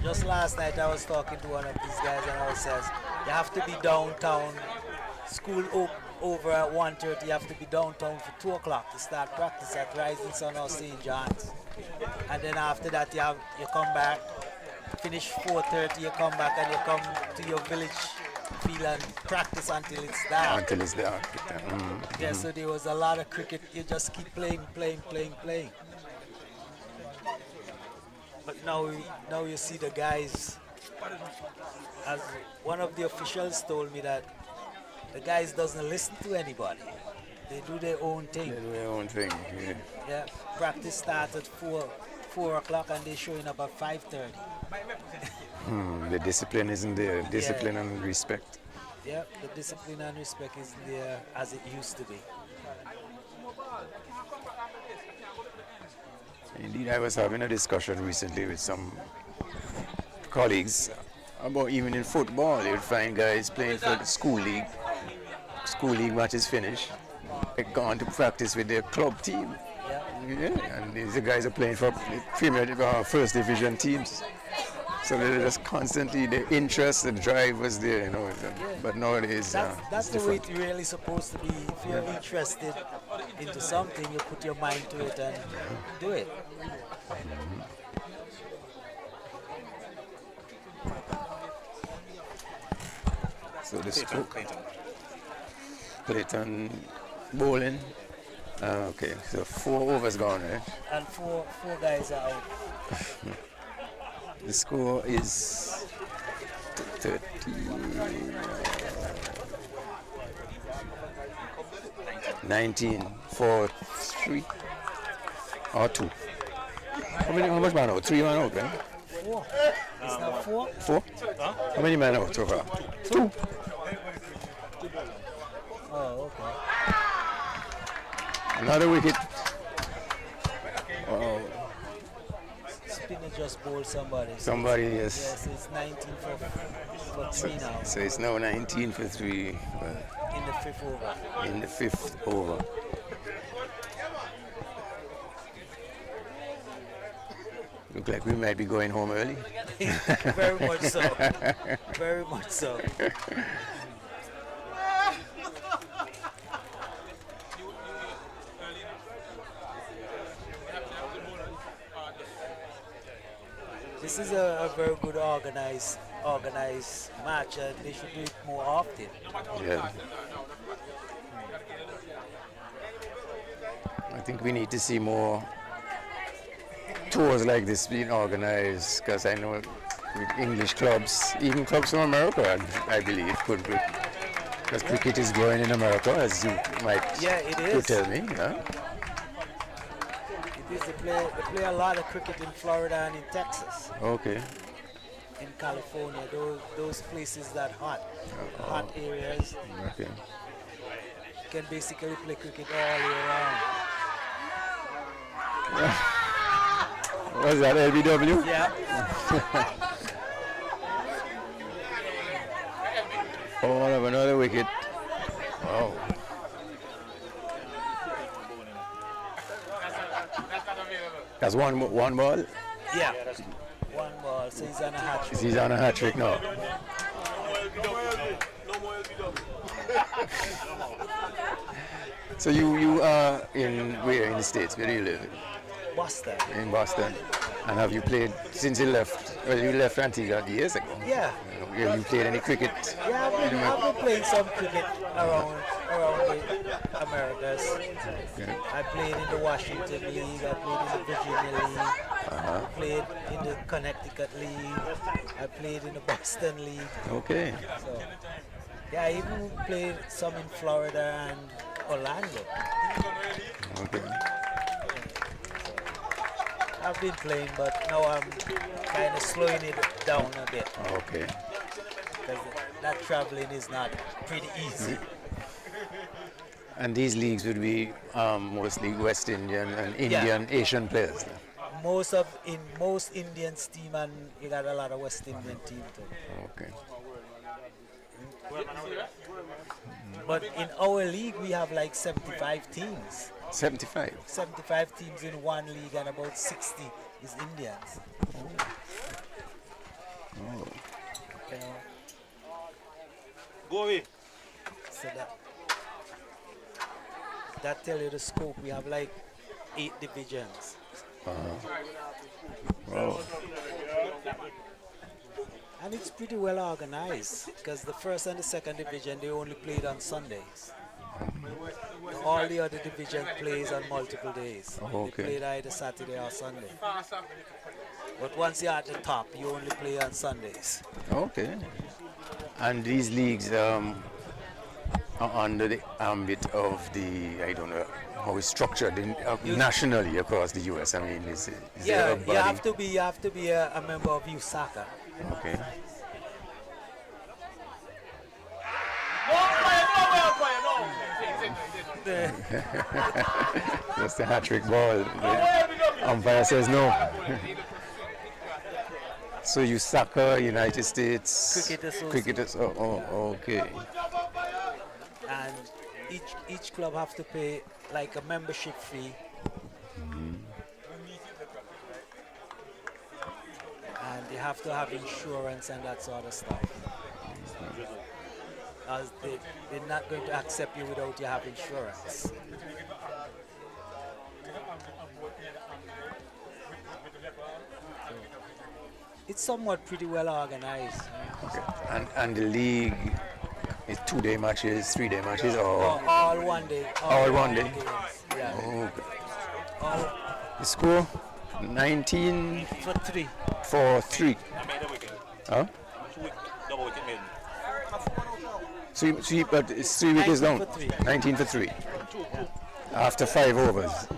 L: Just last night I was talking to one of these guys and I says, you have to be downtown, school over at 1:30, you have to be downtown for 2 o'clock to start practice at Rising Sun or St. John's. And then after that you come back, finish 4:30, you come back and you come to your village field and practice until it's dark.
D: Until it's dark.
L: Yeah, so there was a lot of cricket, you just keep playing. But now you see the guys, as one of the officials told me that the guys doesn't listen to anybody. They do their own thing.
D: Yeah.
L: Yeah, practice starts at 4 o'clock and they're showing up at 5:30.
D: The discipline isn't there. Discipline and respect.
L: Yeah, the discipline and respect isn't there as it used to be.
D: Indeed, I was having a discussion recently with some colleagues about even in football, you'd find guys playing for the school league. School league matches finish. They're gone to practice with their club team. Yeah, and these guys are playing for Premier First Division teams. So they're just constantly, the interest, the drive was there, you know. But nowadays,
L: that's the way it's really supposed to be. If you're interested into something, you put your mind to it and do it.
D: So the stroke, Clayton bowling. Okay, so 4 overs gone, right?
L: And four guys are out.
D: The score is 30. 19 for 3 or 2. How much man out? 3 man out, right?
L: 4. It's not 4?
D: 4? Huh? How many men out so far? 2.
L: Oh, okay.
D: Another wicket.
L: Spinner just bowled somebody.
D: Somebody, yes.
L: Yes, it's 19 for 3 now.
D: So it's now 19 for 3.
L: In the 5th over.
D: In the 5th over. Look like we might be going home early.
L: Very much so. Very much so. This is a very good organized match, and they should do it more often.
D: Yeah. I think we need to see more tours like this being organized, because I know with English clubs, even clubs from America, I believe, could be. Because cricket is growing in America, as you might could tell me. Yeah?
L: They play a lot of cricket in Florida and in Texas.
D: Okay.
L: In California, those places that hot areas.
D: Okay.
L: You can basically play cricket all year round.
D: Was that LBW?
L: Yeah.
D: Oh, I have another wicket. Wow. That's one ball?
L: Yeah. One ball, so he's on a hat trick.
D: He's on a hat trick now. So you are where in the States? Where do you live?
L: Boston.
D: In Boston. And have you played since you left? Well, you left Antigua years ago.
L: Yeah.
D: Have you played any cricket?
L: Yeah, I've been playing some cricket around the Americas.
D: Okay.
L: I played in the Washington League, I played in the Virginia League, I played in the Connecticut League, I played in the Boston League.
D: Okay.
L: So, yeah, I even played some in Florida and Orlando.
D: Okay.
L: I've been playing, but now I'm kind of slowing it down a bit.
D: Okay.
L: Because that traveling is not pretty easy.
D: And these leagues would be mostly West Indian and Indian, Asian players.
L: Most Indians team, and you got a lot of West Indian team too.
D: Okay.
L: But in our league, we have like 75 teams.
D: 75?
L: 75 teams in one league, and about 60 is Indians. You know,
G: Go away.
L: so that tell you the scope. We have like 8 divisions.
D: Wow.
L: And it's pretty well organized because the first and the second division they only played on Sundays. All the other division plays on multiple days.
D: Okay.
L: They played either Saturday or Sunday. But once you're at the top, you only play on Sundays.
D: Okay. And these leagues are under the ambit of the, I don't know how it's structured nationally across the U.S. I mean, is there a body?
L: You have to be a member of USACA.
D: Okay. That's the hat-trick ball. The umpire says no. So you soccer, United States cricketers. Oh, okay.
L: And each club have to pay like a membership fee. And they have to have insurance and that sort of stuff. As they're not going to accept you without you have insurance. It's somewhat pretty well organized.
D: Okay. And the league is 2-day matches, 3-day matches, or
L: all 1 day.
D: All 1 day.
L: Games. Yeah.
D: Oh, okay. The score 19
L: for 3.
D: For 3. Huh? But it's 3 wickets down. 19 for 3. After 5 overs.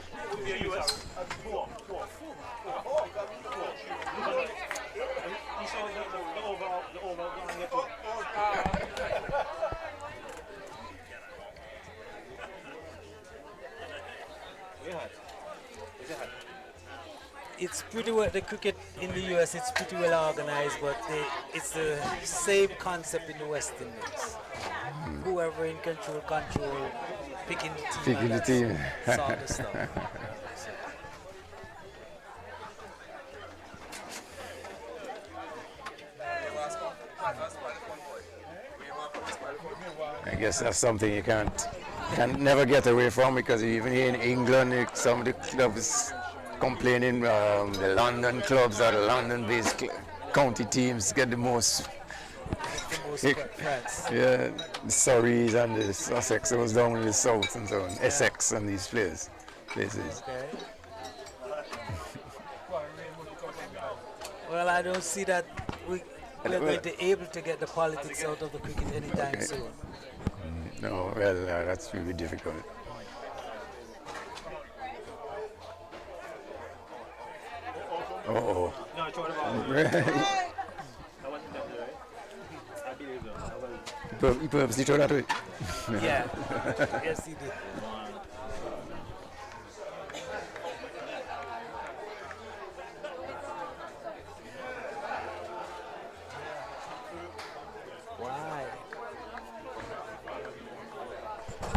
L: It's pretty well, the cricket in the US, it's pretty well organized, but it's the same concept in the West Indies. Whoever in control, picking the team. Sort of stuff.
D: I guess that's something you can never get away from, because even here in England, some of the clubs complaining, the London clubs or the London-based county teams get the most
L: friends.
D: Yeah, the Surreys and the Sussex was down in the south and so on, Essex and these places.
L: Okay. Well, I don't see that we're going to be able to get the politics out of the cricket anytime soon.
D: No, well, that's really difficult. Oh. He purposely threw that away.
L: Yeah. Yes, he did. Why?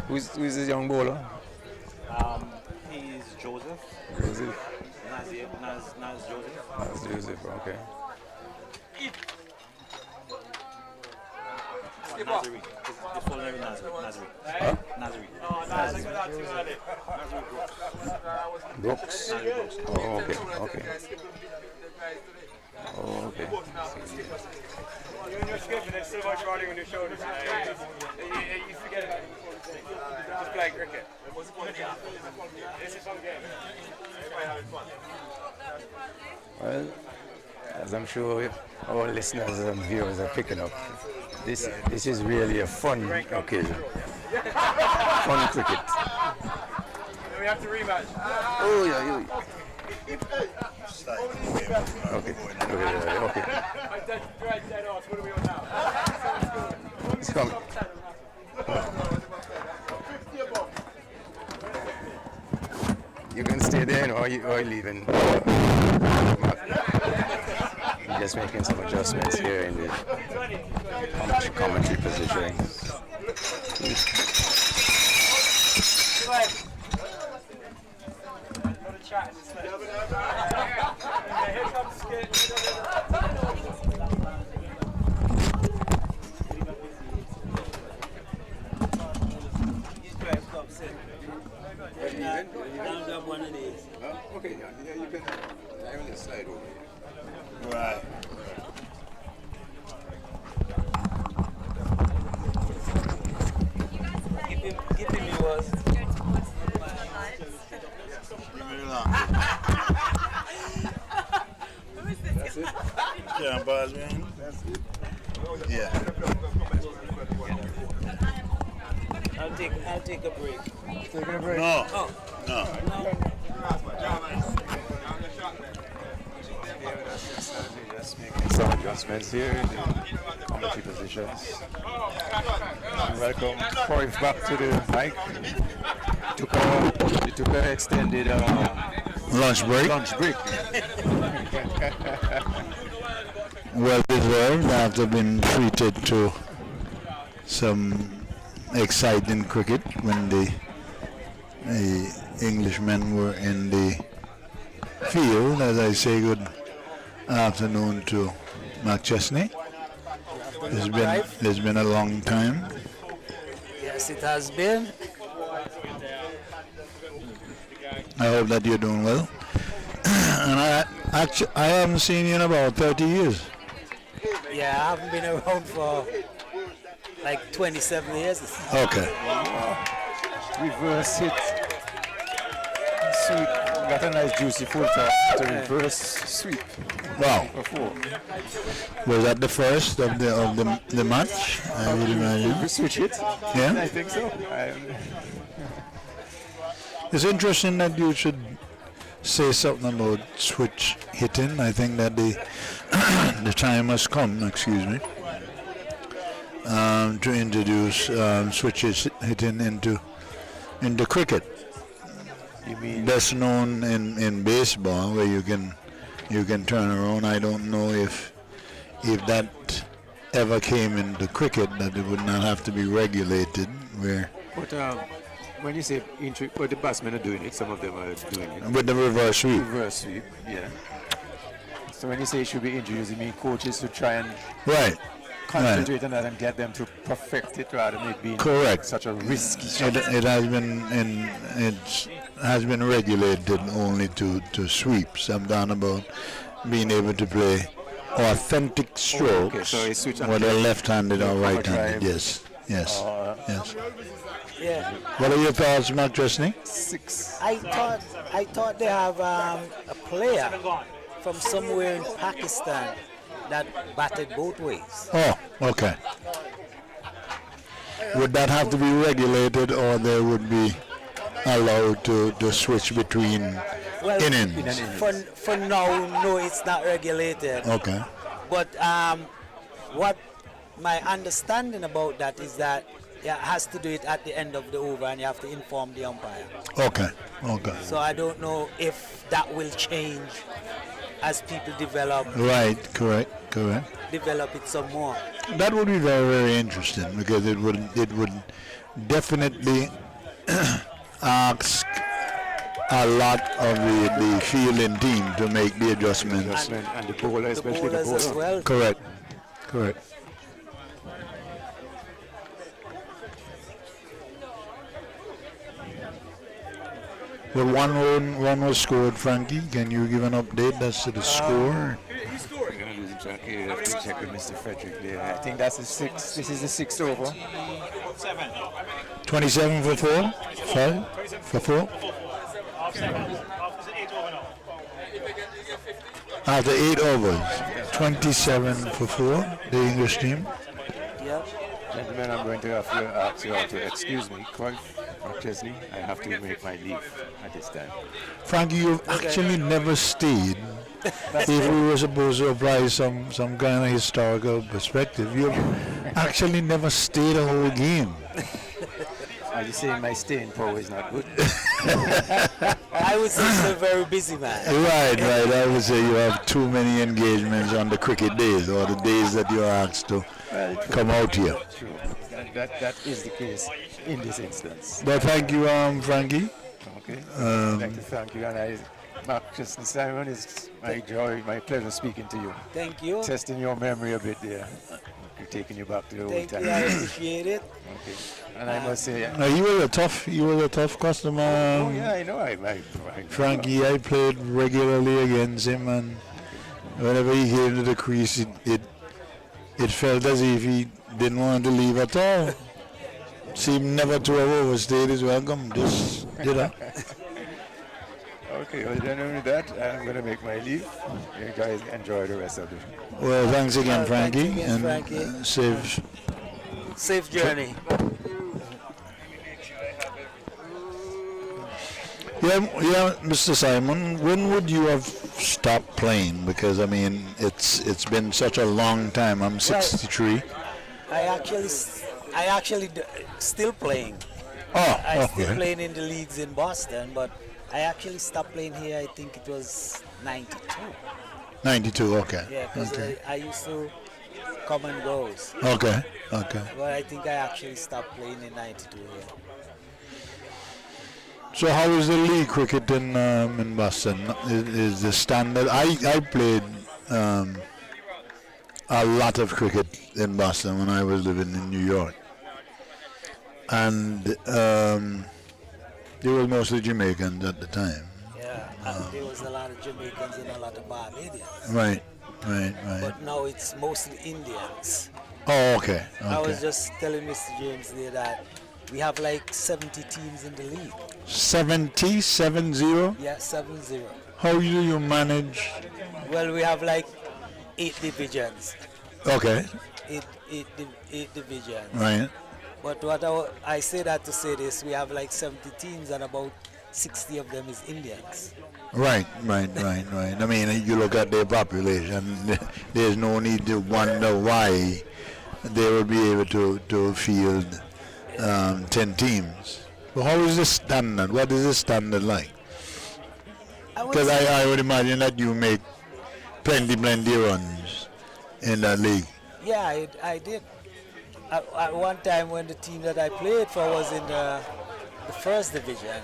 D: Who's this young bowler?
G: He's Joseph.
D: Joseph.
G: Naz Joseph.
D: Naz Joseph, okay.
G: Nazari. His full name is Nazari.
D: Huh?
G: Nazari.
D: Brooks. Oh, okay. Oh, okay.
E: You're in your script and there's so much riding on your shoulders. You forget about it. Just playing cricket. This is fun game. Everybody having fun.
D: Well, as I'm sure our listeners and viewers are picking up, this is really a fun occasion. Fun cricket.
E: Then we have to rematch.
D: Oh, yeah. Okay.
E: Dead horse. What are we on now?
D: It's coming. You can stay there, or you leaving? Just making some adjustments here in the commentary position.
E: Here comes Skid.
D: Okay, yeah, you can only slide over here.
C: Right.
L: Give him yours.
C: That's it. Yeah, buzz, man. That's it. Yeah.
L: I'll take a break.
D: Taking a break?
C: No.
L: Oh.
C: No.
D: Just making some adjustments here in the commentary positions. Welcome Cruyff back to the mic. He took an extended
C: Lunch break. Well deserved after being treated to some exciting cricket when the Englishmen were in the field. As I say, good afternoon to Mark Chesney. It's been a long time.
L: Yes, it has been.
C: I hope that you're doing well. And I haven't seen you in about 30 years.
L: Yeah, I haven't been around for like 27 years.
C: Okay.
D: Reverse hit. Sweep. Got a nice juicy full toss to reverse sweep.
C: Wow.
D: For 4.
C: Was that the first of the match? I would imagine.
D: We switch it?
C: Yeah?
D: I think so.
C: It's interesting that you should say something about switch hitting. I think that the time has come, excuse me, to introduce switch hitting into cricket.
D: You mean
C: best known in baseball, where you can turn around. I don't know if that ever came into cricket, that it would not have to be regulated.
D: But when you say but the batsmen are doing it, some of them are doing it.
C: With the reverse sweep.
D: Reverse sweep, yeah. So when you say it should be introduced, you mean coaches to try and concentrate on that and get them to perfect it rather than it being such a risky shot.
C: It has been regulated only to sweeps. I'm down about being able to play authentic strokes, whether left-handed or right-handed. Yes. Yes.
L: Yeah.
C: What are your thoughts, Mark Chesney?
D: 6.
L: I thought they have a player from somewhere in Pakistan that batted both ways.
C: Oh, okay. Would that have to be regulated, or they would be allowed to switch between innings?
L: For now, no, it's not regulated.
C: Okay.
L: But what my understanding about that is that it has to do it at the end of the over, and you have to inform the umpire.
C: Okay.
L: So I don't know if that will change as people develop.
C: Right. Correct.
L: Develop it some more.
C: That would be very, very interesting, because it would definitely ask a lot of the fielding team to make the adjustments.
D: And the bowler, especially the bowler.
L: As well.
C: Correct. Well, one run was scored. Frankie, can you give an update as to the score?
D: Okay, you have to check with Mr. Frederick there. I think that's the 6th. This is the 6th over.
C: 27 for 4? 5 for 4? After 8 overs, 27 for 4, the English team.
L: Yep.
D: Gentlemen, I'm going to have to ask you all to excuse me. Cruyff, Chesney, I have to make my leave at this time.
C: Frankie, you've actually never stayed. If we were supposed to apply some kind of historical perspective, you've actually never stayed a whole game.
D: Are you saying my staying power is not good?
L: I would say you're a very busy man.
C: Right. I would say you have too many engagements on the cricket days, or the days that you're asked to come out here.
D: True. That is the case in this instance.
C: But thank you, Frankie.
D: Okay. I'd like to thank you, and Mark Justin Simon, it's my joy, my pleasure speaking to you.
L: Thank you.
D: Testing your memory a bit there. taking you back to the old
L: Thank
D: times.
L: you, I appreciate it.
D: Okay. And I must say,
C: Now, you were a tough customer.
D: oh yeah, I know. I
C: Frankie, I played regularly against him, and whenever he came to the crease, it felt as if he didn't want to leave at all. Seemed never to have overstayed his welcome. Just,
D: Okay, well then with that, I'm going to make my leave. You guys enjoy the rest of the
C: Well, thanks again, Frankie,
L: thanks again, Frankie.
C: Safe
L: journey.
C: Yeah, Mr. Simon, when would you have stopped playing? Because I mean, it's been such a long time. I'm 63.
L: I actually still playing.
C: Oh,
L: I still
C: okay.
L: playing in the leagues in Boston, but I actually stopped playing here. I think it was 92.
C: 92. Okay.
L: Yeah, because
C: Okay.
L: I used to come and goes.
C: Okay. Okay.
L: But I think I actually stopped playing in 92 here.
C: So how is the league cricket in Boston? Is the standard? I played a lot of cricket in Boston when I was living in New York, and they were mostly Jamaicans at the time.
L: Yeah, there was a lot of Jamaicans and a lot of Barbadians.
C: Right.
L: But now it's mostly Indians.
C: Oh, okay.
L: I was just telling Mr. James there that we have like 70 teams in the league.
C: 70?
L: Yeah, 70.
C: How do you manage?
L: Well, we have like 8 divisions.
C: Okay.
L: Eight divisions.
C: Right.
L: But I say that to say this, we have like 70 teams and about 60 of them is Indians.
C: Right. I mean, you look at their population, there's no need to wonder why they will be able to field 10 teams. So how is the standard? What is the standard like? Because I would imagine that you make plenty runs in that league.
L: Yeah, I did. At one time when the team that I played for was in the first division,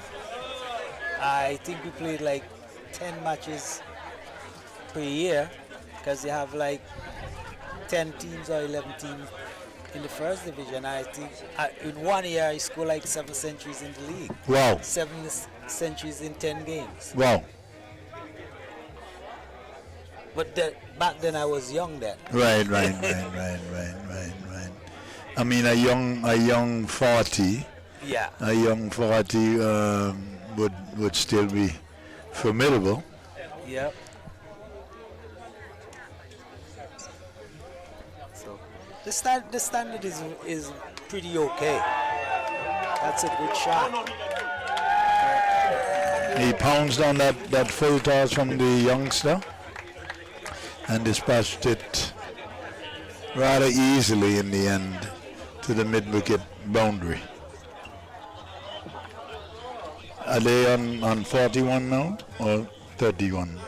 L: I think we played like 10 matches per year because you have like 10 teams or 11 teams in the first division. I think in 1 year I scored like 7 centuries in the league.
C: Wow.
L: 7 centuries in 10 games.
C: Wow.
L: But back then I was young then.
C: Right. I mean, a young 40.
L: Yeah.
C: A young 40 would still be formidable.
L: Yep. So the standard is pretty okay. That's a good shot.
C: He pounced on that full toss from the youngster and dispatched it rather easily in the end to the mid-wicket boundary. Are they on 41 now or 31?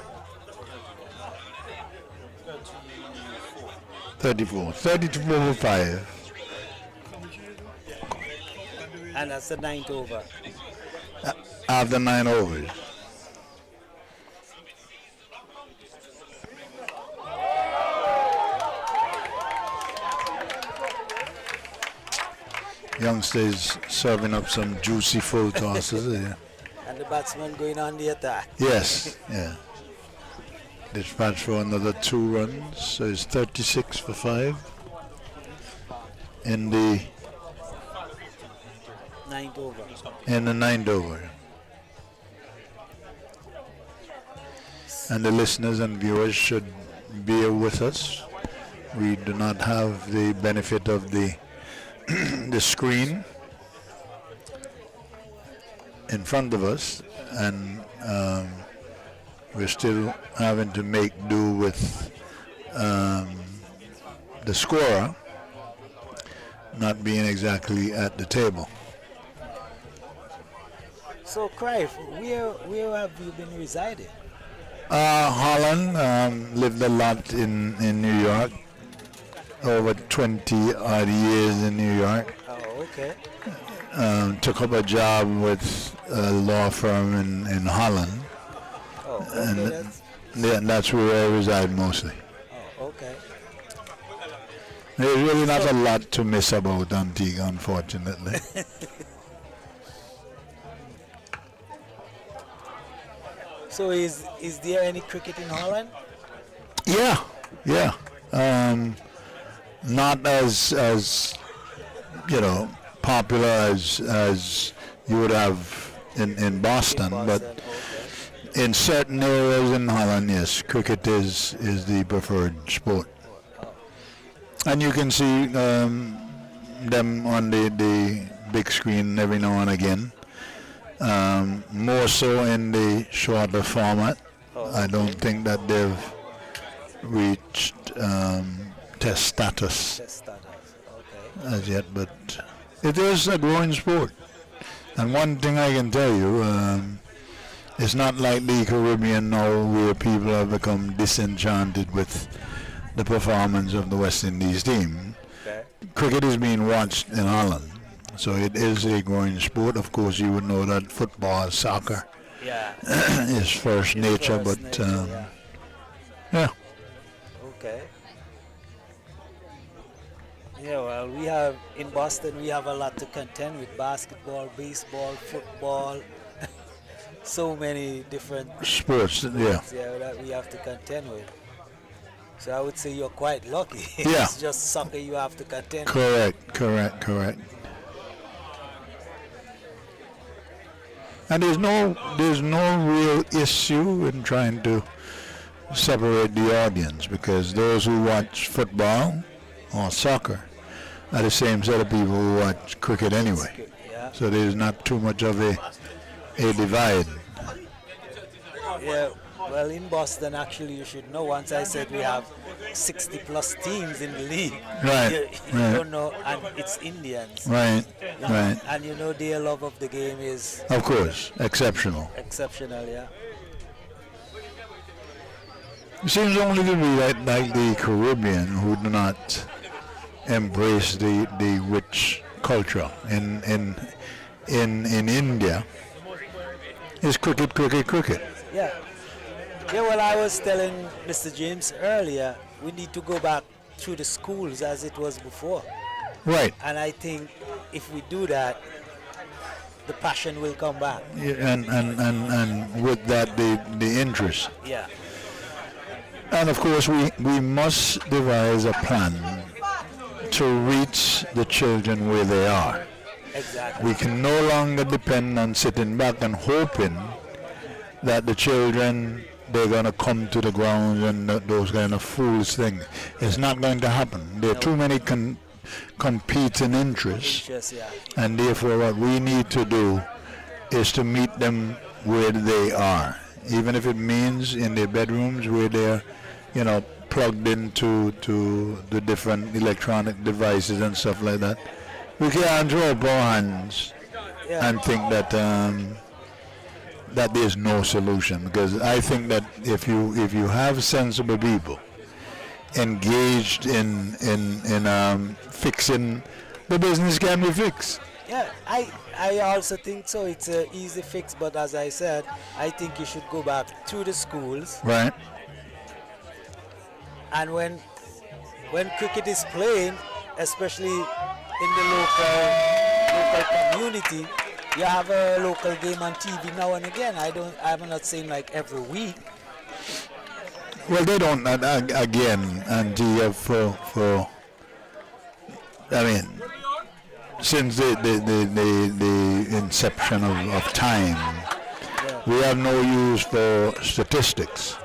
C: 34. 32 over 5.
L: And that's the 9th over.
C: After 9 overs. Youngsters serving up some juicy full tosses there.
L: And the batsman going on the attack.
C: Yes, yeah. Dispatch for another 2 runs, so it's 36 for 5 in the
L: 9th over.
C: In the 9th over. And the listeners and viewers should bear with us. We do not have the benefit of the the screen in front of us, and we're still having to make do with the scorer not being exactly at the table.
L: So, Crive, where have you been residing?
C: Holland, lived a lot in New York, over 20 odd years in New York.
L: Oh, okay.
C: Took up a job with a law firm in Holland.
L: Oh, okay.
C: And that's where I reside mostly.
L: Oh, okay.
C: There's really not a lot to miss about Antigua, unfortunately.
L: So is there any cricket in Holland?
C: Yeah. Not as popular as you would have in Boston, but
L: okay.
C: in certain areas in Holland, yes, cricket is the preferred sport. And you can see them on the big screen every now and again. More so in the shorter format. I don't think that they've reached test status as yet, but it is a growing sport. And one thing I can tell you, it's not like the Caribbean now where people have become disenchanted with the performance of the West Indies team.
L: Okay.
C: Cricket is being watched in Holland, so it is a growing sport. Of course, you would know that football, soccer is first nature, but yeah.
L: Okay. Yeah, well, we have in Boston, we have a lot to contend with: basketball, baseball, football, so many different
C: sports
L: that we have to contend with. So I would say you're quite lucky.
C: Yeah.
L: It's just soccer you have to contend with.
C: Correct. And there's no real issue in trying to separate the audience, because those who watch football or soccer are the same set of people who watch cricket anyway.
L: Yeah.
C: So there's not too much of a divide.
L: Yeah. Well, in Boston, actually, you should know. Once I said we have 60 plus teams in the league.
C: Right.
L: You don't know, and it's Indians.
C: Right.
L: You know,
C: Right.
L: And their love of the game is
C: Of course, exceptional.
L: exceptional. Yeah.
C: It seems only to be like the Caribbean who do not embrace the rich culture. In India, it's cricket.
L: Yeah. Yeah, well, I was telling Mr. James earlier, we need to go back through the schools as it was before.
C: Right.
L: And I think if we do that, the passion will come back.
C: Yeah, and with that, the interest.
L: Yeah.
C: And of course, we must devise a plan to reach the children where they are.
L: Exactly.
C: We can no longer depend on sitting back and hoping that the children, they're going to come to the grounds and those kind of foolish things. It's not going to happen. There are too many competing interests. And therefore what we need to do is to meet them where they are. Even if it means in their bedrooms where they're, plugged into the different electronic devices and stuff like that. We can't throw up our hands and think that that there's no solution, because I think that if you have sensible people engaged in fixing, the business can be fixed.
L: Yeah, I also think so. It's an easy fix, but as I said, I think you should go back to the schools.
C: Right.
L: And when cricket is playing, especially in the local community, you have a local game on TV now and again. I'm not saying like every week.
C: Well, they don't. Again, and since the inception of time, we have no use for statistics.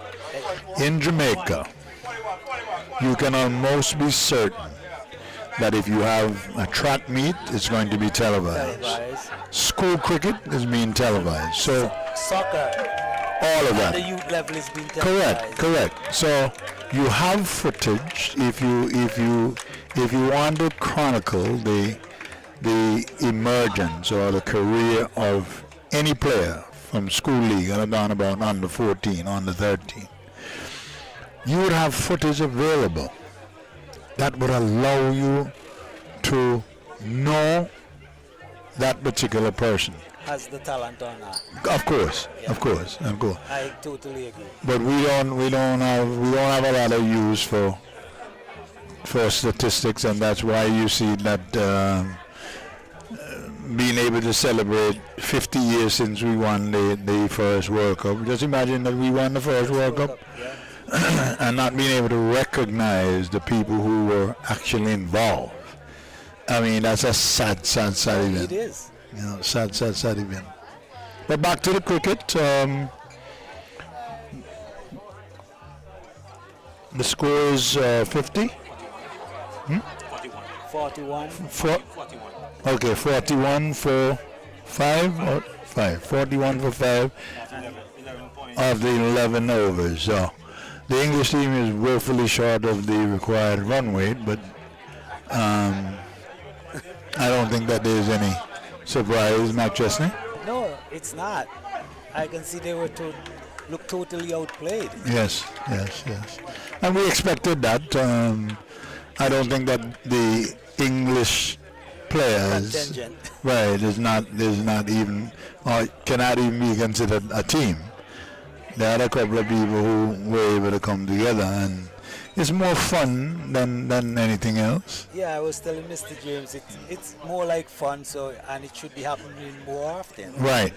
C: In Jamaica, you can almost be certain that if you have a track meet, it's going to be televised. School cricket is being televised. So
L: soccer,
C: all of that.
L: The youth level is being televised.
C: Correct. So you have footage. If you want to chronicle the emergence or the career of any player from school league, and I've gone about under 14, under 13, you would have footage available that would allow you to know that particular person.
L: Has the talent or not?
C: Of course.
L: I totally agree.
C: But we don't have a lot of use for for statistics, and that's why you see that being able to celebrate 50 years since we won the first World Cup. Just imagine that we won the first World Cup and not being able to recognize the people who were actually involved. I mean, that's a sad event.
L: It is.
C: You know, sad event. But back to the cricket. The score is 50.
L: 41.
C: 41. Okay, 41 for 5 or 5. 41 for 5 of the 11 overs. So the English team is woefully short of the required run weight, but I don't think that there's any surprise, Mac Chesney.
L: No, it's not. I can see they were look totally outplayed.
C: Yes. And we expected that. I don't think that the English players, right, is not even, or cannot even be considered a team. There are a couple of people who were able to come together, and it's more fun than anything else.
L: Yeah, I was telling Mr. James, it's more like fun, and it should be happening more often.
C: Right.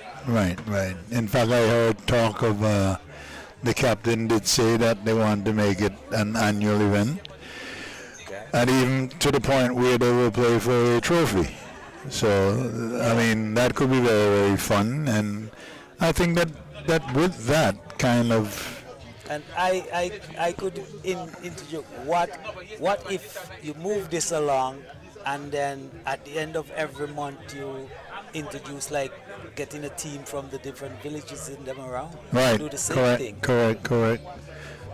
C: In fact, I heard talk of the captain did say that they want to make it an annual event. And even to the point where they will play for a trophy. So, I mean, that could be very, very fun. And I think that with that kind of...
L: And I could interject, what if you move this along and then at the end of every month you introduce, like, getting a team from the different villages in them around?
C: Right,
L: do the same thing.
C: Correct.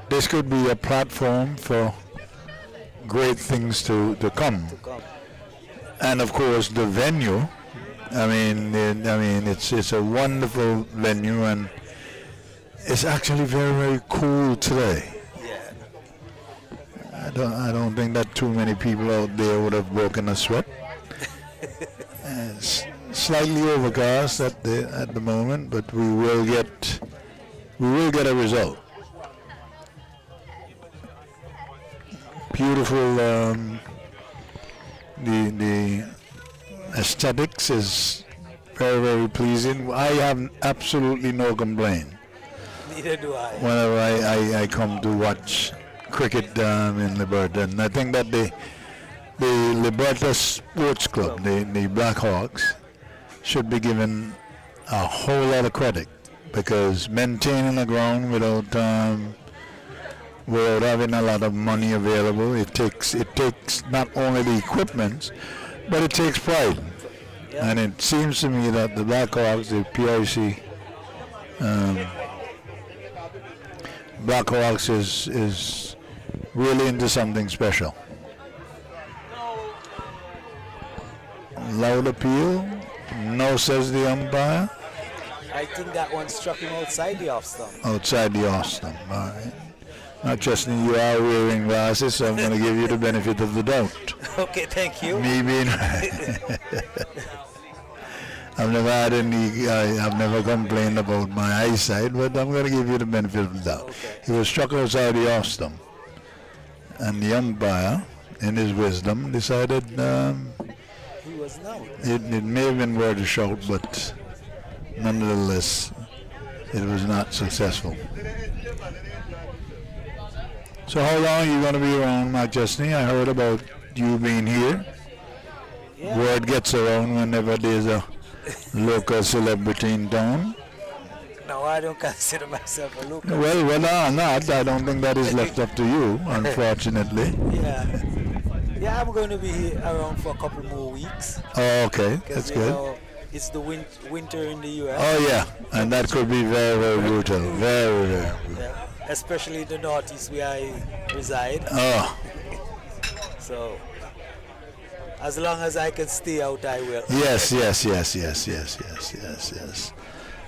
C: This could be a platform for great things to come. And of course the venue, I mean it's a wonderful venue, and it's actually very, very cool today.
L: Yeah.
C: I don't think that too many people out there would have broken a sweat. It's slightly overcast at the moment, but we will get a result. Beautiful. The aesthetics is very, very pleasing. I have absolutely no complaint.
L: Neither do I.
C: Whenever I come to watch cricket in Liberta, and I think that the Liberta Sports Club, the Blackhawks, should be given a whole lot of credit, because maintaining the ground without having a lot of money available, it takes not only the equipment, but it takes pride. Yeah. And it seems to me that the Blackhawks, the Parish Blackhawks is really into something special. Loud appeal, no, says the umpire.
L: I think that one struck him outside the off stump.
C: Outside the off stump, all right. Now, Justin, you are wearing glasses, so I'm going to give you the benefit of the doubt.
L: Okay, thank you.
C: Me being I've never complained about my eyesight, but I'm going to give you the benefit of the doubt. Okay. He was struck outside the off stump, and the umpire, in his wisdom, decided
L: he was out.
C: It may have been worth a shout, but nonetheless, it was not successful. So how long are you going to be around, Mark Chesney? I heard about you being here. Yeah. Word gets around whenever there's a local celebrity in town.
L: No, I don't consider myself a local.
C: Well, whether or not, I don't think that is left up to you, unfortunately.
L: Yeah, I'm going to be here around for a couple more weeks.
C: Oh, okay, that's good.
L: It's the winter in the U.S.
C: Oh, yeah, and that could be very, very brutal. Very, very brutal.
L: Yeah. Especially in the Northeast where I reside.
C: Oh.
L: So, as long as I can stay out, I will.
C: Yes.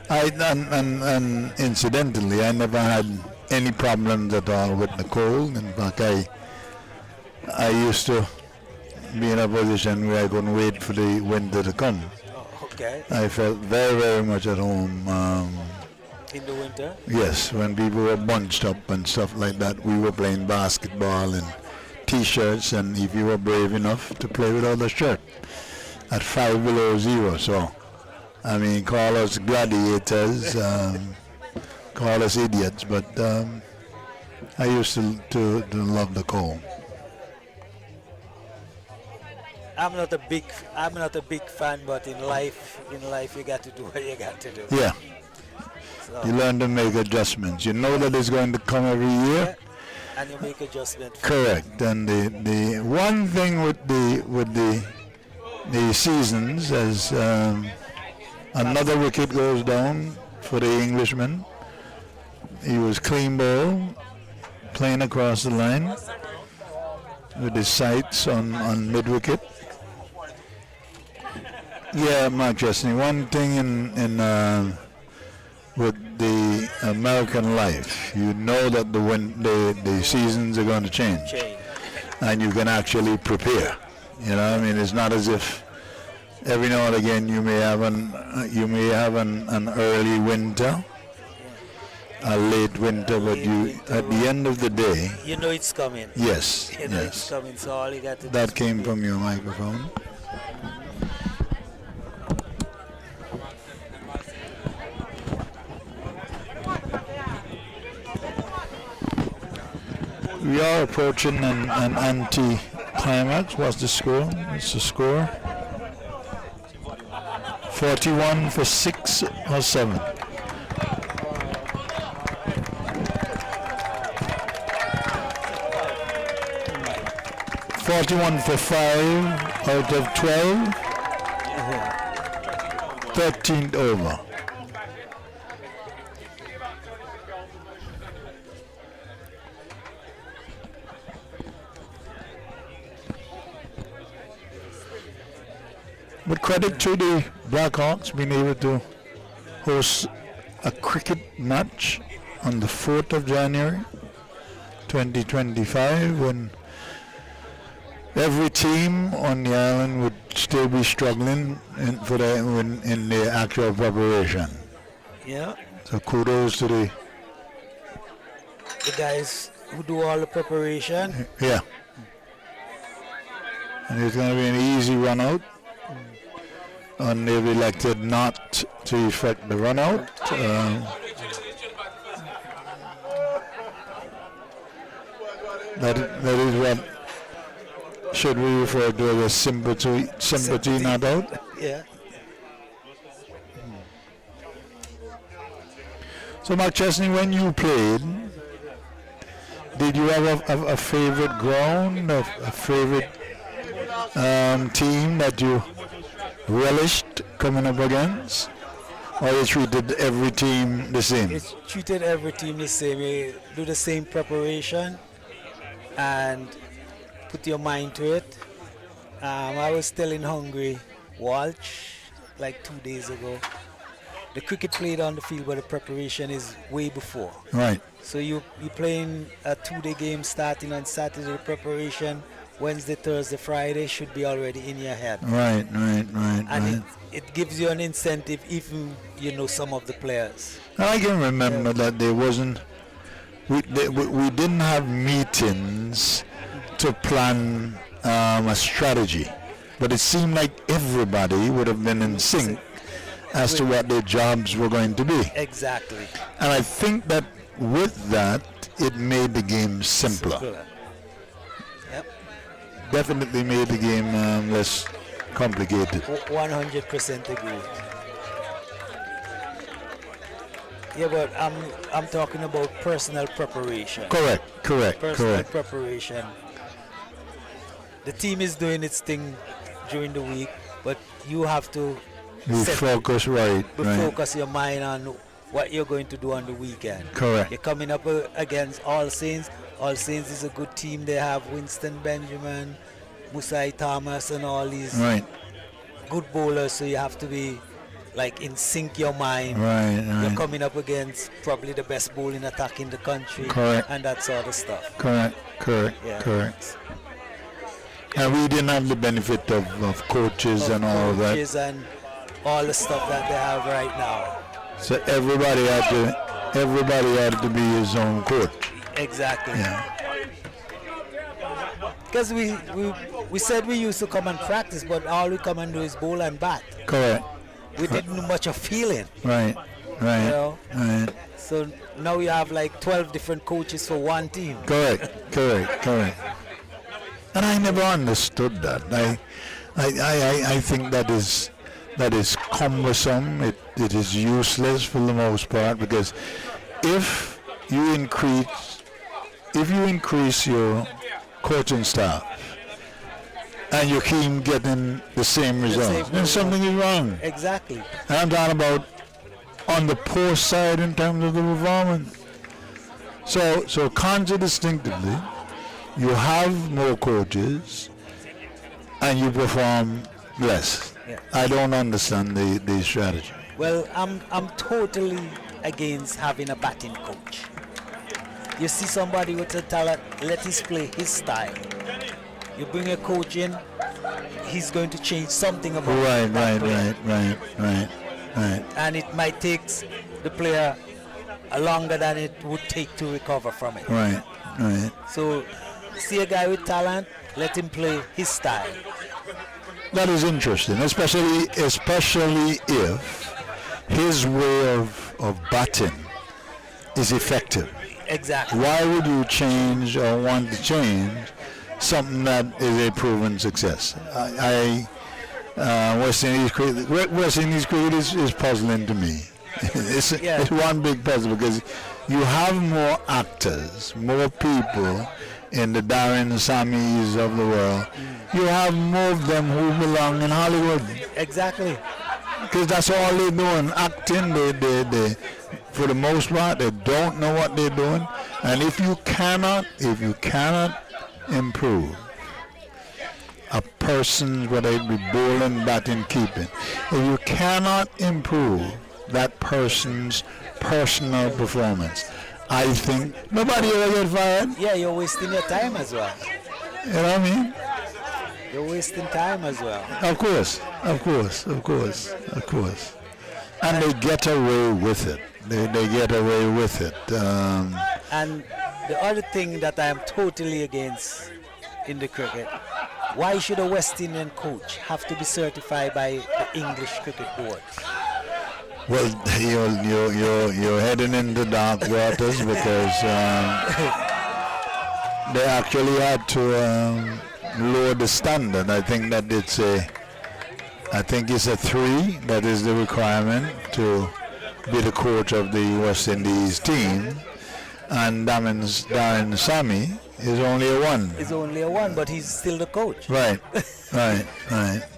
C: And incidentally, I never had any problems at all with the cold. In fact, I used to be in a position where I couldn't wait for the winter to come.
L: Oh, okay.
C: I felt very, very much at home.
L: In the winter?
C: Yes, when people were bunched up and stuff like that, we were playing basketball and T-shirts, and if you were brave enough to play without a shirt at 5 below zero. So, I mean, call us gladiators, call us idiots, but I used to love the cold.
L: I'm not a big fan, but in life you got to do what you got to do.
C: Yeah.
L: So,
C: You learn to make adjustments. You know that it's going to come every year.
L: and you make adjustments.
C: Correct. And the one thing with the seasons as another wicket goes down for the Englishman. He was clean ball, playing across the line with his sights on mid wicket. Yeah, Mark Chesney. One thing in with the American life, you know that the seasons are going to change, and you can actually prepare. You know, I mean, it's not as if every now and again you may have an early winter, a late winter, but you at the end of the day,
L: you know it's coming.
C: Yes,
L: you know
C: yes.
L: it's coming. So all you got to do.
C: That came from your microphone. We are approaching an anti-climax. What's the score? What's the score? 41 for 6 or 7. $41 for 5 out of 12. 13th over. But credit to the Blackhawks being able to host a cricket match on the 4th of January 2025 when every team on the island would still be struggling in the actual preparation.
L: Yeah.
C: So kudos to the
L: guys who do all the preparation.
C: Yeah. And it's going to be an easy run out. And they've elected not to effect the run out. That is what should we refer to as sympathy not out?
L: Yeah.
C: So Mark Chesney, when you played, did you have a favorite ground, a favorite team that you relished coming up against, or you treated every team the same?
L: It's treated every team the same. You do the same preparation and put your mind to it. I was telling Hungry Walsh like 2 days ago, the cricket played on the field, but the preparation is way before.
C: Right.
L: So you're playing a 2-day game starting on Saturday. The preparation Wednesday, Thursday, Friday should be already in your head.
C: Right.
L: And it gives you an incentive, even you know some of the players.
C: I can remember that there wasn't. We didn't have meetings to plan a strategy, but it seemed like everybody would have been in sync as to what their jobs were going to be.
L: Exactly.
C: And I think that with that, it made the game simpler.
L: Yep.
C: Definitely made the game less complicated.
L: 100% agree. Yeah, but I'm talking about personal preparation.
C: Correct.
L: Personal preparation. The team is doing its thing during the week, but you have to
C: focus
L: focus your mind on what you're going to do on the weekend.
C: Correct.
L: You're coming up against All Saints. All Saints is a good team. They have Winston Benjamin, Musai Thomas, and all these good bowlers. So you have to be like in sync your mind.
C: Right.
L: You're coming up against probably the best bowling attack in the country.
C: Correct.
L: And that sort of stuff.
C: Correct. And we didn't have the benefit of coaches and all that.
L: Coaches and all the stuff that they have right now.
C: So everybody had to be his own coach.
L: Exactly.
C: Yeah.
L: Because we said we used to come and practice, but all we come and do is bowl and bat.
C: Correct.
L: We didn't do much of feeling.
C: Right. Right.
L: You know?
C: Right.
L: So now you have like 12 different coaches for one team.
C: Correct. And I never understood that. I think that is cumbersome. It is useless for the most part, because if you increase your coaching staff and you keep getting the same results, then something is wrong.
L: Exactly.
C: And I'm talking about on the poor side in terms of the performance. So contradistinctively, you have more coaches and you perform less.
L: Yeah.
C: I don't understand the strategy.
L: Well, I'm totally against having a batting coach. You see somebody with a talent, let him play his style. You bring a coach in, he's going to change something about that player.
C: Right.
L: And it might take the player longer than it would take to recover from it.
C: Right.
L: So, see a guy with talent, let him play his style.
C: That is interesting, especially if his way of batting is effective.
L: Exactly.
C: Why would you change or want to change something that is a proven success? West Indies cricket is puzzling to me. It's one big puzzle, because you have more actors, more people in the Darren Samis of the world. You have more of them who belong in Hollywood.
L: Exactly.
C: Because that's all they're doing, acting. They for the most part, they don't know what they're doing. And if you cannot improve a person's, whether it be bowling, batting, keeping, if you cannot improve that person's personal performance, I think nobody ever get fired.
L: Yeah, you're wasting your time as well.
C: You know what I mean?
L: You're wasting time as well.
C: Of course. And they get away with it. They get away with it.
L: And the other thing that I am totally against in the cricket, why should a West Indian coach have to be certified by the English Cricket Board?
C: Well, you're heading into dark waters, because they actually had to lower the standard. I think it's a 3 that is the requirement to be the coach of the West Indies team, and Darren Sammy is only a 1.
L: He's only a 1, but he's still the coach.
C: Right.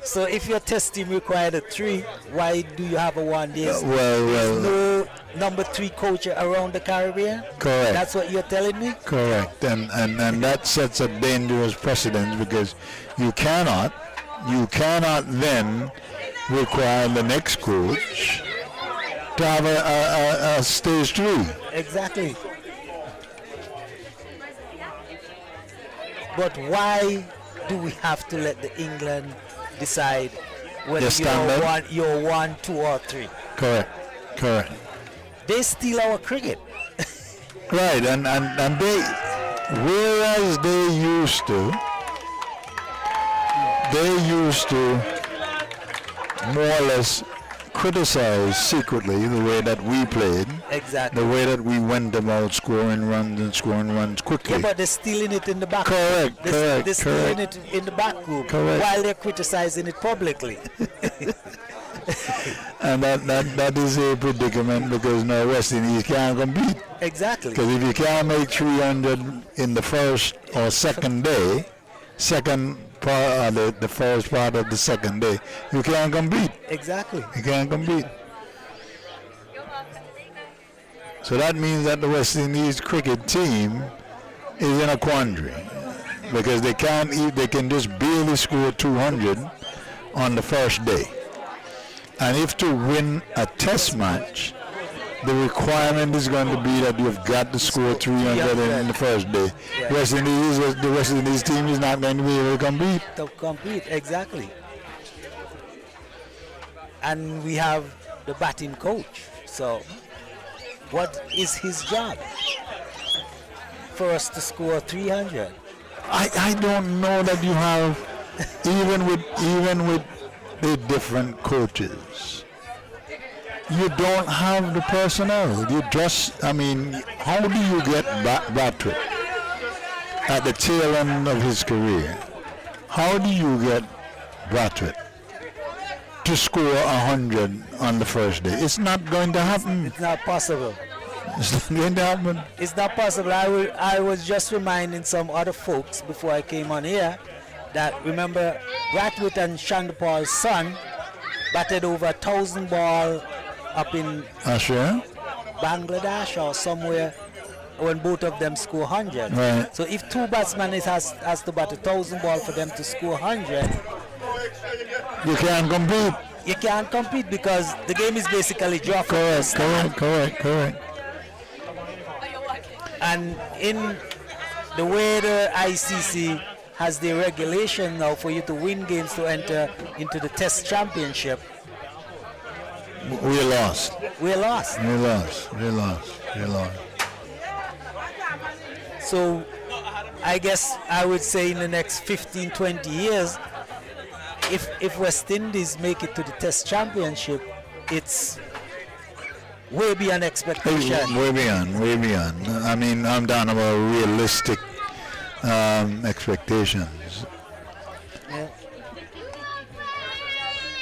L: So if your test team required a 3, why do you have a 1? There's no number 3 coach around the Caribbean?
C: Correct.
L: That's what you're telling me?
C: Correct. And that sets a dangerous precedent, because you cannot then require the next coach to have a stage 3.
L: Exactly. But why do we have to let the England decide whether you're 1, 2, or 3?
C: Correct.
L: They steal our cricket.
C: Right, and they, whereas they used to more or less criticize secretly the way that we played.
L: Exactly.
C: The way that we went about scoring runs quickly.
L: Yeah, but they're stealing it in the back.
C: Correct.
L: They're stealing it in the back room while they're criticizing it publicly.
C: And that is a predicament, because now West Indies can't compete.
L: Exactly.
C: Because if you can't make 300 in the first or second day, the first part of the second day, you can't compete.
L: Exactly.
C: You can't compete. So that means that the West Indies cricket team is in a quandary, because they can just barely score 200 on the first day. And if to win a test match, the requirement is going to be that you've got to score 300 in the first day. Yeah. The West Indies team is not going to be able to compete.
L: Exactly. And we have the batting coach. So what is his job? For us to score 300.
C: I don't know that you have, even with the different coaches, you don't have the personnel. You just, I mean, how do you get Bartlett at the tail end of his career? How do you get Bartlett to score 100 on the first day? It's not going to happen.
L: It's not possible.
C: It's not going to happen.
L: It's not possible. I was just reminding some other folks before I came on here that remember Bradwood and Chandapal's son batted over 1,000 ball up in Bangladesh or somewhere when both of them score 100.
C: Right.
L: So if two batsmen has to bat 1,000 ball for them to score 100,
C: you can't compete.
L: You can't compete because the game is basically draw.
C: Correct.
L: And in the way the ICC has the regulation now for you to win games to enter into the Test Championship,
C: we lost.
L: So I guess I would say in the next 15, 20 years, if West Indies make it to the Test Championship, it's way beyond expectation.
C: Way beyond. I mean, I'm talking about realistic expectations.
L: Yeah.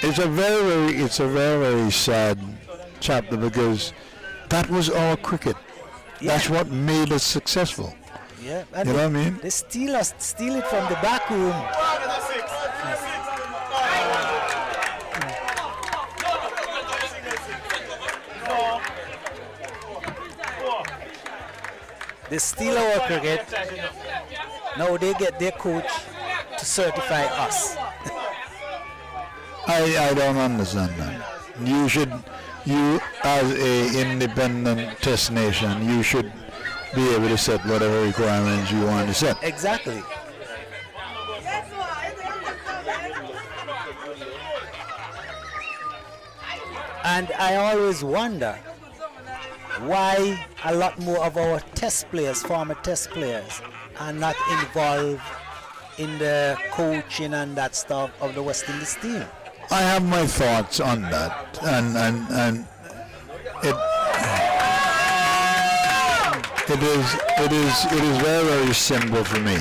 C: It's a very sad chapter because that was our cricket.
L: Yeah.
C: That's what made us successful.
L: Yeah,
C: you know what I mean?
L: They steal it from the back room. They steal our cricket. Now they get their coach to certify us.
C: I don't understand that. You as a independent test nation, you should be able to set whatever requirements you want to set.
L: Exactly. And I always wonder why a lot more of our test players, former test players, are not involved in the coaching and that stuff of the West Indies team.
C: I have my thoughts on that, and it is very, very simple for me.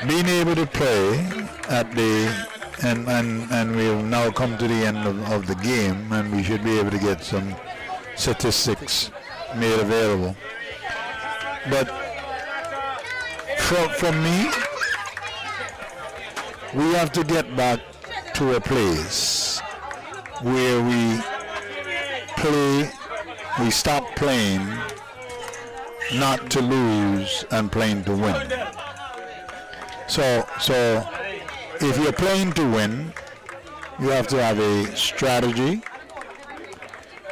C: Being able to play at the and we've now come to the end of the game, and we should be able to get some statistics made available. But for me, we have to get back to a place where we stop playing not to lose and playing to win. So if you're playing to win, you have to have a strategy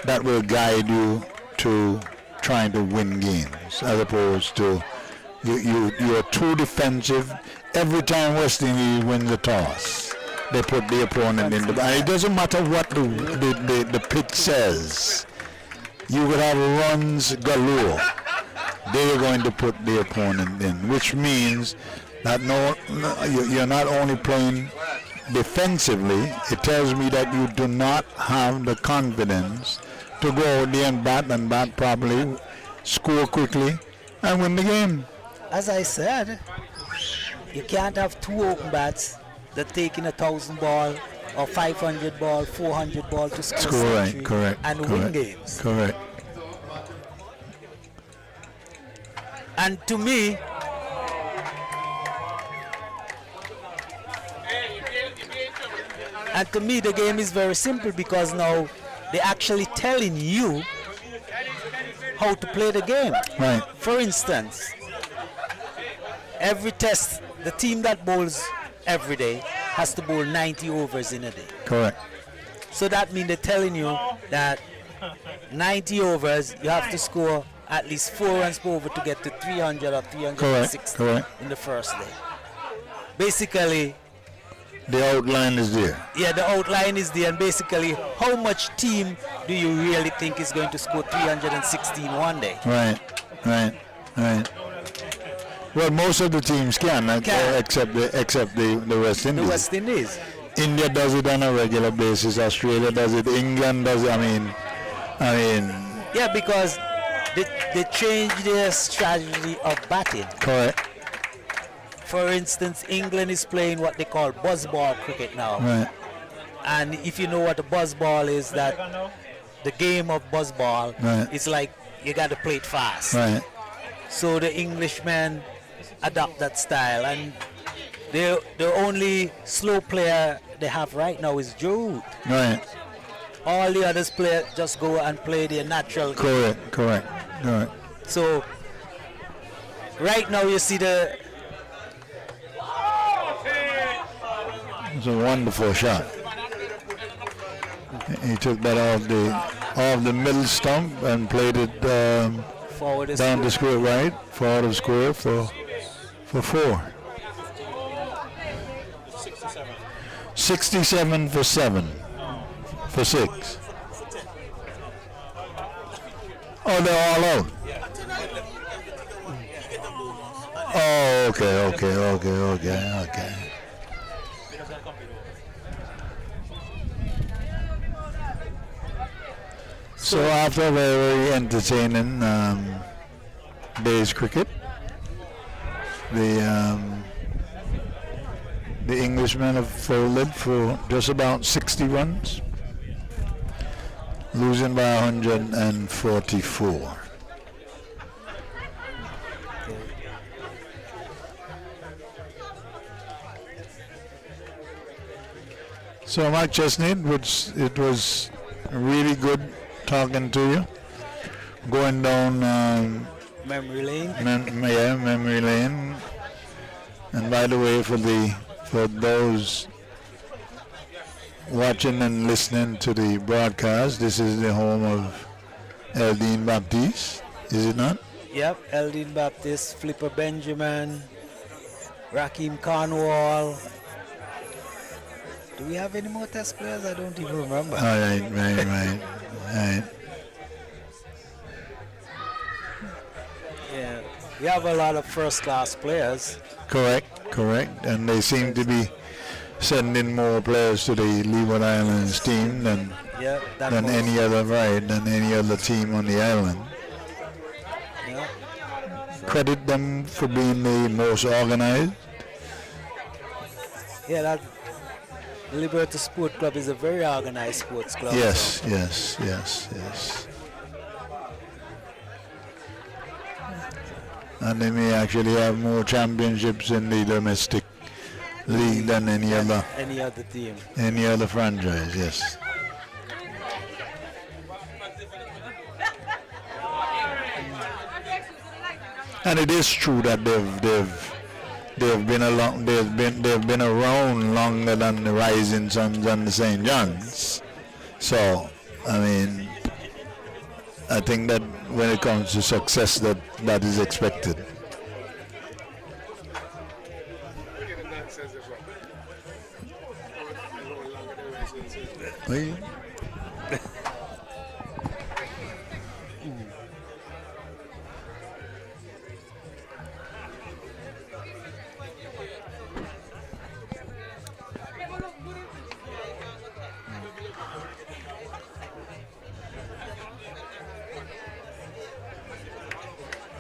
C: that will guide you to trying to win games, as opposed to you're too defensive. Every time West Indies wins the toss, they put the opponent in the. It doesn't matter what the pitch says. You would have runs galore. They are going to put the opponent in, which means that you're not only playing defensively. It tells me that you do not have the confidence to go out there and bat properly, score quickly, and win the game.
L: As I said, you can't have two open bats that take in 1,000 ball or 500 ball, 400 ball to score a century
C: correct,
L: win games.
C: Correct.
L: And to me, the game is very simple because now they're actually telling you how to play the game.
C: Right.
L: For instance, every test, the team that bowls every day has to bowl 90 overs in a day.
C: Correct.
L: So that means they're telling you that 90 overs, you have to score at least 4 runs per over to get to 300 or 360
C: Correct.
L: in the first day. Basically,
C: the outline is there.
L: Yeah, the outline is there, and basically, how much team do you really think is going to score 316 one day?
C: Right. Well, most of the teams can. Except the West Indies.
L: The West Indies.
C: India does it on a regular basis. Australia does it. England does it. I mean.
L: Yeah, because they changed their strategy of batting.
C: Correct.
L: For instance, England is playing what they call buzzball cricket now.
C: Right.
L: And if you know what a buzzball is, that the game of buzzball,
C: right.
L: it's like you got to play it fast.
C: Right.
L: So the Englishmen adopt that style, and the only slow player they have right now is Joe Root.
C: Right.
L: All the others play just go and play their natural.
C: Correct.
L: So right now you see the.
C: It's a wonderful shot. He took that off the middle stump and played it down the square, right? Forward of square for 4. 67 for 7. For 6. Oh, they're all out. Oh, okay. So after a very entertaining day's cricket, the Englishmen have folded for just about 60 runs, losing by 144. So Mike Chesney, it was really good talking to you, going down
L: memory lane.
C: Memory lane. And by the way, for those watching and listening to the broadcast, this is the home of Eldine Baptiste, is it not?
L: Yep, Eldine Baptiste, Flipper Benjamin, Raheem Cornwall. Do we have any more test players? I don't even remember.
C: All right.
L: Yeah, we have a lot of first-class players.
C: Correct. And they seem to be sending more players to the Leeward Islands team than any other team on the island.
L: Yeah.
C: Credit them for being the most organized.
L: Yeah, that Liberta Sport Club is a very organized sports club.
C: Yes. And they may actually have more championships in the domestic league than any other
L: team.
C: Any other franchise, yes. And it is true that they've been around longer than the Rising Suns and the St. John's. So, I mean, I think that when it comes to success, that is expected.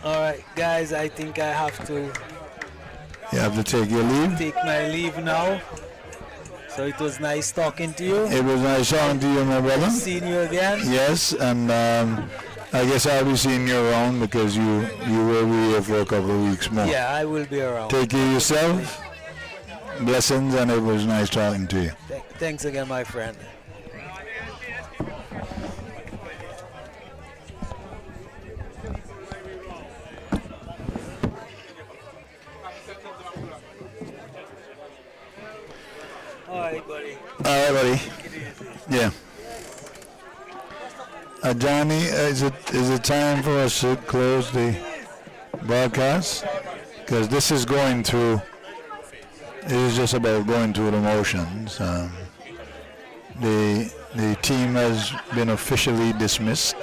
L: All right, guys, I think I have to.
C: You have to take your leave?
L: Take my leave now. So it was nice talking to you.
C: It was nice talking to you, my brother.
L: Seeing you again.
C: Yes, and I guess I'll be seeing you around because you will be here for a couple of weeks more.
L: Yeah, I will be around.
C: Take care of yourself. Blessings, and it was nice talking to you.
L: Thanks again, my friend. All right, buddy.
C: Yeah. Johnny, is it time for us to close the broadcast? Because this is going through. It is just about going through the motions. The team has been officially dismissed,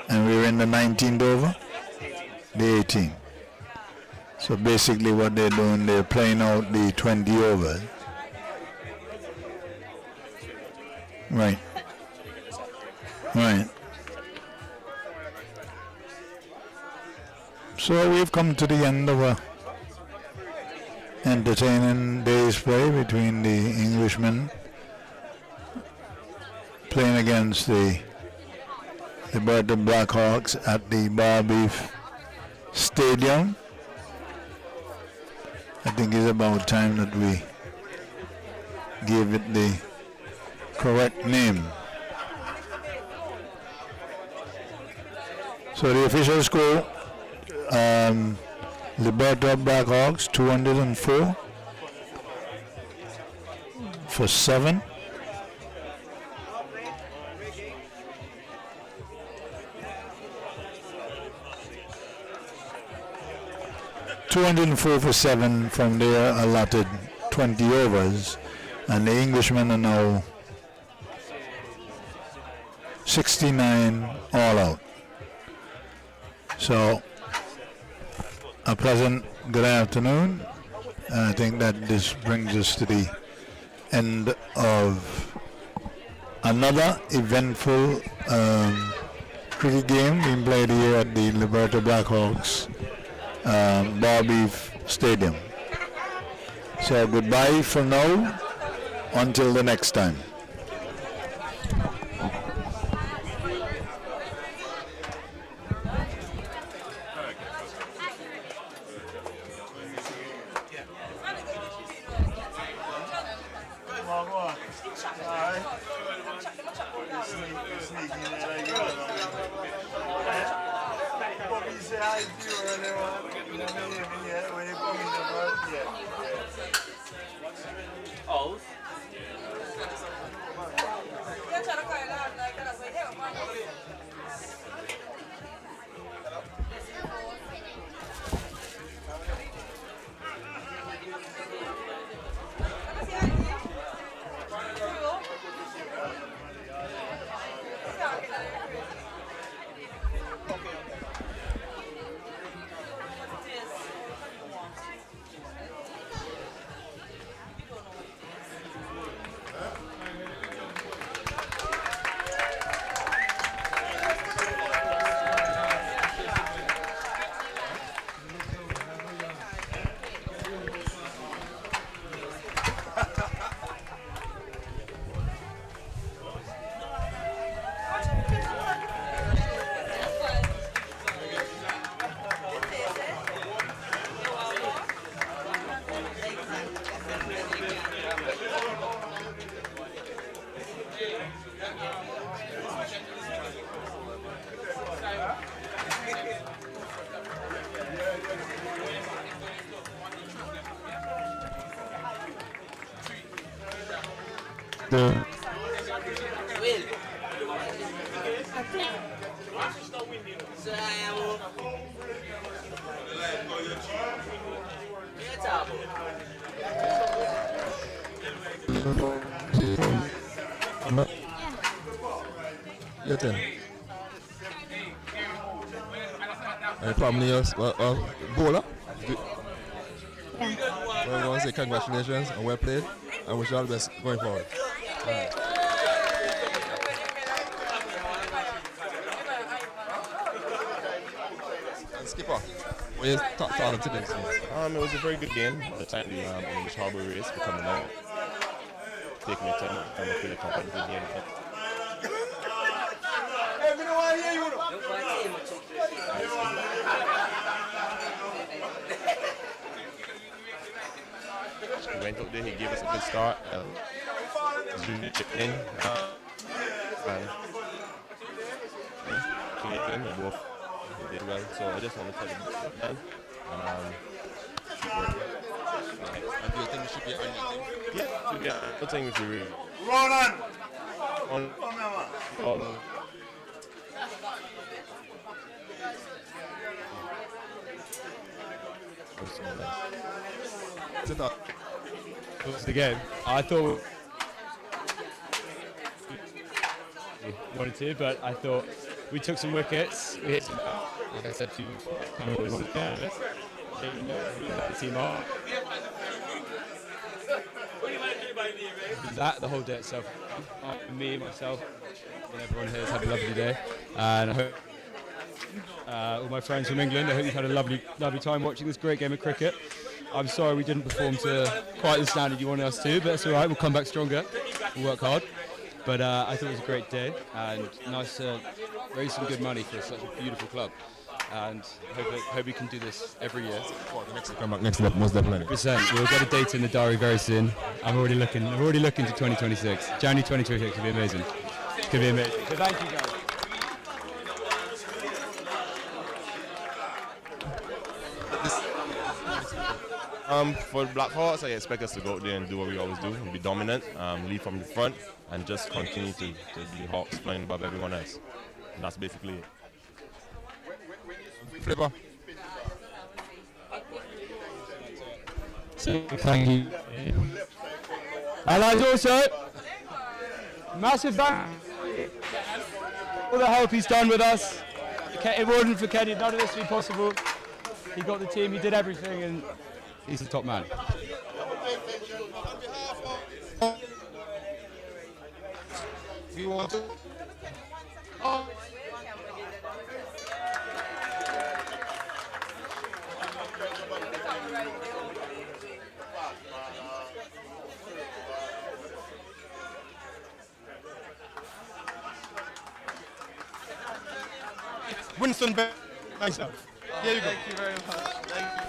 C: and we're in the 19th over. the 18. So basically what they're doing, they're playing out the 20 overs. Right. Right. So we've come to the end of a entertaining day's play between the Englishmen playing against the Liberta Blackhawks at the Barbeef Stadium. I think it's about time that we give it the correct name. So the official score, Liberta Blackhawks 204 for 7. $204 for 7 from their allotted 20 overs, and the Englishmen are now 69 all out. So a pleasant good afternoon. I think that this brings us to the end of another eventful cricket game being played here at the Liberta Blackhawks Barbeef Stadium. So goodbye for now until the next time.
K: Your turn. Any problem is bowler?
M: Yeah.
K: So I want to say congratulations and well played and wish you all the best going forward. And Skipper, what you talk them today?
N: It was a very good game. By the time the English Harbour race were coming out, taking your time to feel a competitive game. He went out there, he gave us a good start. Chipped in. And both did well. So I just want to tell him that.
K: And do you think we should be on your team?
N: Yeah, I think we should really.
K: Ronan!
N: What's the game? I thought we wanted to, but I thought we took some wickets. We hit some like I said to you, the team are. That the whole day itself, me, myself, and everyone here has had a lovely day, and I hope all my friends from England, I hope you've had a lovely time watching this great game of cricket. I'm sorry we didn't perform to quite the standard you wanted us to, but it's all right, we'll come back stronger, we'll work hard. But I thought it was a great day, and nice to raise some good money for such a beautiful club. And hope we can do this every year.
K: Come back next month, most definitely.
N: 100%. We'll get a date in the diary very soon. I'm already looking to 2026. January 2026 could be amazing. Could be amazing. So thank you guys. For Blackhawks, I expect us to go out there and do what we always do, and be dominant, lead from the front, and just continue to be Hawks flying above everyone else. And that's basically it.
K: Flipper.
N: Thank you. And also, massive thank all the help he's done with us. It wasn't for Kenny, none of this would be possible. He got the team, he did everything, and he's the top man.
K: You want to?
A: Winston, myself. Here you go.
O: Thank you very much. Thank you.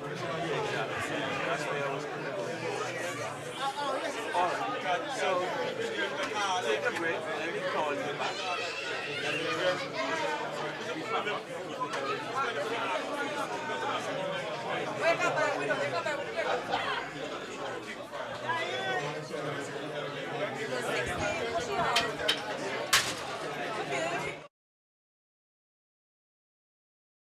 G: That's where I was going to go. All right. So take a break. Let me call you back.
F: Wake up,